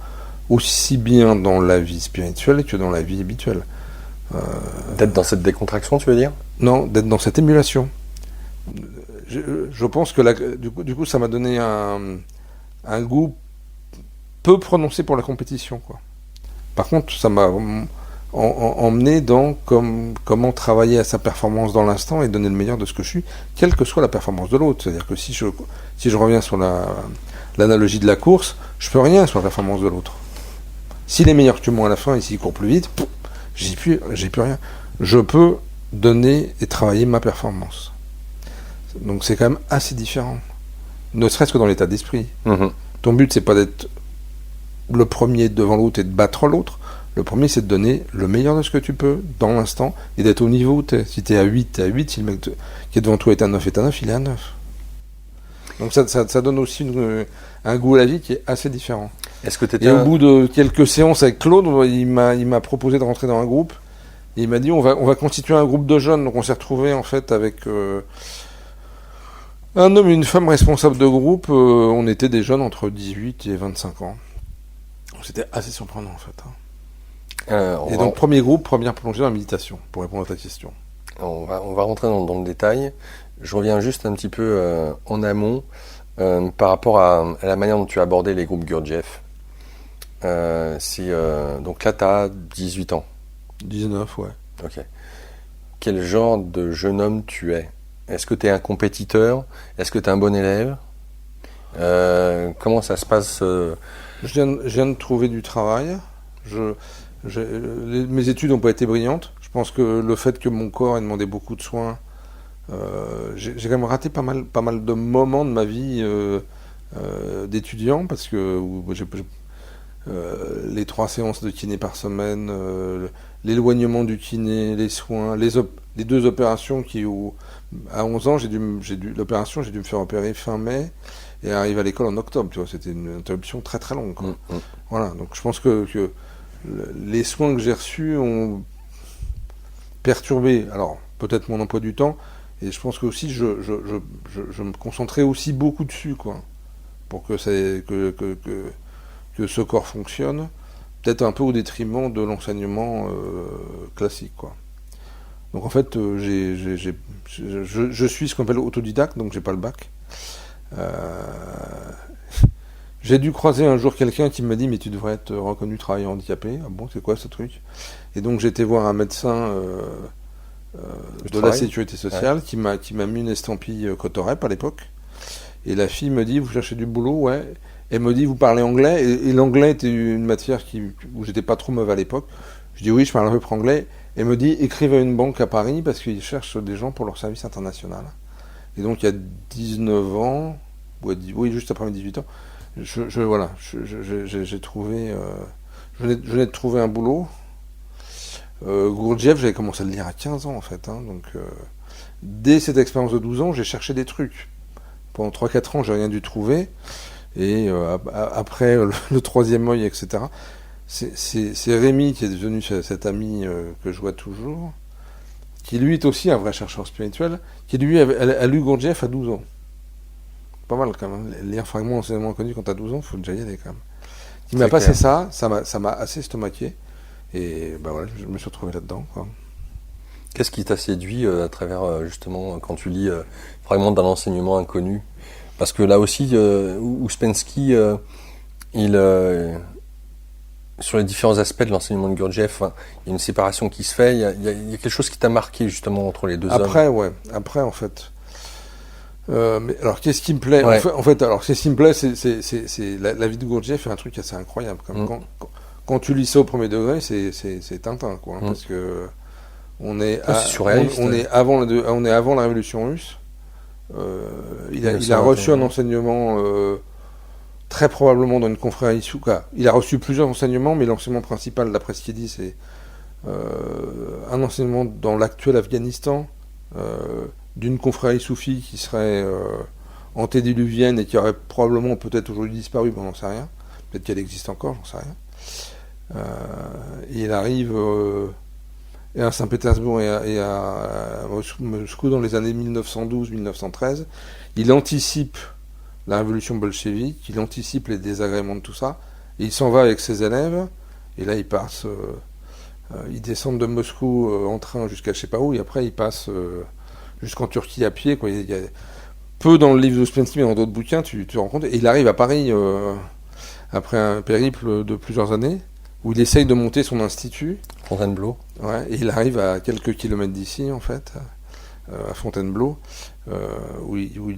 B: aussi bien dans la vie spirituelle que dans la vie habituelle.
A: D'être dans cette décontraction, tu veux dire ?
B: Non, d'être dans cette émulation. Je pense que du coup, ça m'a donné un goût peu prononcé pour la compétition, quoi. Par contre, ça m'a emmené dans comment travailler à sa performance dans l'instant et donner le meilleur de ce que je suis, quelle que soit la performance de l'autre. C'est-à-dire que si je reviens sur l'analogie de la course, je peux rien sur la performance de l'autre. S'il est meilleur que moi à la fin et s'il court plus vite, j'ai plus rien. Je peux donner et travailler ma performance. Donc c'est quand même assez différent. Ne serait-ce que dans l'état d'esprit.
A: Mm-hmm.
B: Ton but, c'est pas d'être le premier devant l'autre et de battre l'autre. Le premier, c'est de donner le meilleur de ce que tu peux dans l'instant et d'être au niveau où tu es. Si tu es à 8, tu es à 8. Si le mec qui est devant toi est à 9, il est à 9. Donc ça donne aussi un goût à la vie qui est assez différent.
A: Est-ce que
B: et au bout de quelques séances avec Claude, il m'a proposé de rentrer dans un groupe. Et il m'a dit on va constituer un groupe de jeunes. Donc on s'est retrouvé en fait avec un homme et une femme responsables de groupe. On était des jeunes entre 18 et 25 ans. Donc c'était assez surprenant en fait. Et donc premier groupe, première plongée dans la méditation, pour répondre à ta question.
A: On va rentrer dans le détail. Je reviens juste un petit peu en amont par rapport à la manière dont tu as abordé les groupes Gurdjieff. Donc là, tu as 18 ans.
B: 19, ouais.
A: Ok. Quel genre de jeune homme tu es ? Est-ce que tu es un compétiteur ? Est-ce que tu es un bon élève ? Comment ça se passe
B: Je viens de trouver du travail. Mes études n'ont pas été brillantes. Je pense que le fait que mon corps ait demandé beaucoup de soins, j'ai quand même raté pas mal de moments de ma vie d'étudiant, parce que les 3 séances de kiné par semaine, l'éloignement du kiné, les soins, les 2 opérations à 11 ans, j'ai dû me faire opérer fin mai et arriver à l'école en octobre. Tu vois, c'était une interruption très très longue, quoi. Voilà, donc je pense que les soins que j'ai reçus ont perturbé, alors peut-être mon emploi du temps, et je pense que aussi je me concentrais aussi beaucoup dessus, quoi, pour que ce corps fonctionne, peut-être un peu au détriment de l'enseignement classique, quoi. Donc en fait, je suis ce qu'on appelle autodidacte, donc j'ai pas le bac. J'ai dû croiser un jour quelqu'un qui m'a dit mais tu devrais être reconnu travailleur handicapé. Ah bon, c'est quoi ce truc? Et donc j'étais voir un médecin de la sécurité sociale qui m'a mis une estampille Cotorep à l'époque. Et la fille me dit vous cherchez du boulot? Ouais. Elle me dit vous parlez anglais? Et l'anglais était une matière où j'étais pas trop mauvais à l'époque. Je dis oui, je parle un peu anglais. Elle me dit écrivez à une banque à Paris parce qu'ils cherchent des gens pour leur service international. Et donc il y a 19 ans, oui juste après mes 18 ans, j'ai trouvé, je venais de trouver un boulot. Gurdjieff, j'avais commencé à le lire à 15 ans en fait. Donc dès cette expérience de 12 ans, j'ai cherché des trucs. Pendant 3-4 ans, j'ai rien dû trouver. Et après le troisième œil, etc. C'est Rémi qui est devenu cet ami que je vois toujours, qui lui est aussi un vrai chercheur spirituel, qui lui a lu Gurdjieff à 12 ans. Pas mal quand même. Lire Fragments enseignement connu quand t'as 12 ans, il faut déjà y aller quand même. Il m'a passé ça m'a assez estomaqué. Et ben voilà, je me suis retrouvé là-dedans, quoi.
A: Qu'est-ce qui t'a séduit à travers, justement, quand tu lis Fragments d'un enseignement inconnu? Parce que là aussi, Ouspensky, sur les différents aspects de l'enseignement de Gurdjieff, il y a une séparation qui se fait, il y a quelque chose qui t'a marqué justement entre les deux hommes.
B: Après en fait. Mais alors qu'est-ce qui me plaît? En fait, alors qu'est-ce qui me plaît, c'est la vie de Gurdjieff est un truc assez incroyable. Quand tu lis ça au premier degré, c'est Tintin, quoi. Parce que on est avant la révolution russe. Il a reçu un enseignement très probablement dans une confrérie Souka. Il a reçu plusieurs enseignements, mais l'enseignement principal, d'après ce qu'il dit, c'est un enseignement dans l'actuel Afghanistan d'une confrérie soufie qui serait antédiluvienne et qui aurait probablement peut-être aujourd'hui disparu, mais on n'en sait rien. Peut-être qu'elle existe encore, j'en sais rien. Et il arrive à Saint-Pétersbourg et à Moscou dans les années 1912-1913. Il anticipe la révolution bolchevique, il anticipe les désagréments de tout ça, et il s'en va avec ses élèves, et là il passe, ils descendent de Moscou en train jusqu'à je sais pas où, et après ils passent jusqu'en Turquie à pied, quoi. Il y a peu dans le livre d'Ouspensky, mais dans d'autres bouquins, tu te rends compte, et il arrive à Paris après un périple de plusieurs années, où il essaye de monter son institut.
A: Fontainebleau.
B: Ouais, et il arrive à quelques kilomètres d'ici, en fait, à Fontainebleau, où il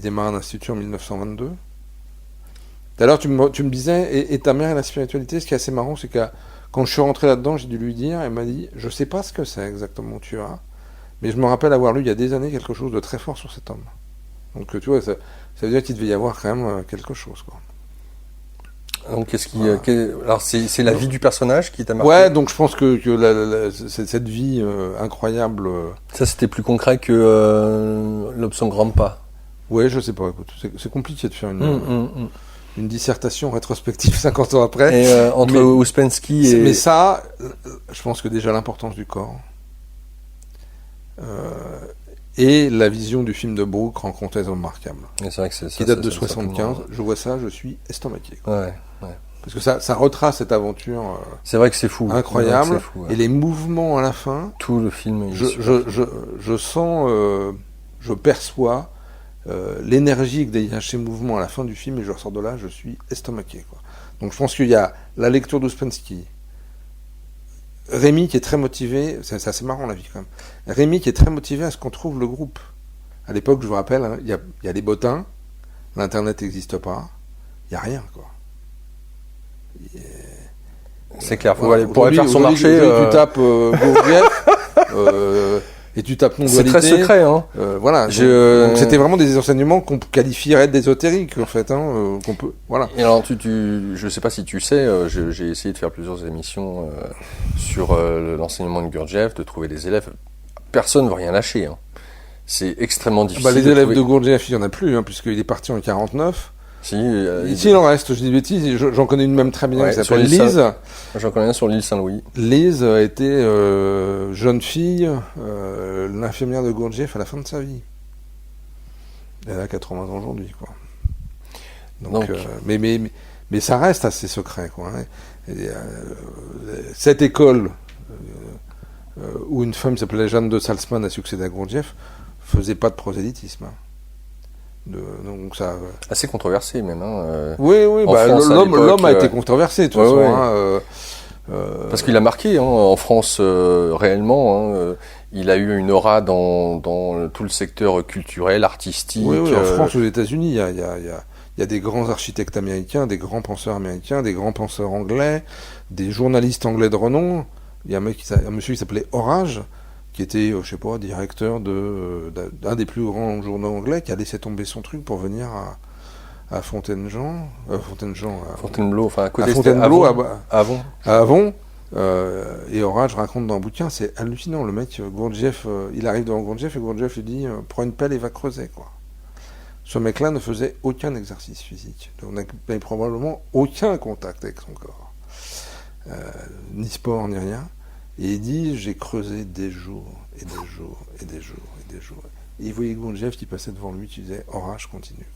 B: démarre un institut en 1922. D'ailleurs, tu me disais, et ta mère et la spiritualité, ce qui est assez marrant, c'est que quand je suis rentré là-dedans, j'ai dû lui dire, elle m'a dit, je sais pas ce que c'est exactement, tu vois, mais je me rappelle avoir lu il y a des années quelque chose de très fort sur cet homme. Donc, tu vois, ça veut dire qu'il devait y avoir quand même quelque chose, quoi.
A: Donc, alors, c'est la vie du personnage qui t'a marqué?
B: Ouais, donc je pense que cette vie incroyable.
A: Ça, c'était plus concret que l'option Grandpa.
B: Ouais, je sais pas, écoute, c'est compliqué de faire une dissertation rétrospective 50 ans après.
A: Et entre Ouspensky et...
B: Mais ça, je pense que déjà l'importance du corps et la vision du film de Brooke, Rencontre des hommes remarquables, qui date de 75, je vois ça, je suis estomaqué.
A: Ouais.
B: Parce que ça retrace cette aventure.
A: C'est vrai que c'est fou.
B: Incroyable.
A: C'est fou, ouais.
B: Et les mouvements à la fin.
A: Tout le film.
B: Je sens, je perçois l'énergie que dégage ces mouvements à la fin du film, et je ressors de là, je suis estomaqué, quoi. Donc je pense qu'il y a la lecture d'Ouspensky, Rémi qui est très motivé, c'est assez marrant la vie quand même. Rémi qui est très motivé à ce qu'on trouve le groupe. À l'époque, je vous rappelle, hein, il y a les bottins, l'internet n'existe pas, il n'y a rien, quoi.
A: C'est clair, pour aller faire son marché.
B: Tu tapes Gurdjieff et tu tapes non-dualité.
A: C'est très secret, hein.
B: Voilà. Donc c'était vraiment des enseignements qu'on qualifierait d'ésotériques, en fait, hein, qu'on peut. Voilà.
A: Et alors, je sais pas si tu sais, j'ai essayé de faire plusieurs émissions sur l'enseignement de Gurdjieff, de trouver des élèves. Personne ne veut rien lâcher, hein. C'est extrêmement difficile.
B: Les élèves de Gurdjieff, il n'y en a plus, hein, puisqu'il est parti en 49. Ici, il en reste, je dis des bêtises, j'en connais une même très bien, qui s'appelle Lise.
A: J'en connais un sur l'île Saint-Louis.
B: Lise a été jeune fille, l'infirmière de Gurdjieff à la fin de sa vie. Elle a 80 ans aujourd'hui, quoi. Donc. Mais ça reste assez secret, quoi. Hein. Cette école où une femme qui s'appelait Jeanne de Salzmann a succédé à Gurdjieff faisait pas de prosélytisme. Hein. Donc ça.
A: Assez controversé même. Hein,
B: oui, bah,
A: France,
B: l'homme a été controversé de toute façon. Hein,
A: parce qu'il a marqué en France réellement. Hein, il a eu une aura dans tout le secteur culturel, artistique.
B: Oui, en France, aux États-Unis, il y a des grands architectes américains, des grands penseurs américains, des grands penseurs anglais, des journalistes anglais de renom. Il y a un monsieur qui s'appelait Orage, qui était, je sais pas, directeur d'un des plus grands journaux anglais, qui a laissé tomber son truc pour venir à Fontainebleau,
A: enfin à côté
B: à Fontainebleau, à Avon. Et Orage raconte dans un bouquin, c'est hallucinant. Le mec, Gurdjieff, il arrive devant Gurdjieff et Gurdjieff lui dit prends une pelle et va creuser, quoi. Ce mec-là ne faisait aucun exercice physique. Donc, on n'avait probablement aucun contact avec son corps. Ni sport, ni rien. Et il dit j'ai creusé des jours, et des jours, et des jours, et des jours. Et il voyait Gurdjieff qui passait devant lui, qui disait Orage, continue.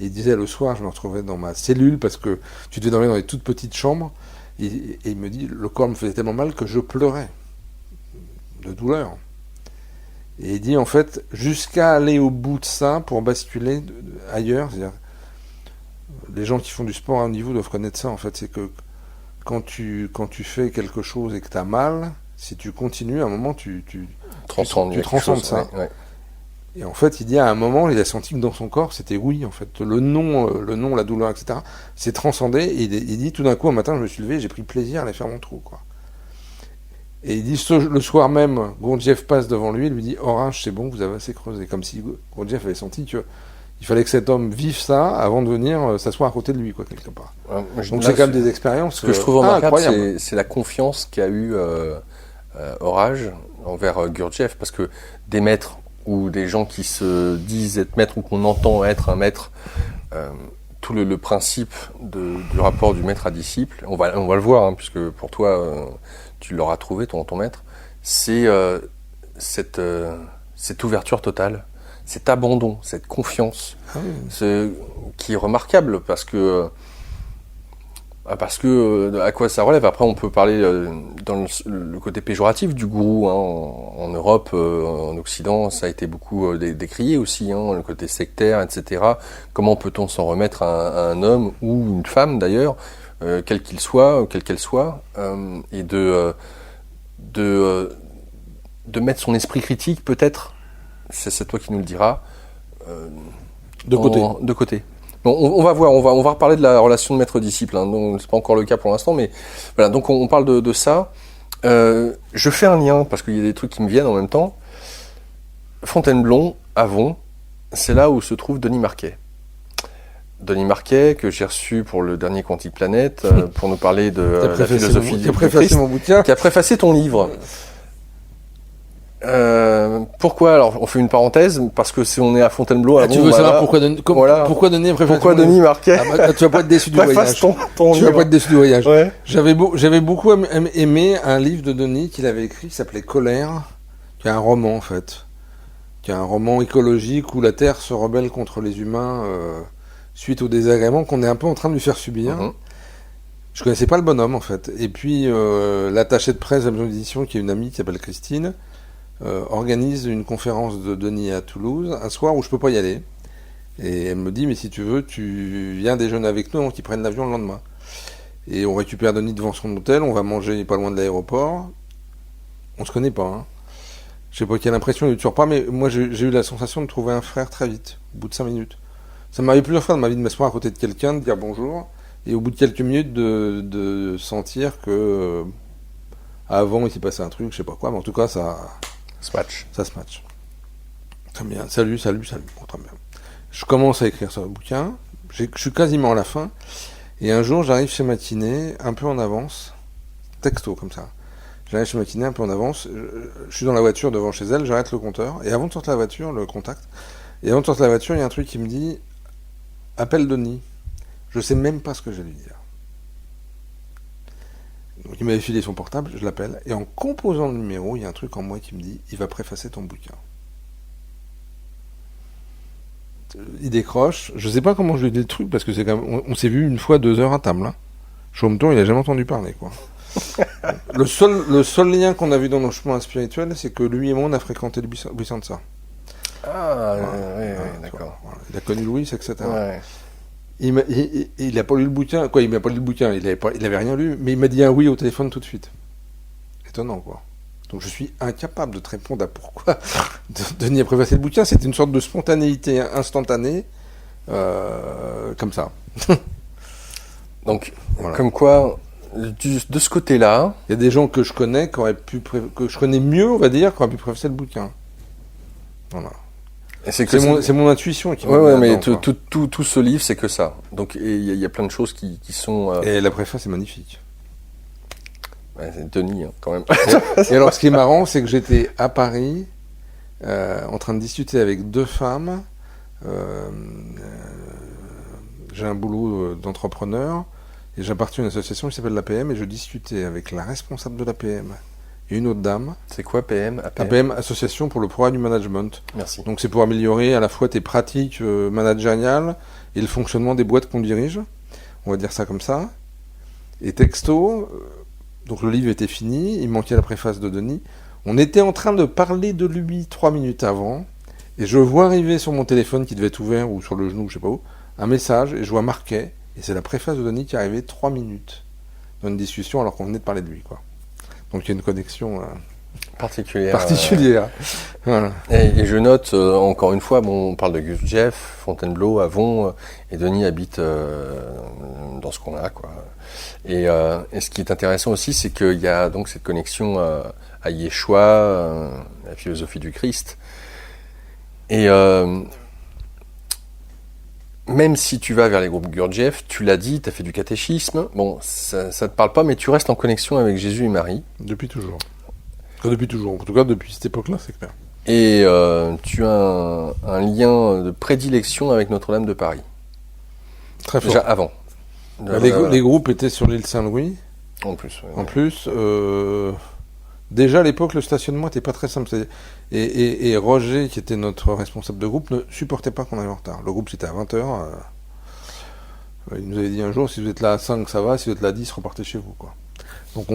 B: Et il disait le soir, je me retrouvais dans ma cellule, parce que tu devais dormir dans les toutes petites chambres. Et il me dit, le corps me faisait tellement mal que je pleurais de douleur. Et il dit, en fait, jusqu'à aller au bout de ça pour basculer ailleurs, c'est-à-dire, les gens qui font du sport à haut niveau doivent connaître ça, en fait, c'est que quand tu fais quelque chose et que tu as mal, si tu continues, à un moment, tu transcendes ça. Ouais. Et en fait, il dit, à un moment, il a senti que dans son corps, c'était oui, en fait. Le nom, la douleur, etc., c'est transcendé. Et il dit, tout d'un coup, un matin, je me suis levé, j'ai pris plaisir à aller faire mon trou, quoi. Et il dit, le soir même, Gurdjieff passe devant lui, il lui dit, Orage, c'est bon, vous avez assez creusé. Comme si Gurdjieff avait senti qu'il fallait que cet homme vive ça avant de venir s'asseoir à côté de lui, quoi, quelque part. Donc c'est quand même des expériences.
A: Ce que je trouve remarquable, c'est la confiance qu'a eu Orage envers Gurdjieff, parce que des maîtres ou des gens qui se disent être maîtres ou qu'on entend être un maître, tout le principe du rapport du maître à disciple, on va le voir, hein, puisque pour toi, tu l'auras trouvé, ton maître, c'est cette ouverture totale, cet abandon, cette confiance, qui est remarquable, parce que à quoi ça relève. Après, on peut parler dans le côté péjoratif du gourou. Hein. En Europe, en Occident, ça a été beaucoup décrié aussi, hein, le côté sectaire, etc. Comment peut-on s'en remettre à un homme ou une femme d'ailleurs, quel qu'elle soit, et de mettre son esprit critique, peut-être, c'est toi qui nous le diras, de côté. Bon, on va voir, on va reparler de la relation de maître-disciple, hein, donc c'est pas encore le cas pour l'instant, mais voilà, donc on parle de ça. Je fais un lien, parce qu'il y a des trucs qui me viennent en même temps. Fontainebleau, Avon, c'est là où se trouve Denis Marquet. Denis Marquet, que j'ai reçu pour le dernier Quantique Planète, pour nous parler de la philosophie du Christ,
B: mon bouquin,
A: qui a préfacé ton livre. Pourquoi? Alors, on fait une parenthèse, parce que si on est à Fontainebleau,
B: tu veux savoir pourquoi
A: Denis Marquet?
B: Tu vas pas être déçu du voyage. Tu vas pas être déçu du voyage. Ouais. J'avais beaucoup aimé un livre de Denis qu'il avait écrit, qui s'appelait Colère, qui est un roman, en fait. Qui est un roman écologique où la Terre se rebelle contre les humains, suite aux désagréments qu'on est un peu en train de lui faire subir. Je connaissais pas le bonhomme, en fait. Et puis, l'attachée de presse de la maison d'édition, qui est une amie qui s'appelle Christine, organise une conférence de Denis à Toulouse, un soir où je peux pas y aller. Et elle me dit, mais si tu veux, tu viens déjeuner avec nous, on qui prenne l'avion le lendemain. Et on récupère Denis devant son hôtel, on va manger pas loin de l'aéroport. On se connaît pas, hein. Je sais pas quelle impression il y a eu sur pas, mais moi j'ai eu la sensation de trouver un frère très vite, au bout de 5 minutes. Ça m'arrive plusieurs fois dans ma vie de m'asseoir à côté de quelqu'un, de dire bonjour, et au bout de quelques minutes de sentir que avant il s'est passé un truc, je sais pas quoi, mais en tout cas ça se match. Très bien, salut, bon, très bien. Je commence à écrire ce bouquin, je suis quasiment à la fin, et un jour j'arrive chez Matinée, un peu en avance, texto comme ça. J'arrive chez Matinée un peu en avance, je suis dans la voiture devant chez elle, j'arrête le compteur, et avant de sortir la voiture, le contact, et avant de sortir la voiture, il y a un truc qui me dit « Appelle Denis ». Je sais même pas ce que je vais lui dire. Donc il m'avait filé son portable, je l'appelle, et en composant le numéro, il y a un truc en moi qui me dit « Il va préfacer ton bouquin ». Il décroche, je sais pas comment je lui ai dit le truc, parce que c'est quand même, on s'est vu une fois 2 heures à table, hein. Chaumeton, il a jamais entendu parler, quoi. Le seul lien qu'on a vu dans nos chemins spirituels, c'est que lui et moi, on a fréquenté le Buisson de ça.
A: Ah,
B: Voilà.
A: oui,
B: Voilà,
A: d'accord.
B: voilà. Il a connu Louis, etc.
A: Ouais.
B: Il a pas lu le bouquin. Quoi, il m'a pas lu le bouquin. Il avait rien lu, mais il m'a dit un oui au téléphone tout de suite. Étonnant, quoi. Donc je suis incapable de te répondre à pourquoi Denis a préfacé le bouquin. C'était une sorte de spontanéité instantanée, comme ça.
A: Donc,
B: Voilà.
A: comme quoi, de ce côté-là,
B: Il y a des gens que je connais que je connais mieux, on va dire, qui auraient pu préfacer le bouquin. Voilà.
A: et c'est que
B: C'est mon intuition qui
A: ouais,
B: m'a
A: ouais,
B: mis
A: mais
B: là-dedans, quoi.
A: tout ce livre, c'est que ça. Donc, il y a plein de choses qui sont.
B: Et la préface est magnifique.
A: Ouais, c'est Denis, hein, quand même.
B: Et alors, ce qui est marrant, c'est que j'étais à Paris, en train de discuter avec deux femmes. J'ai un boulot d'entrepreneur et j'appartiens à une association qui s'appelle l'APM et je discutais avec la responsable de l'APM et une autre dame.
A: C'est quoi PM, APM?
B: APM, Association pour le progrès du management.
A: Merci.
B: Donc c'est pour améliorer à la fois tes pratiques managériales et le fonctionnement des boîtes qu'on dirige. On va dire ça comme ça. Et texto, donc le livre était fini, il manquait la préface de Denis. On était en train de parler de lui 3 minutes avant et je vois arriver sur mon téléphone qui devait être ouvert ou sur le genou, je sais pas où, un message et je vois marqué, et c'est la préface de Denis qui est arrivée 3 minutes dans une discussion alors qu'on venait de parler de lui, quoi. Donc il y a une connexion
A: Particulière.
B: Voilà.
A: Et je note, encore une fois, bon, on parle de Gurdjieff, Fontainebleau, Avon, et Denis habite dans ce coin-là, quoi. Et ce qui est intéressant aussi, c'est qu'il y a donc cette connexion à Yeshua, la philosophie du Christ. Et même si tu vas vers les groupes Gurdjieff, tu l'as dit, tu as fait du catéchisme, bon, ça ne te parle pas, mais tu restes en connexion avec Jésus et Marie.
B: Depuis toujours. Depuis toujours. En tout cas, depuis cette époque-là, c'est clair.
A: Et tu as un lien de prédilection avec Notre-Dame de Paris.
B: Très fort.
A: Déjà avant.
B: Les groupes étaient sur l'île Saint-Louis.
A: En plus. Ouais,
B: En plus, déjà à l'époque, le stationnement n'était pas très simple. Et Roger, qui était notre responsable de groupe, ne supportait pas qu'on arrive en retard. Le groupe, c'était à 20h. Il nous avait dit un jour, si vous êtes là à 5, ça va. Si vous êtes là à 10, repartez chez vous, quoi. Donc,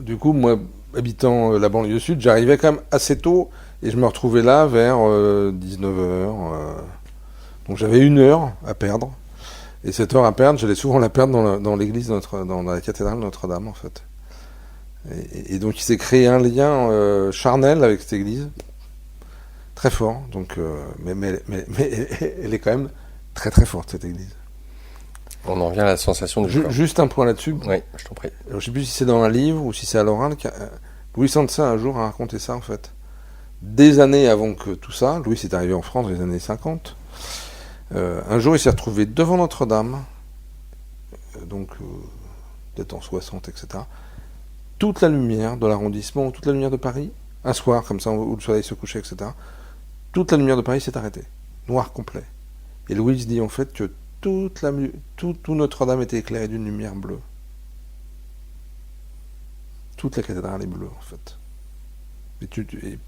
B: du coup, moi, habitant la banlieue sud, j'arrivais quand même assez tôt et je me retrouvais là vers 19h. Donc, j'avais 1 heure à perdre. Et cette heure à perdre, j'allais souvent la perdre dans l'église, dans la cathédrale de Notre-Dame, en fait. Et donc, il s'est créé un lien charnel avec cette église, très fort. Donc, mais elle est quand même très très forte, cette église.
A: On en revient à la sensation du corps.
B: Juste un point là-dessus.
A: Oui, je t'en prie.
B: Alors, je ne sais plus si c'est dans un livre ou si c'est à l'oral. Louis Sansa, un jour, a raconté ça, en fait. Des années avant que tout ça, Louis est arrivé en France dans les années 50. Un jour, il s'est retrouvé devant Notre-Dame, donc peut-être en 60, etc. Toute la lumière de l'arrondissement, toute la lumière de Paris, un soir, comme ça, où le soleil se couchait, etc. Toute la lumière de Paris s'est arrêtée. Noir complet. Et Louis dit en fait que tout Notre-Dame était éclairé d'une lumière bleue. Toute la cathédrale est bleue, en fait.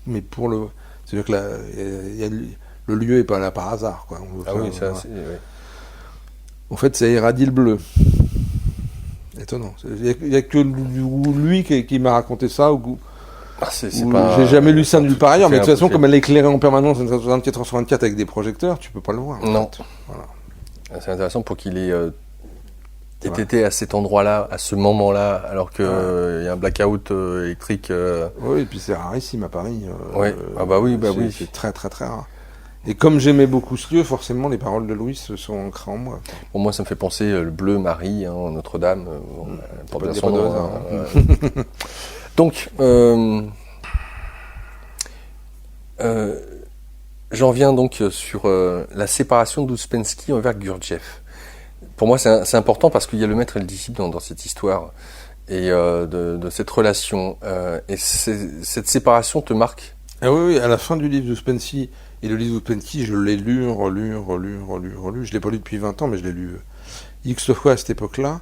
B: Mais pour le... C'est-à-dire que le lieu n'est pas là par hasard, quoi.
A: Oui, ça,
B: voilà.
A: c'est... Oui.
B: En fait, ça irradie le bleu. Étonnant. Il n'y a que lui qui m'a raconté ça. J'ai jamais lu ça nulle part ailleurs, mais de toute façon, comme elle est éclairée en permanence 24h/24 avec des projecteurs, tu peux pas le voir.
A: Non.
B: Voilà.
A: C'est intéressant pour qu'il ait été à cet endroit-là, à ce moment-là, alors qu'il y a un blackout électrique.
B: Oui, et puis c'est rarissime à Paris.
A: Oui. Ah bah oui, oui.
B: C'est très très très rare. Et comme j'aimais beaucoup ce lieu, forcément, les paroles de Louis se sont ancrées en moi.
A: Pour moi, ça me fait penser le bleu Marie, Notre-Dame. Porte bien son nom. Donc, j'en viens donc sur la séparation d'Ouspensky envers Gurdjieff. Pour moi, c'est important parce qu'il y a le maître et le disciple dans cette histoire et de cette relation. Et cette séparation te marque.
B: Ah oui, à la fin du livre d'Ouspensky, et le livre d'Ouspensky, je l'ai lu, relu. Je ne l'ai pas lu depuis 20 ans, mais je l'ai lu X fois à cette époque-là.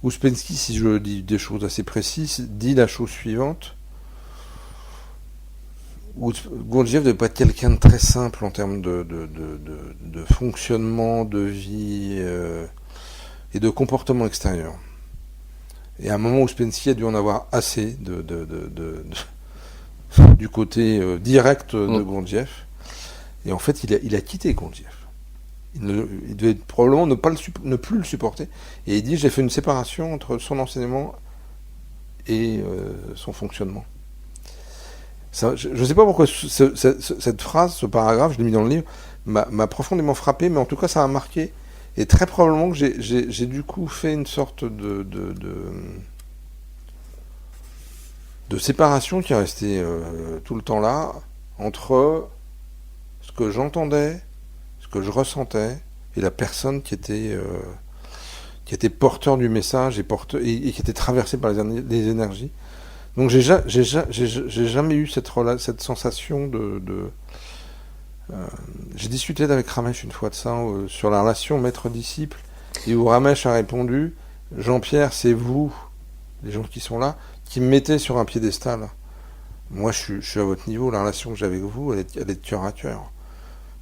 B: Ouspensky, si je dis des choses assez précises, dit la chose suivante. Gurdjieff ne devait pas être quelqu'un de très simple en termes de fonctionnement, de vie et de comportement extérieur. Et à un moment où Ouspensky a dû en avoir assez du côté direct de Gurdjieff. Et en fait, il a quitté Gurdjieff. Il devait probablement ne plus le supporter. Et il dit, j'ai fait une séparation entre son enseignement et son fonctionnement. Ça, je ne sais pas pourquoi cette phrase, ce paragraphe, je l'ai mis dans le livre, m'a profondément frappé, mais en tout cas, ça a marqué. Et très probablement que j'ai du coup fait une sorte de séparation qui est restée tout le temps là, entre ce que j'entendais, ce que je ressentais, et la personne qui était porteur du message et qui était traversé par les énergies. Donc j'ai jamais eu cette sensation j'ai discuté avec Ramesh une fois de ça, sur la relation maître-disciple, et où Ramesh a répondu, Jean-Pierre, c'est vous, les gens qui sont là, qui me mettez sur un piédestal. Moi, je suis à votre niveau, la relation que j'ai avec vous, elle est de cœur à cœur.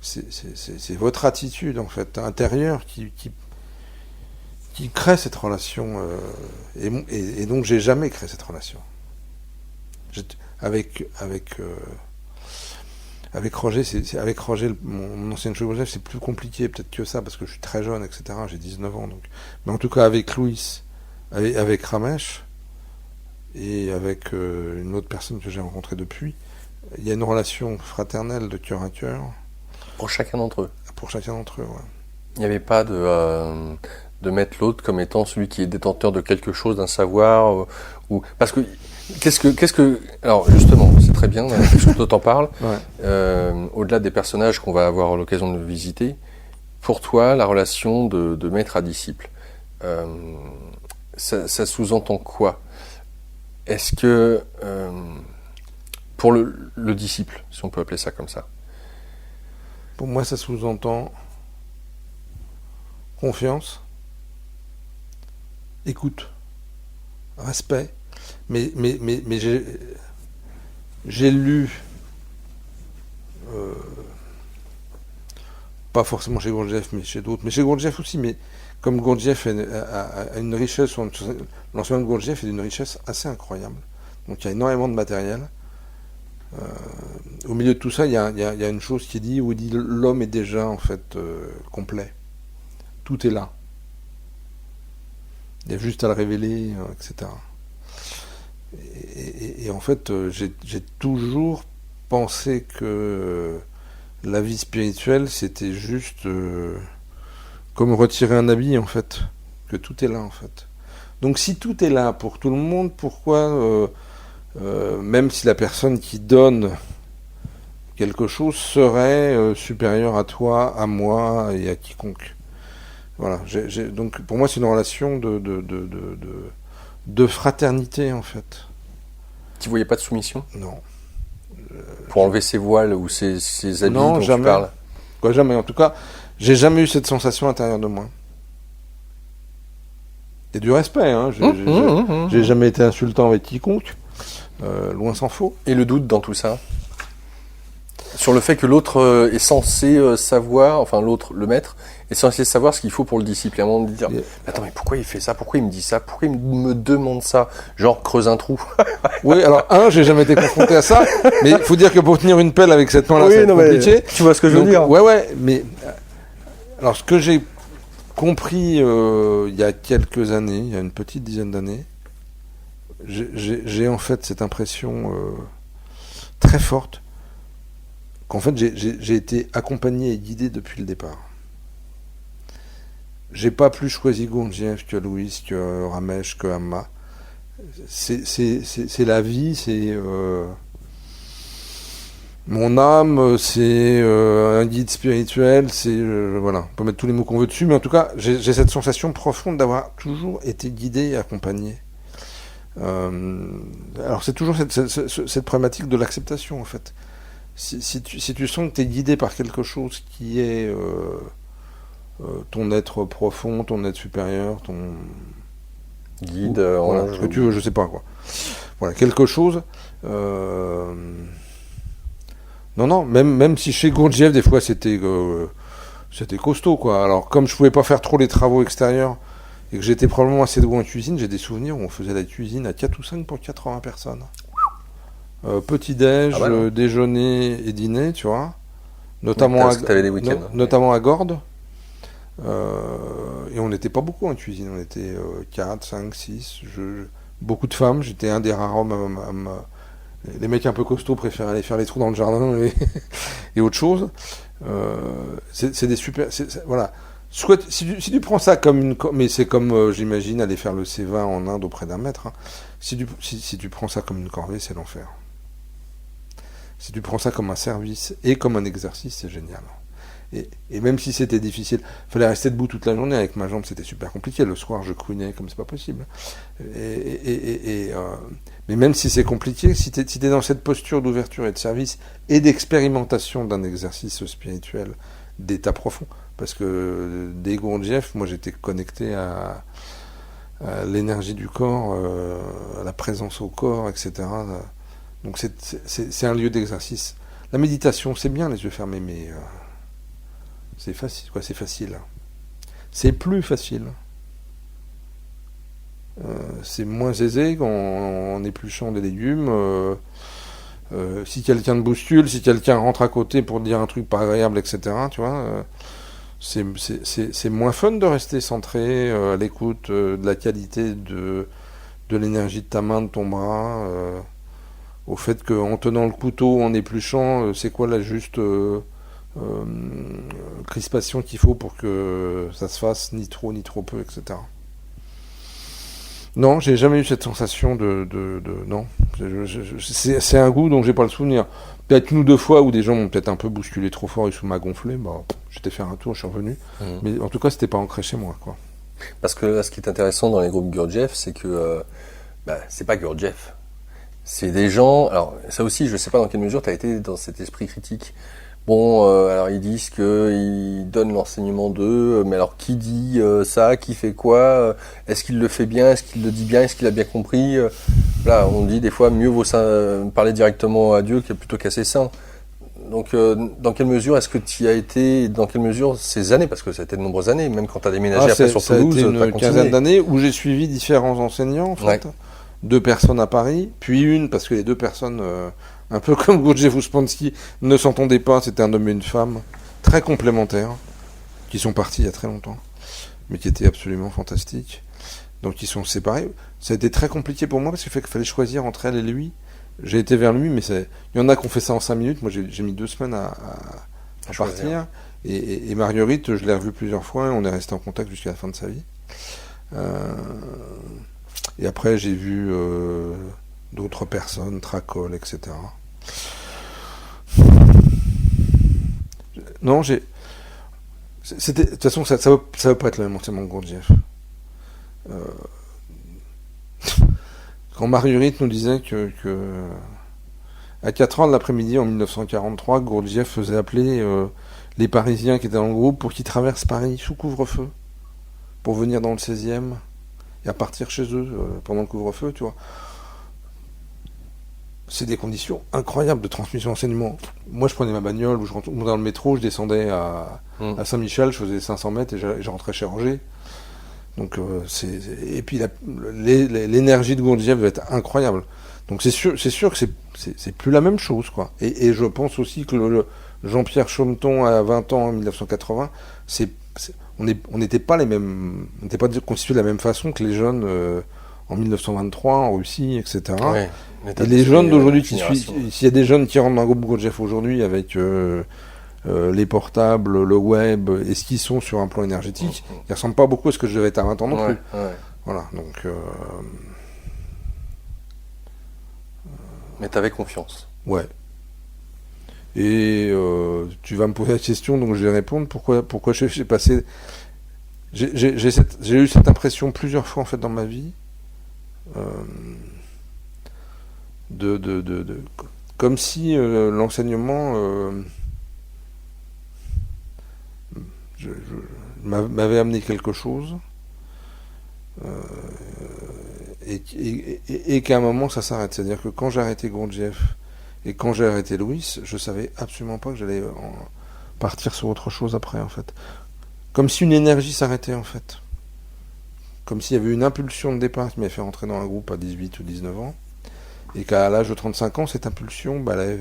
B: C'est votre attitude, en fait, intérieure, qui crée cette relation. Et donc, j'ai jamais créé cette relation. Avec Roger, avec Roger, mon ancien chef, c'est plus compliqué peut-être que ça, parce que je suis très jeune, etc. J'ai 19 ans. Donc. Mais en tout cas, avec Louis, avec Ramesh, et avec une autre personne que j'ai rencontrée depuis, il y a une relation fraternelle de cœur à cœur.
A: Pour chacun d'entre eux.
B: Pour chacun d'entre eux, ouais.
A: Il n'y avait pas de mettre l'autre comme étant celui qui est détenteur de quelque chose, d'un savoir, ou parce que qu'est-ce que alors justement, c'est très bien, puisque toi t'en parles. Ouais. Au-delà des personnages qu'on va avoir l'occasion de visiter, pour toi, la relation de maître à disciple, ça sous-entend quoi? Est-ce que, pour le disciple, si on peut appeler ça comme ça,
B: pour moi, ça sous-entend confiance, écoute, respect, mais j'ai lu, pas forcément chez Gurdjieff, mais chez d'autres, mais chez Gurdjieff aussi, mais comme Gurdjieff a une richesse, l'enseignement de Gurdjieff est d'une richesse assez incroyable. Donc il y a énormément de matériel. Au milieu de tout ça, il y a une chose qui est dit, où il dit l'homme est déjà en fait complet. Tout est là. Il y a juste à le révéler, etc. Et en fait, j'ai toujours pensé que la vie spirituelle, c'était juste comme retirer un habit, en fait. Que tout est là, en fait. Donc si tout est là pour tout le monde, pourquoi, même si la personne qui donne quelque chose serait supérieure à toi, à moi et à quiconque? Voilà. Donc pour moi, c'est une relation de fraternité, en fait.
A: Tu voyais pas de soumission?
B: Non.
A: Pour enlever ses voiles ou ses habits dont
B: jamais.
A: tu parles?
B: Quoi, jamais. En tout cas, j'ai jamais eu cette sensation à l'intérieur de moi. Et du respect, hein. J'ai jamais été insultant avec quiconque. Loin s'en faut.
A: Et le doute dans tout ça? Sur le fait que l'autre est censé savoir, enfin l'autre, le maître, est censé savoir ce qu'il faut pour le disciple. Et à un moment de dire, attends, mais pourquoi il fait ça? Pourquoi il me dit ça? Pourquoi il me demande ça? Genre, creuse un trou.
B: Oui, alors, j'ai jamais été confronté à ça, mais il faut dire que pour tenir une pelle avec cette main-là, c'est compliqué.
A: Tu vois ce que je veux dire?
B: Ouais, mais alors, ce que j'ai compris il y a quelques années, il y a une petite dizaine d'années, j'ai en fait cette impression très forte qu'en fait j'ai été accompagné et guidé depuis le départ. J'ai pas plus choisi Gurdjieff que Louis, que Ramesh, que Amma. C'est la vie, c'est mon âme, c'est un guide spirituel, c'est voilà, on peut mettre tous les mots qu'on veut dessus, mais en tout cas, j'ai cette sensation profonde d'avoir toujours été guidé et accompagné. Alors c'est toujours cette problématique de l'acceptation, en fait. Si tu sens que tu es guidé par quelque chose qui est ton être profond, ton être supérieur, ton
A: guide,
B: voilà, ce que tu veux, je sais pas quoi. Voilà, quelque chose. Non, même si chez Gurdjieff, des fois, c'était costaud, quoi. Alors, comme je pouvais pas faire trop les travaux extérieurs, et que j'étais probablement assez doué en cuisine, j'ai des souvenirs où on faisait la cuisine à 4 ou 5 pour 80 personnes. Petit-déj, déjeuner et dîner, tu vois. notamment,
A: parce que t'avais des week-ends.
B: notamment à Gordes. Et on n'était pas beaucoup en cuisine, on était 4, 5, 6. Beaucoup de femmes, j'étais un des rares hommes les mecs un peu costauds préfèrent aller faire les trous dans le jardin et autre chose. C'est des super. Voilà. Soit, si tu prends ça comme une. Mais c'est comme, j'imagine, aller faire le C20 en Inde auprès d'un maître. Hein. Si tu prends ça comme une corvée, c'est l'enfer. Si tu prends ça comme un service et comme un exercice, c'est génial. Et même si c'était difficile, il fallait rester debout toute la journée. Avec ma jambe, c'était super compliqué. Le soir, je couinais comme c'est pas possible. Mais même si c'est compliqué, si tu es dans cette posture d'ouverture et de service et d'expérimentation d'un exercice spirituel d'état profond, parce que dès Gurdjieff, moi j'étais connecté à l'énergie du corps, à la présence au corps, etc. Donc c'est un lieu d'exercice. La méditation, c'est bien les yeux fermés, mais c'est facile, quoi, c'est facile. C'est plus facile. C'est moins aisé en épluchant des légumes. Si quelqu'un te bouscule, si quelqu'un rentre à côté pour te dire un truc pas agréable, etc., tu vois, c'est moins fun de rester centré à l'écoute de la qualité de l'énergie de ta main, de ton bras, au fait qu'en tenant le couteau, en épluchant, c'est quoi la juste crispation qu'il faut pour que ça se fasse ni trop peu, etc. Non, j'ai jamais eu cette sensation non. C'est un goût dont j'ai pas le souvenir. Peut-être une ou deux fois où des gens m'ont peut-être un peu bousculé trop fort et sous m'a gonflé. Bah, j'étais faire un tour, je suis revenu. Mais en tout cas, c'était pas ancré chez moi, quoi.
A: Parce que là, ce qui est intéressant dans les groupes Gurdjieff, c'est que c'est pas Gurdjieff. C'est des gens. Alors, ça aussi, je sais pas dans quelle mesure tu as été dans cet esprit critique. Bon, alors ils disent qu'ils donnent l'enseignement d'eux, mais alors qui dit ça, qui fait quoi, est-ce qu'il le fait bien, est-ce qu'il le dit bien, est-ce qu'il a bien compris Là, on dit des fois mieux vaut parler directement à Dieu plutôt qu'à ses saints. Donc, dans quelle mesure est-ce que tu y as été, dans quelle mesure ces années, parce que ça a été de nombreuses années, même quand tu as déménagé après sur Toulouse,
B: ça a été une quinzaine d'années où j'ai suivi différents enseignants, en fait. Ouais. 2 personnes à Paris, puis une, parce que les 2 personnes... un peu comme Gurdjieff ou Ouspensky, ne s'entendaient pas, c'était un homme et une femme, très complémentaires, qui sont partis il y a très longtemps, mais qui étaient absolument fantastiques. Donc ils sont séparés. Ça a été très compliqué pour moi, parce qu'il fallait choisir entre elle et lui. J'ai été vers lui, mais il y en a qui ont fait ça en 5 minutes, moi j'ai mis 2 semaines à partir. Et Marguerite, je l'ai revue plusieurs fois, et on est resté en contact jusqu'à la fin de sa vie. Et après j'ai vu... d'autres personnes, Tracol, etc. Non, de toute façon, ça va pas être le même enseignement que Gurdjieff. Quand Marguerite nous disait que à 4h de l'après-midi en 1943, Gurdjieff faisait appeler les Parisiens qui étaient dans le groupe pour qu'ils traversent Paris sous couvre-feu pour venir dans le 16e et à partir chez eux pendant le couvre-feu, tu vois. C'est des conditions incroyables de transmission d'enseignement. Moi, je prenais ma bagnole, ou je rentrais dans le métro, je descendais à Saint-Michel, je faisais 500 mètres et je rentrais chez Angers. Donc, et puis l'énergie de Gurdjieff va être incroyable. Donc, c'est sûr que c'est plus la même chose, quoi. Et je pense aussi que Jean-Pierre Chaumeton, à 20 ans en 1980, on n'était pas les mêmes, on n'était pas constitués de la même façon que les jeunes en 1923 en Russie, etc. Ouais. Et les jeunes d'aujourd'hui, s'il y a des jeunes qui rentrent dans un groupe Gurdjieff aujourd'hui avec les portables, le web, et ce qu'ils sont sur un plan énergétique, ils ne ressemblent pas beaucoup à ce que je devais être à 20 ans non plus. Ouais. Voilà, donc...
A: Mais tu avais confiance.
B: Ouais. Et tu vas me poser la question, donc je vais répondre. Pourquoi j'ai passé... J'ai eu cette impression plusieurs fois en fait dans ma vie. Comme si l'enseignement m'avait amené quelque chose et qu'à un moment ça s'arrête. C'est-à-dire que quand j'ai arrêté Gurdjieff et quand j'ai arrêté Louis, je savais absolument pas que j'allais partir sur autre chose après, en fait. Comme si une énergie s'arrêtait, en fait. Comme s'il y avait une impulsion de départ qui m'avait fait rentrer dans un groupe à 18 ou 19 ans, et qu'à l'âge de 35 ans, cette impulsion, elle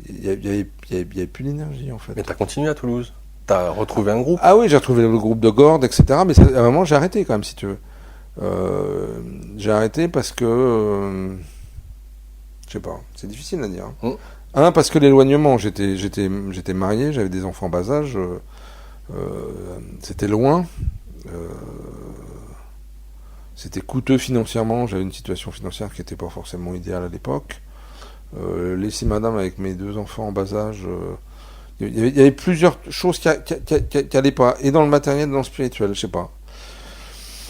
B: il y avait plus d'énergie en fait.
A: Mais tu as continué à Toulouse. Tu as retrouvé un groupe.
B: Ah oui, j'ai retrouvé le groupe de Gordes, etc. Mais à un moment, j'ai arrêté quand même, si tu veux. J'ai arrêté parce que... je sais pas, c'est difficile à dire. Un, parce que l'éloignement, j'étais marié, j'avais des enfants en bas âge, c'était loin, c'était coûteux financièrement, j'avais une situation financière qui n'était pas forcément idéale à l'époque. Laisser madame avec mes 2 enfants en bas âge, il y avait plusieurs choses qui allaient pas, et dans le matériel et dans le spirituel, je sais pas.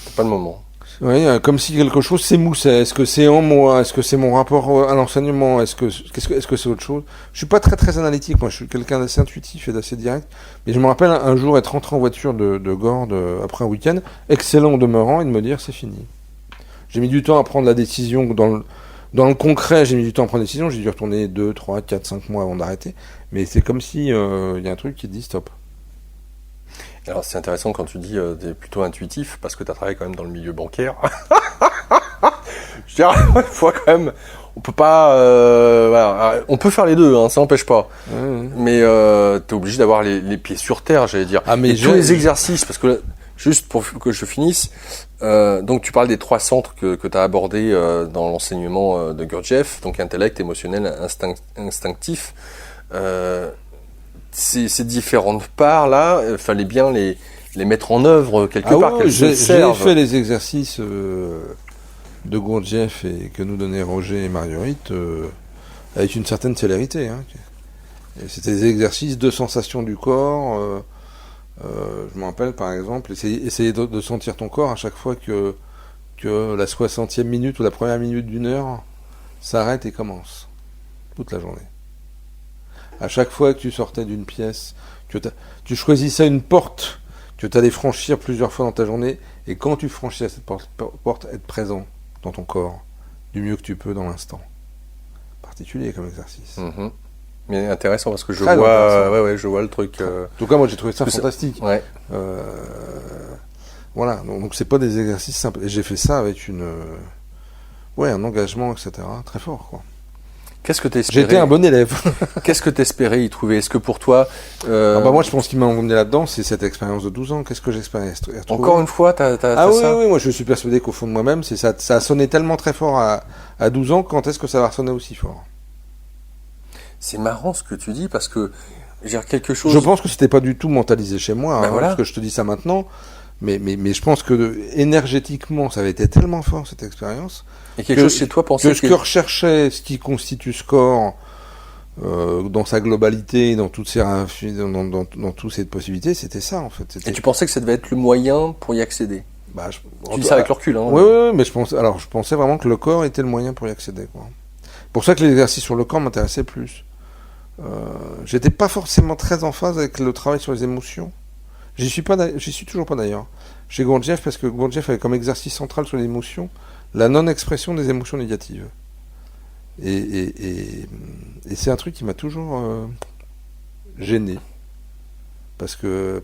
A: C'est pas le moment.
B: Oui, comme si quelque chose s'émoussait. Est-ce que c'est en moi? Est-ce que c'est mon rapport à l'enseignement? Est-ce que c'est autre chose? Je suis pas très analytique, moi. Je suis quelqu'un d'assez intuitif et d'assez direct. Mais je me rappelle un jour être rentré en voiture de Gordes après un week-end, excellent au demeurant, et de me dire c'est fini. J'ai mis du temps à prendre la décision. Dans le concret, j'ai mis du temps à prendre la décision. J'ai dû retourner 2, 3, 4, 5 mois avant d'arrêter. Mais c'est comme si il y a un truc qui te dit stop.
A: Alors c'est intéressant quand tu dis t'es plutôt intuitif parce que tu as travaillé quand même dans le milieu bancaire. Je dirais, il faut quand même, on peut pas, voilà, on peut faire les deux, hein, ça n'empêche pas. Mais t'es obligé d'avoir les pieds sur terre, j'allais dire.
B: Ah, mais
A: et tous les exercices, parce que juste pour que je finisse, donc tu parles des 3 centres que tu as abordés dans l'enseignement de Gurdjieff, donc intellect, émotionnel, instinctif. Ces différentes parts-là, il fallait bien les mettre en œuvre quelque part.
B: Ouais, j'ai fait les exercices de Gurdjieff et que nous donnaient Roger et Marguerite avec une certaine célérité. Hein. C'était des exercices de sensation du corps. Je me rappelle par exemple, essayer de sentir ton corps à chaque fois que la 60e minute ou la première minute d'une heure s'arrête et commence. Toute la journée. À chaque fois que tu sortais d'une pièce, tu choisissais une porte que tu allais franchir plusieurs fois dans ta journée, et quand tu franchissais cette porte, être présent dans ton corps, du mieux que tu peux dans l'instant. Particulier comme exercice.
A: Mais intéressant parce que je vois le truc.
B: En tout cas, moi j'ai trouvé ça fantastique.
A: Ouais.
B: Voilà, donc c'est pas des exercices simples. Et j'ai fait ça avec un engagement, etc. Très fort, quoi.
A: Qu'est-ce que t'espérais?
B: J'étais un bon élève.
A: Qu'est-ce que t'espérais y trouver? Est-ce que pour toi...
B: moi, je pense qu'il m'a emmené là-dedans, c'est cette expérience de 12 ans. Qu'est-ce que j'espérais retrouver?
A: Encore une fois, t'as
B: ça? Oui, moi je suis persuadé qu'au fond de moi-même, ça a sonné tellement très fort à 12 ans, quand est-ce que ça va sonner aussi fort?
A: C'est marrant ce que tu dis, parce que j'ai quelque chose...
B: Je pense que c'était pas du tout mentalisé chez moi,
A: voilà.
B: Parce que je te dis ça maintenant, mais je pense que énergétiquement, ça avait été tellement fort, cette expérience...
A: Et quelque chose chez toi pensait
B: que ce que recherchait, ce qui constitue ce corps dans sa globalité, dans toutes ses dans toutes ses possibilités, c'était ça en fait.
A: Et tu pensais que ça devait être le moyen pour y accéder? Tu dis ça avec le recul, hein.
B: Oui, mais je pensais vraiment que le corps était le moyen pour y accéder, quoi. Pour ça que l'exercice sur le corps m'intéressait plus. J'étais pas forcément très en phase avec le travail sur les émotions. J'y suis toujours pas d'ailleurs. Chez Gurdjieff, parce que Gurdjieff avait comme exercice central sur les émotions la non-expression des émotions négatives. Et c'est un truc qui m'a toujours gêné. Parce que...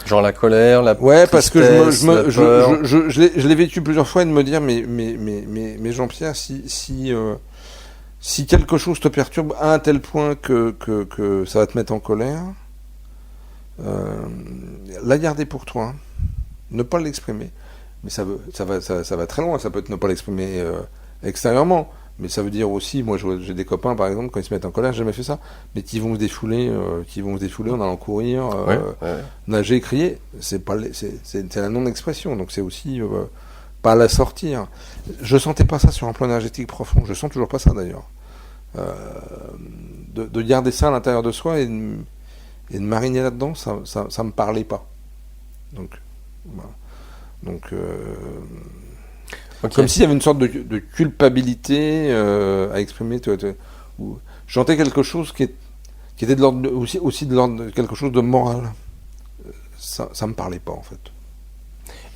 A: Genre la colère, la
B: tristesse, parce que je l'ai vécu plusieurs fois, et de me dire, mais Jean-Pierre, si quelque chose te perturbe à un tel point que ça va te mettre en colère, la garder pour toi, ne pas l'exprimer. Mais ça va très loin, ça peut être ne pas l'exprimer extérieurement, mais ça veut dire aussi, moi j'ai des copains par exemple, quand ils se mettent en colère, j'ai jamais fait ça, mais qui vont se défouler en allant courir, nager, crier, c'est la non-expression, donc c'est aussi pas la sortir. Je sentais pas ça sur un plan énergétique profond, je sens toujours pas ça d'ailleurs. De garder ça à l'intérieur de soi et de mariner là-dedans, ça me parlait pas. Donc, voilà. Comme s'il y avait une sorte de culpabilité à exprimer. Où je sentais quelque chose qui était de l'ordre aussi de l'ordre de quelque chose de moral. Ça me parlait pas en fait.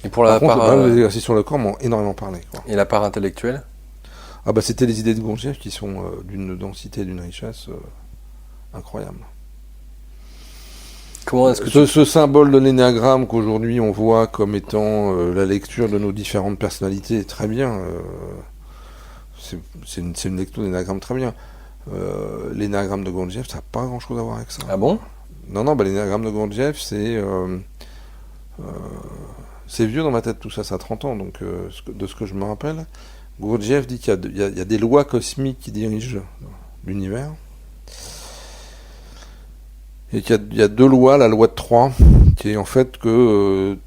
A: Et pour la
B: Par contre, les exercices sur le corps m'ont énormément parlé, quoi.
A: Et la part intellectuelle?
B: C'était les idées de Gurdjieff qui sont d'une densité, d'une richesse incroyable.
A: Comment est-ce que
B: ce symbole de l'énéagramme qu'aujourd'hui on voit comme étant la lecture de nos différentes personnalités, très bien. C'est une lecture d'énéagramme très bien. L'énéagramme de Gurdjieff, ça n'a pas grand-chose à voir avec ça.
A: Ah bon?
B: Non, l'énéagramme de Gurdjieff, c'est vieux dans ma tête tout ça, ça a 30 ans, donc de ce que je me rappelle, Gurdjieff dit qu'il y a des lois cosmiques qui dirigent l'univers, et qu'il y a 2 lois, la loi de 3, qui est en fait que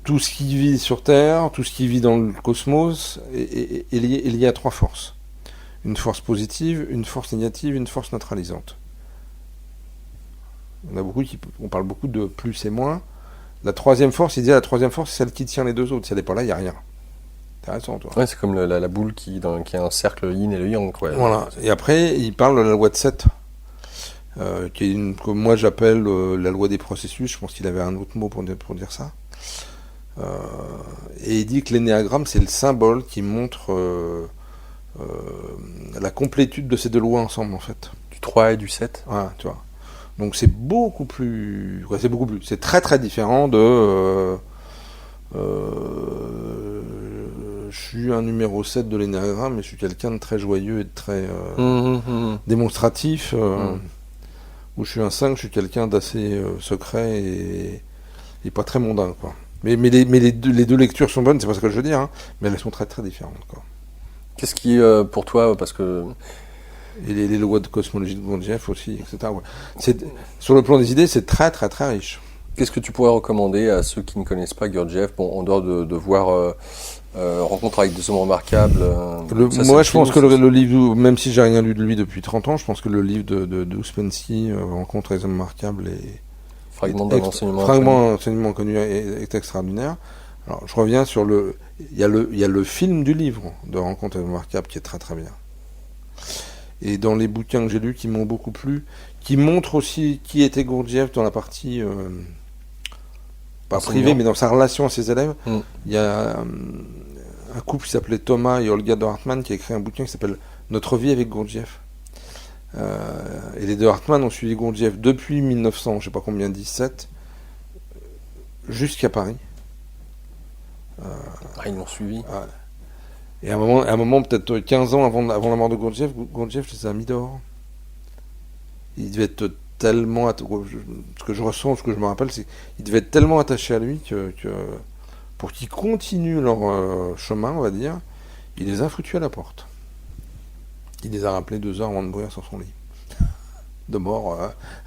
B: tout ce qui vit sur Terre, tout ce qui vit dans le cosmos, est lié à 3 forces. Une force positive, une force négative, une force neutralisante. On parle beaucoup de plus et moins. La 3e force, il dit la 3e force, c'est celle qui tient les 2 autres. Si elle n'est pas là, il n'y a rien. Intéressant, toi.
A: Ouais, c'est comme la boule qui a un cercle yin et le yang. Ouais.
B: Voilà. Et après, il parle de la loi de 7, qui est que moi j'appelle la loi des processus. Je pense qu'il avait un autre mot pour dire ça. Et il dit que l'énéagramme, c'est le symbole qui montre la complétude de ces 2 lois ensemble, en fait.
A: Du 3 et du 7.
B: Voilà, tu vois. Donc c'est beaucoup plus... C'est très très différent de... je suis un numéro 7 de l'énéagramme, mais je suis quelqu'un de très joyeux et de très démonstratif. Ou je suis un 5, je suis quelqu'un d'assez secret et pas très mondain, quoi. Mais les deux lectures sont bonnes, c'est pas ce que je veux dire, hein, mais elles sont très très différentes, quoi.
A: Qu'est-ce qui, pour toi, parce que...
B: Et les lois de cosmologie de Gurdjieff aussi, etc. Ouais. Sur le plan des idées, c'est très très très riche.
A: Qu'est-ce que tu pourrais recommander à ceux qui ne connaissent pas Gurdjieff, en dehors de voir Rencontre avec des hommes remarquables
B: moi, je pense que le livre, même si j'ai rien lu de lui depuis 30 ans, je pense que le livre de Ouspensky, Rencontre avec des hommes remarquables, et
A: Fragment d'un
B: enseignement connu est extraordinaire. Alors, je reviens sur il y a le film du livre de Rencontre avec des hommes remarquables qui est très très bien. Et dans les bouquins que j'ai lus qui m'ont beaucoup plu, qui montrent aussi qui était Gurdjieff dans la partie pas privée, mais dans sa relation à ses élèves. Il y a un couple qui s'appelait Thomas et Olga de Hartmann qui a écrit un bouquin qui s'appelle Notre vie avec Gurdjieff. Et les deux Hartmann ont suivi Gurdjieff depuis 1900, je sais pas combien, 17, jusqu'à Paris.
A: Ils l'ont suivi.
B: Et à un moment, peut-être 15 ans avant la mort de Gurdjieff, Gurdjieff les a mis dehors. Il devait être tellement... Ce que je ressens, ce que je me rappelle, c'est qu'il devait être tellement attaché à lui que pour qu'ils continuent leur chemin, on va dire, il les a foutus à la porte. Il les a rappelés 2 heures avant de mourir sur son lit. De mort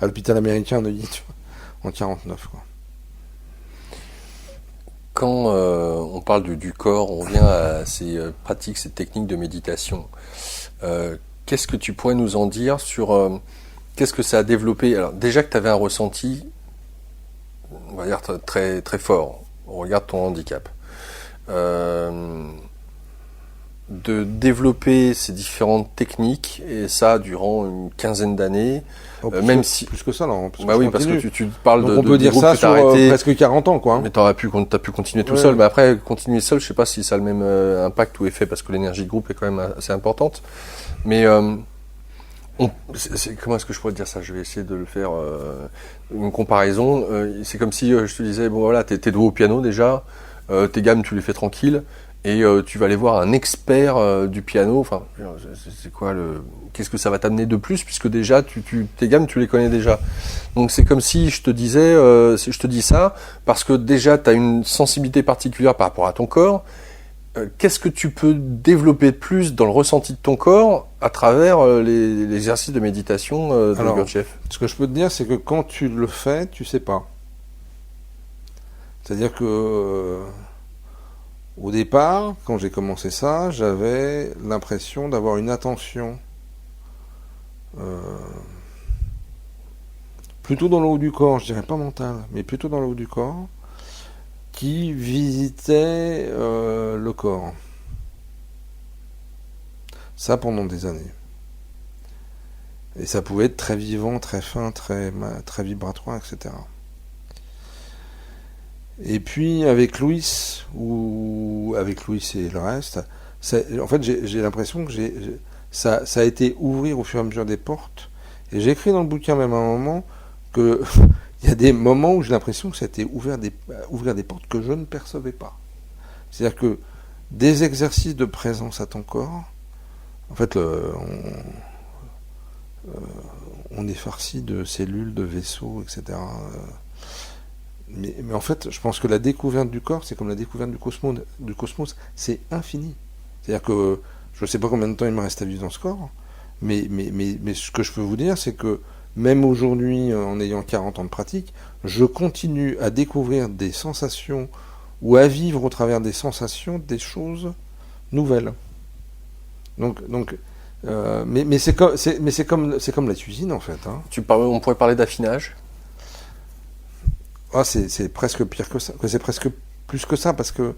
B: à l'hôpital américain de Neuilly, en 49, quoi.
A: Quand on parle du corps, on revient à ces pratiques, ces techniques de méditation. Qu'est-ce que tu pourrais nous en dire sur qu'est-ce que ça a développé? Alors déjà que tu avais un ressenti, on va dire très très fort au regard de ton handicap, de développer ces différentes techniques, et ça durant une quinzaine d'années, même si...
B: Plus que ça, non.
A: Bah oui, parce que tu parles
B: donc on peut dire ça sur presque 40 ans, quoi.
A: Mais t'as pu continuer tout seul. Mais après, continuer seul, je sais pas si ça a le même impact ou effet, parce que l'énergie de groupe est quand même assez importante. Mais comment est-ce que je pourrais te dire ça? Je vais essayer de le faire, une comparaison. C'est comme si je te disais, bon voilà, t'es doué au piano déjà, tes gammes tu les fais tranquilles, et tu vas aller voir un expert du piano. Enfin, c'est quoi qu'est-ce que ça va t'amener de plus, puisque déjà tes gammes tu les connais déjà. Donc c'est comme si je te disais, je te dis ça parce que déjà tu as une sensibilité particulière par rapport à ton corps. Qu'est-ce que tu peux développer de plus dans le ressenti de ton corps à travers les exercices de méditation de Gurdjieff?
B: Ce que je peux te dire, c'est que quand tu le fais, tu sais pas. C'est-à-dire que au départ, quand j'ai commencé ça, j'avais l'impression d'avoir une attention plutôt dans le haut du corps, je dirais pas mentale, mais plutôt dans le haut du corps, qui visitait le corps. Ça pendant des années. Et ça pouvait être très vivant, très fin, très vibratoire, etc. Et puis avec Louis et le reste, en fait j'ai l'impression que ça a été ouvrir au fur et à mesure des portes. Et j'ai écrit dans le bouquin même à un moment que il y a des moments où j'ai l'impression que ça a été ouvrir des portes que je ne percevais pas. C'est-à-dire que des exercices de présence à ton corps, en fait on est farci de cellules, de vaisseaux, etc. Mais en fait, je pense que la découverte du corps, c'est comme la découverte du cosmos, c'est infini. C'est-à-dire que je ne sais pas combien de temps il me reste à vivre dans ce corps, mais ce que je peux vous dire, c'est que même aujourd'hui, en ayant 40 ans de pratique, je continue à découvrir des sensations ou à vivre au travers des sensations des choses nouvelles. Mais c'est comme la cuisine en fait. Hein.
A: On pourrait parler d'affinage.
B: Ah, c'est presque pire que ça. C'est presque plus que ça parce que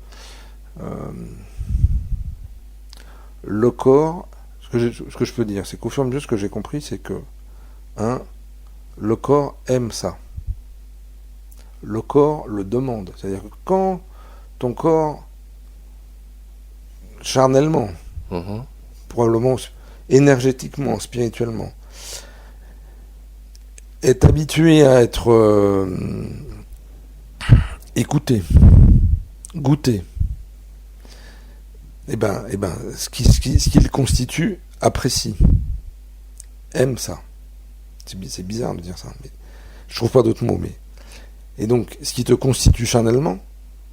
B: le corps, ce que je peux dire, c'est qu'au fur et à mesure ce que j'ai compris, c'est que le corps aime ça. Le corps le demande. C'est-à-dire que quand ton corps, charnellement, probablement énergétiquement, spirituellement, est habitué à être écouté, goûté, et ben, ce qu'il constitue apprécie, aime ça. C'est bizarre de dire ça, mais je trouve pas d'autres mots. Mais et donc, ce qui te constitue charnellement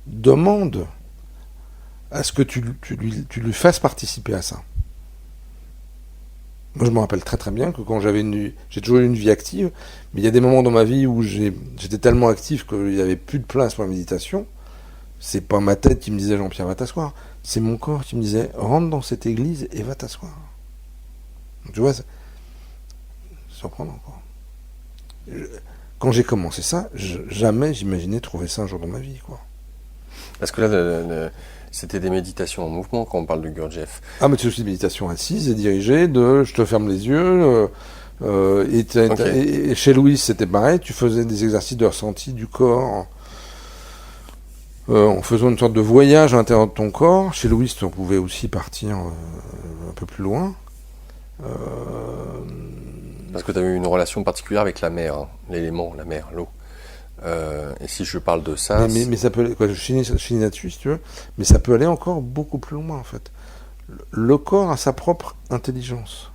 B: demande à ce que tu lui fasses participer à ça. Moi, je me rappelle très très bien que quand j'ai toujours eu une vie active, mais il y a des moments dans ma vie où j'étais tellement actif qu'il n'y avait plus de place pour la méditation. C'est pas ma tête qui me disait Jean-Pierre, va t'asseoir. C'est mon corps qui me disait rentre dans cette église et va t'asseoir. Donc, tu vois, c'est surprenant, quoi. Quand j'ai commencé ça, jamais j'imaginais trouver ça un jour dans ma vie, quoi.
A: Parce que là, c'était des méditations en mouvement quand on parle de Gurdjieff.
B: Ah, mais c'est aussi des méditations assises et dirigées, je te ferme les yeux. Et chez Louis, c'était pareil, tu faisais des exercices de ressenti du corps en faisant une sorte de voyage à l'intérieur de ton corps. Chez Louis, on pouvait aussi partir un peu plus loin.
A: Parce que tu as eu une relation particulière avec la mer, hein, l'élément, la mer, l'eau. Et si je parle de ça...
B: Mais ça peut aller, je finis là-dessus si tu veux, mais ça peut aller encore beaucoup plus loin en fait. Le corps a sa propre intelligence.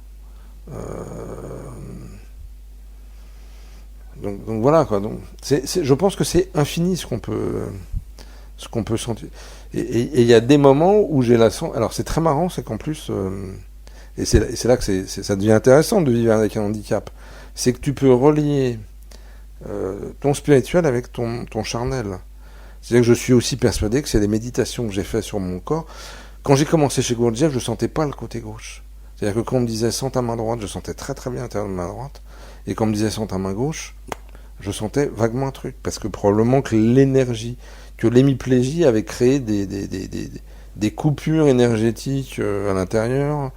B: Donc voilà quoi. Donc, je pense que c'est infini ce qu'on peut sentir. Et il y a des moments où j'ai la sensation... Alors c'est très marrant, c'est qu'en plus... et c'est là que ça devient intéressant de vivre avec un handicap. C'est que tu peux relier ton spirituel avec ton charnel. C'est-à-dire que je suis aussi persuadé que c'est des méditations que j'ai faites sur mon corps. Quand j'ai commencé chez Gurdjieff, je ne sentais pas le côté gauche. C'est-à-dire que quand on me disait sens ta main droite, je sentais très très bien l'intérieur de ma main droite. Et quand on me disait sens ta main gauche, je sentais vaguement un truc. Parce que probablement que l'énergie, que l'hémiplégie avait créé des coupures énergétiques à l'intérieur.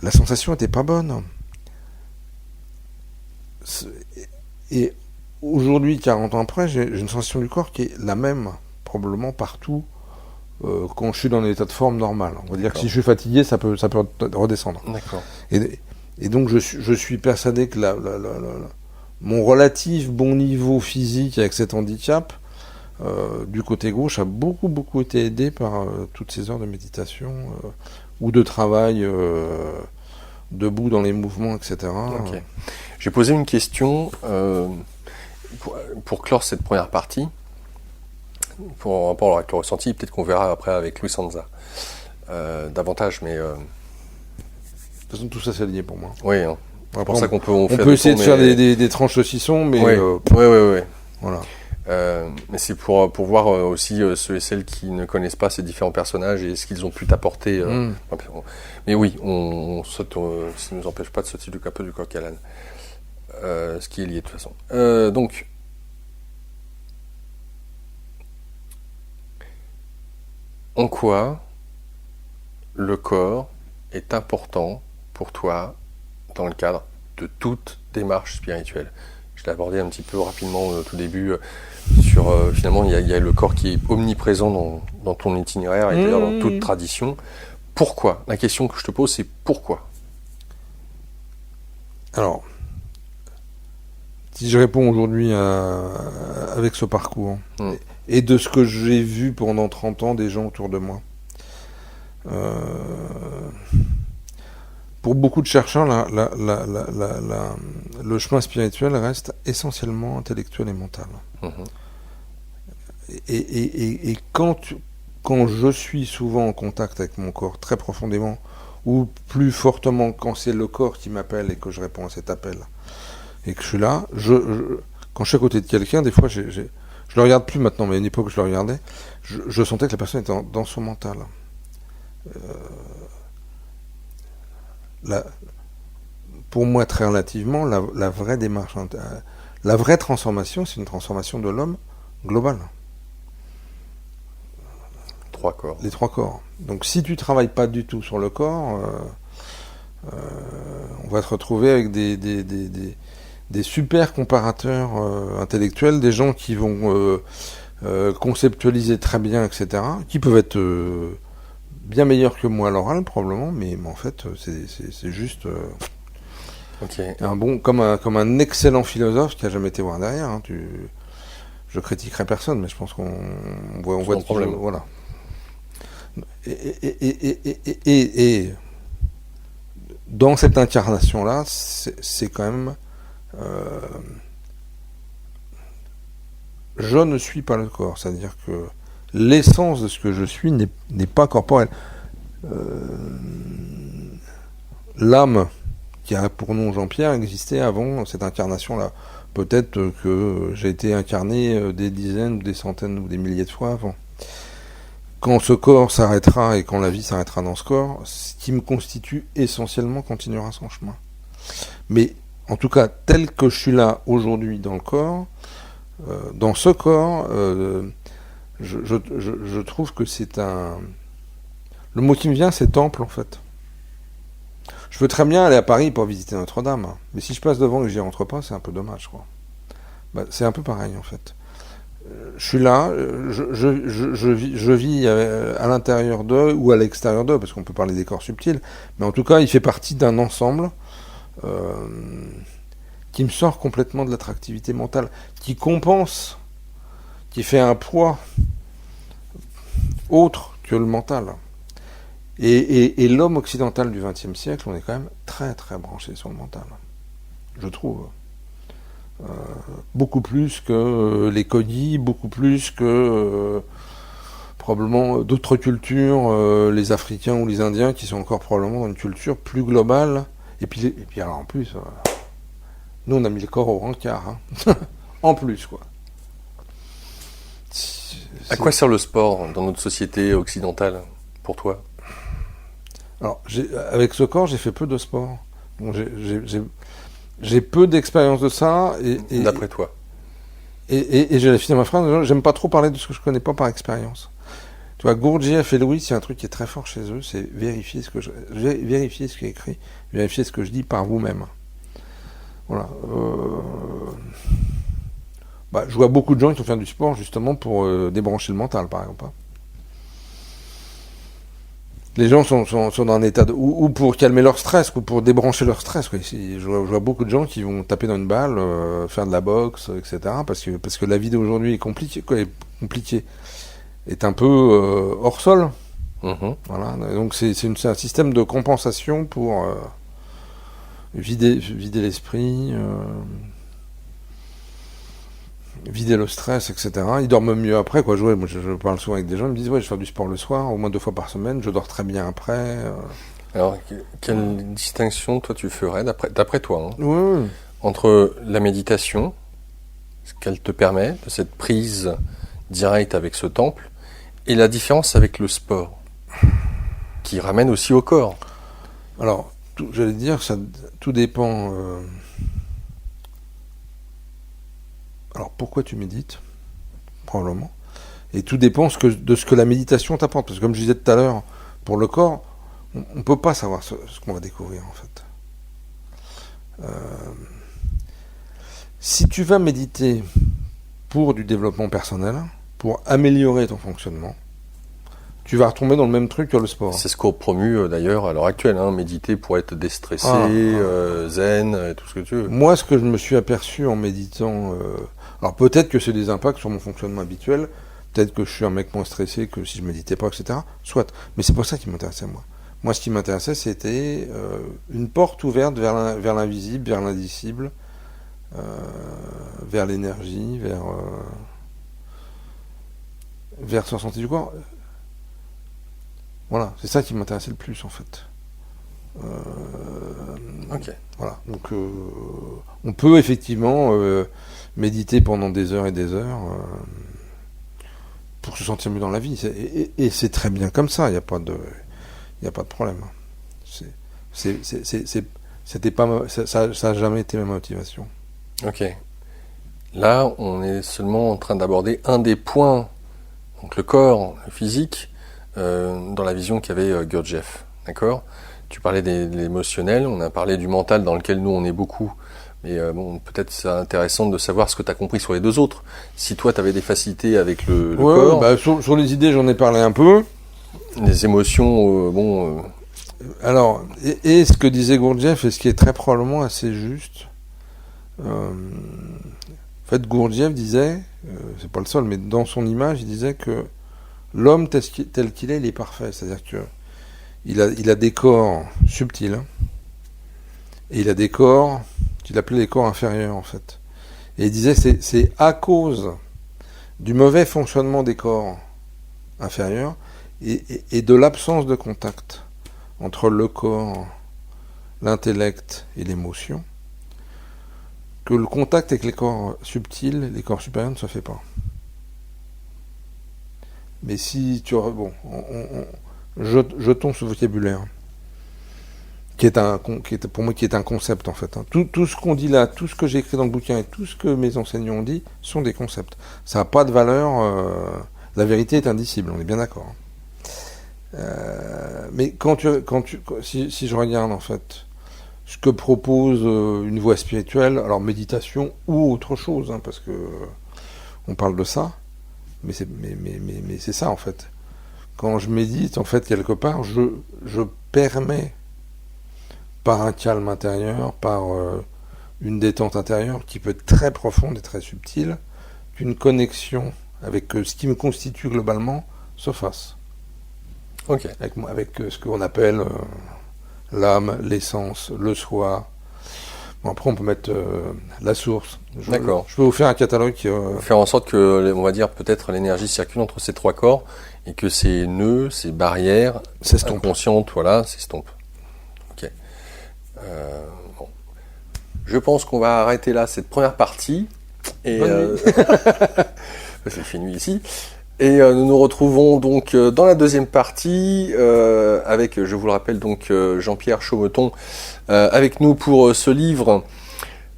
B: La sensation n'était pas bonne. Et aujourd'hui, 40 ans après, j'ai une sensation du corps qui est la même, probablement partout, quand je suis dans un état de forme normal. On va dire que si je suis fatigué, ça peut redescendre.
A: D'accord.
B: Et donc, je suis persuadé que mon relatif bon niveau physique avec cet handicap, du côté gauche, a beaucoup été aidé par toutes ces heures de méditation ou de travail debout dans les mouvements, etc.
A: Okay. J'ai posé une question pour clore cette première partie, en rapport avec le ressenti, peut-être qu'on verra après avec Louis Sanza davantage, mais...
B: De toute façon, tout ça c'est lié pour moi.
A: Oui, hein. C'est pour ça qu'on peut...
B: On peut essayer de faire des tranches de saucisson, mais...
A: Oui.
B: Voilà.
A: Mais c'est pour voir aussi ceux et celles qui ne connaissent pas ces différents personnages et ce qu'ils ont pu t'apporter. Mais oui, on saute, ça ne nous empêche pas de sauter du capot du coq à l'âne. Ce qui est lié de toute façon. Donc, en quoi le corps est important pour toi dans le cadre de toute démarche spirituelle? Je l'ai abordé un petit peu rapidement au tout début sur finalement il y a le corps qui est omniprésent dans ton itinéraire et d'ailleurs dans toute tradition. Pourquoi? La question que je te pose, c'est pourquoi?
B: Alors, si je réponds aujourd'hui avec ce parcours et de ce que j'ai vu pendant 30 ans des gens autour de moi, pour beaucoup de chercheurs, le chemin spirituel reste essentiellement intellectuel et mental. Et quand je suis souvent en contact avec mon corps très profondément, ou plus fortement quand c'est le corps qui m'appelle et que je réponds à cet appel, et que je suis là, quand je suis à côté de quelqu'un, des fois, je le regarde plus maintenant, mais à une époque je le regardais, je sentais que la personne était dans son mental. Pour moi, très relativement, la vraie démarche, la vraie transformation, c'est une transformation de l'homme globale.
A: 3 corps. Les
B: 3 corps. Donc si tu travailles pas du tout sur le corps, on va te retrouver avec des super comparateurs intellectuels, des gens qui vont conceptualiser très bien, etc., qui peuvent être bien meilleurs que moi à l'oral, probablement, mais en fait, c'est juste comme un excellent philosophe qui a jamais été voir derrière. Hein, je critiquerai personne, mais je pense qu'on voit de problème. Voilà. Et dans cette incarnation-là, c'est quand même... je ne suis pas le corps, c'est-à-dire que l'essence de ce que je suis n'est pas corporelle. L'âme, qui a pour nom Jean-Pierre, existait avant cette incarnation-là. Peut-être que j'ai été incarné des dizaines, ou des centaines, ou des milliers de fois avant. Quand ce corps s'arrêtera et quand la vie s'arrêtera dans ce corps, ce qui me constitue essentiellement continuera son chemin. Mais en tout cas, tel que je suis là aujourd'hui dans le corps, dans ce corps, je trouve que c'est un... Le mot qui me vient, c'est temple en fait. Je veux très bien aller à Paris pour visiter Notre-Dame, mais si je passe devant et que j'y rentre pas, c'est un peu dommage, quoi. C'est un peu pareil en fait. Je suis là, je vis à l'intérieur d'eux ou à l'extérieur d'eux, parce qu'on peut parler des corps subtils, mais en tout cas, il fait partie d'un ensemble qui me sort complètement de l'attractivité mentale, qui compense, qui fait un poids autre que le mental. Et l'homme occidental du XXe siècle, on est quand même très très branché sur le mental, je trouve. Beaucoup plus que les Codis, beaucoup plus que probablement d'autres cultures, les Africains ou les Indiens, qui sont encore probablement dans une culture plus globale. Et puis alors en plus, nous on a mis le corps au rencard, hein. En plus, quoi.
A: À quoi sert le sport dans notre société occidentale, pour toi ?
B: Alors, avec ce corps, j'ai fait peu de sport. Bon, j'ai peu d'expérience de ça.
A: D'après toi.
B: Et j'allais finir ma phrase, j'aime pas trop parler de ce que je connais pas par expérience. Tu vois, Gurdjieff et Louis, c'est un truc qui est très fort chez eux, c'est vérifier ce qui est écrit, vérifier ce que je dis par vous-même. Voilà. Je vois beaucoup de gens qui vont faire du sport justement pour débrancher le mental, par exemple. Les gens sont dans un état ou pour calmer leur stress, ou pour débrancher leur stress. Quoi. Je vois beaucoup de gens qui vont taper dans une balle, faire de la boxe, etc. Parce que la vie d'aujourd'hui est compliquée, est un peu hors sol. Voilà. Donc c'est un système de compensation pour vider l'esprit, vider le stress, etc. Ils dorment mieux après, quoi. Moi, je parle souvent avec des gens, ils me disent, ouais, je fais du sport le soir, au moins 2 fois par semaine, je dors très bien après.
A: Alors, quelle distinction, toi, tu ferais, d'après toi, hein,
B: oui.
A: entre la méditation, ce qu'elle te permet, de cette prise directe avec ce temple, et la différence avec le sport, qui ramène aussi au corps?
B: Alors, j'allais dire, tout dépend... Alors pourquoi tu médites ? Probablement. Et tout dépend de ce que la méditation t'apporte. Parce que comme je disais tout à l'heure, pour le corps, on ne peut pas savoir ce qu'on va découvrir en fait. Si tu vas méditer pour du développement personnel, pour améliorer ton fonctionnement, tu vas retomber dans le même truc que le sport.
A: C'est ce qu'on promue d'ailleurs à l'heure actuelle, hein, méditer pour être déstressé, zen, et tout ce que tu veux.
B: Moi, ce que je me suis aperçu en méditant... alors peut-être que c'est des impacts sur mon fonctionnement habituel, peut-être que je suis un mec moins stressé que si je méditais pas, etc. Soit. Mais c'est pas ça qui m'intéressait moi. Moi, ce qui m'intéressait, c'était une porte ouverte vers l'invisible, vers l'indicible, vers l'énergie, vers ce ressenti du corps. Voilà, c'est ça qui m'intéressait le plus, en fait.
A: Ok.
B: Voilà, donc on peut effectivement méditer pendant des heures et des heures pour se sentir mieux dans la vie. Et c'est très bien comme ça, il n'y a pas de problème. C'était pas, ça n'a jamais été ma motivation.
A: Ok. Là, on est seulement en train d'aborder un des points, donc le corps, le physique, dans la vision qu'avait Gurdjieff. D'accord ? Tu parlais de l'émotionnel, on a parlé du mental dans lequel nous on est beaucoup. Mais bon, peut-être c'est intéressant de savoir ce que tu as compris sur les deux autres. Si toi tu avais des facilités avec le corps.
B: Bah, sur les idées, j'en ai parlé un peu.
A: Les émotions,
B: Alors, et ce que disait Gurdjieff, et ce qui est très probablement assez juste. En fait, Gurdjieff disait, c'est pas le seul, mais dans son image, il disait que l'homme tel qu'il est, il est parfait. C'est-à-dire que il a des corps subtils, hein, et il a des corps qu'il appelait les corps inférieurs, en fait. Et il disait c'est à cause du mauvais fonctionnement des corps inférieurs et de l'absence de contact entre le corps, l'intellect et l'émotion, que le contact avec les corps subtils, les corps supérieurs, ne se fait pas. Mais si tu... Bon, jetons ce vocabulaire, qui est pour moi un concept, en fait. Hein. Tout ce qu'on dit là, tout ce que j'ai écrit dans le bouquin et tout ce que mes enseignants ont dit, sont des concepts. Ça n'a pas de valeur... la vérité est indicible, on est bien d'accord. Mais si je regarde, en fait, ce que propose une voie spirituelle, alors méditation ou autre chose, hein, parce que on parle de ça, mais c'est ça, en fait. Quand je médite, en fait, quelque part, je permets, par un calme intérieur, par une détente intérieure qui peut être très profonde et très subtile, qu'une connexion avec ce qui me constitue globalement se fasse.
A: Ok.
B: Avec ce qu'on appelle l'âme, l'essence, le soi. Bon, après, on peut mettre la source.
A: D'accord.
B: Je peux vous faire un catalogue qui...
A: Faire en sorte que, on va dire, peut-être l'énergie circule entre ces trois corps et que ces nœuds, ces barrières inconscientes, voilà, s'estompent. Ok. Bon. Je pense qu'on va arrêter là cette première partie. Et c'est fini ici. Et nous nous retrouvons donc dans la deuxième partie avec, je vous le rappelle, donc Jean-Pierre Chaumeton avec nous pour ce livre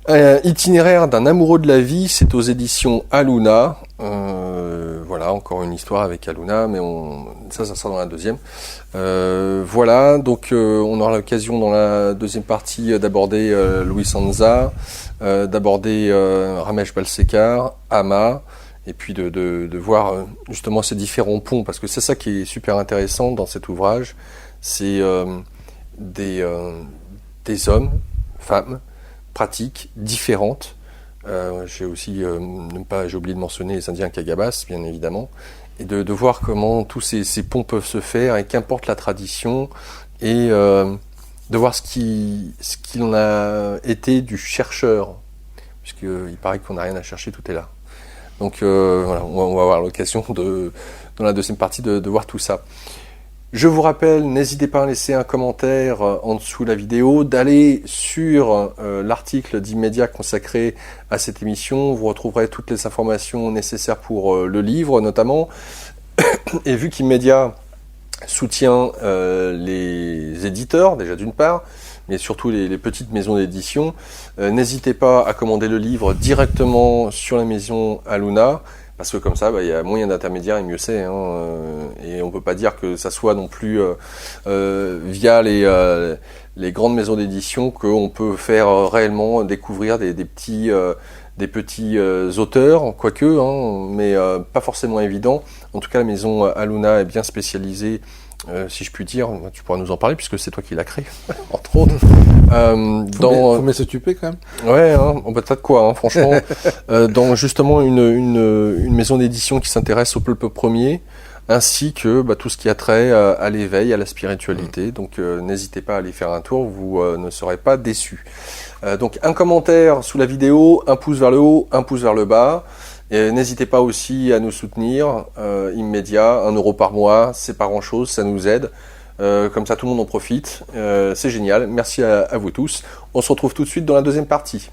A: Itinéraire d'un amoureux de la vie. C'est aux éditions Aluna. Voilà, encore une histoire avec Aluna, mais ça sera dans la deuxième. Voilà, donc on aura l'occasion dans la deuxième partie d'aborder Louis Sanza, d'aborder Ramesh Balsekar, Ama, et puis de voir justement ces différents ponts, parce que c'est ça qui est super intéressant dans cet ouvrage, c'est des hommes, femmes, pratiques différentes. J'ai oublié de mentionner les Indiens Kagabas, bien évidemment, et de voir comment tous ces ponts peuvent se faire, et qu'importe la tradition, et de voir ce qu'il en a été du chercheur, puisqu'il paraît qu'on n'a rien à chercher, tout est là. Donc voilà, on va avoir l'occasion dans la deuxième partie de voir tout ça. Je vous rappelle, n'hésitez pas à laisser un commentaire en dessous de la vidéo, d'aller sur l'article d'Immédiat consacré à cette émission. Vous retrouverez toutes les informations nécessaires pour le livre notamment. Et vu qu'Immédiat soutient les éditeurs, déjà d'une part, mais surtout les petites maisons d'édition, n'hésitez pas à commander le livre directement sur la maison Aluna, parce que comme ça, il y a moyen d'intermédiaire et mieux c'est. Et on peut pas dire que ça soit non plus via les grandes maisons d'édition qu'on peut faire réellement découvrir des petits auteurs, quoique, mais pas forcément évident. En tout cas, la maison Aluna est bien spécialisée, si je puis dire. Tu pourras nous en parler puisque c'est toi qui l'as créé, entre autres.
B: Faut mettre ce tupé quand même.
A: Ouais, on peut pas de quoi, franchement. Dans justement une maison d'édition qui s'intéresse au peuple premier, ainsi que tout ce qui a trait à l'éveil, à la spiritualité. Donc n'hésitez pas à aller faire un tour, vous ne serez pas déçus. Donc un commentaire sous la vidéo, un pouce vers le haut, un pouce vers le bas. N'hésitez pas aussi à nous soutenir, immédiat, 1 € par mois, c'est pas grand chose, ça nous aide. Comme ça tout le monde en profite, c'est génial. Merci à vous tous. On se retrouve tout de suite dans la deuxième partie.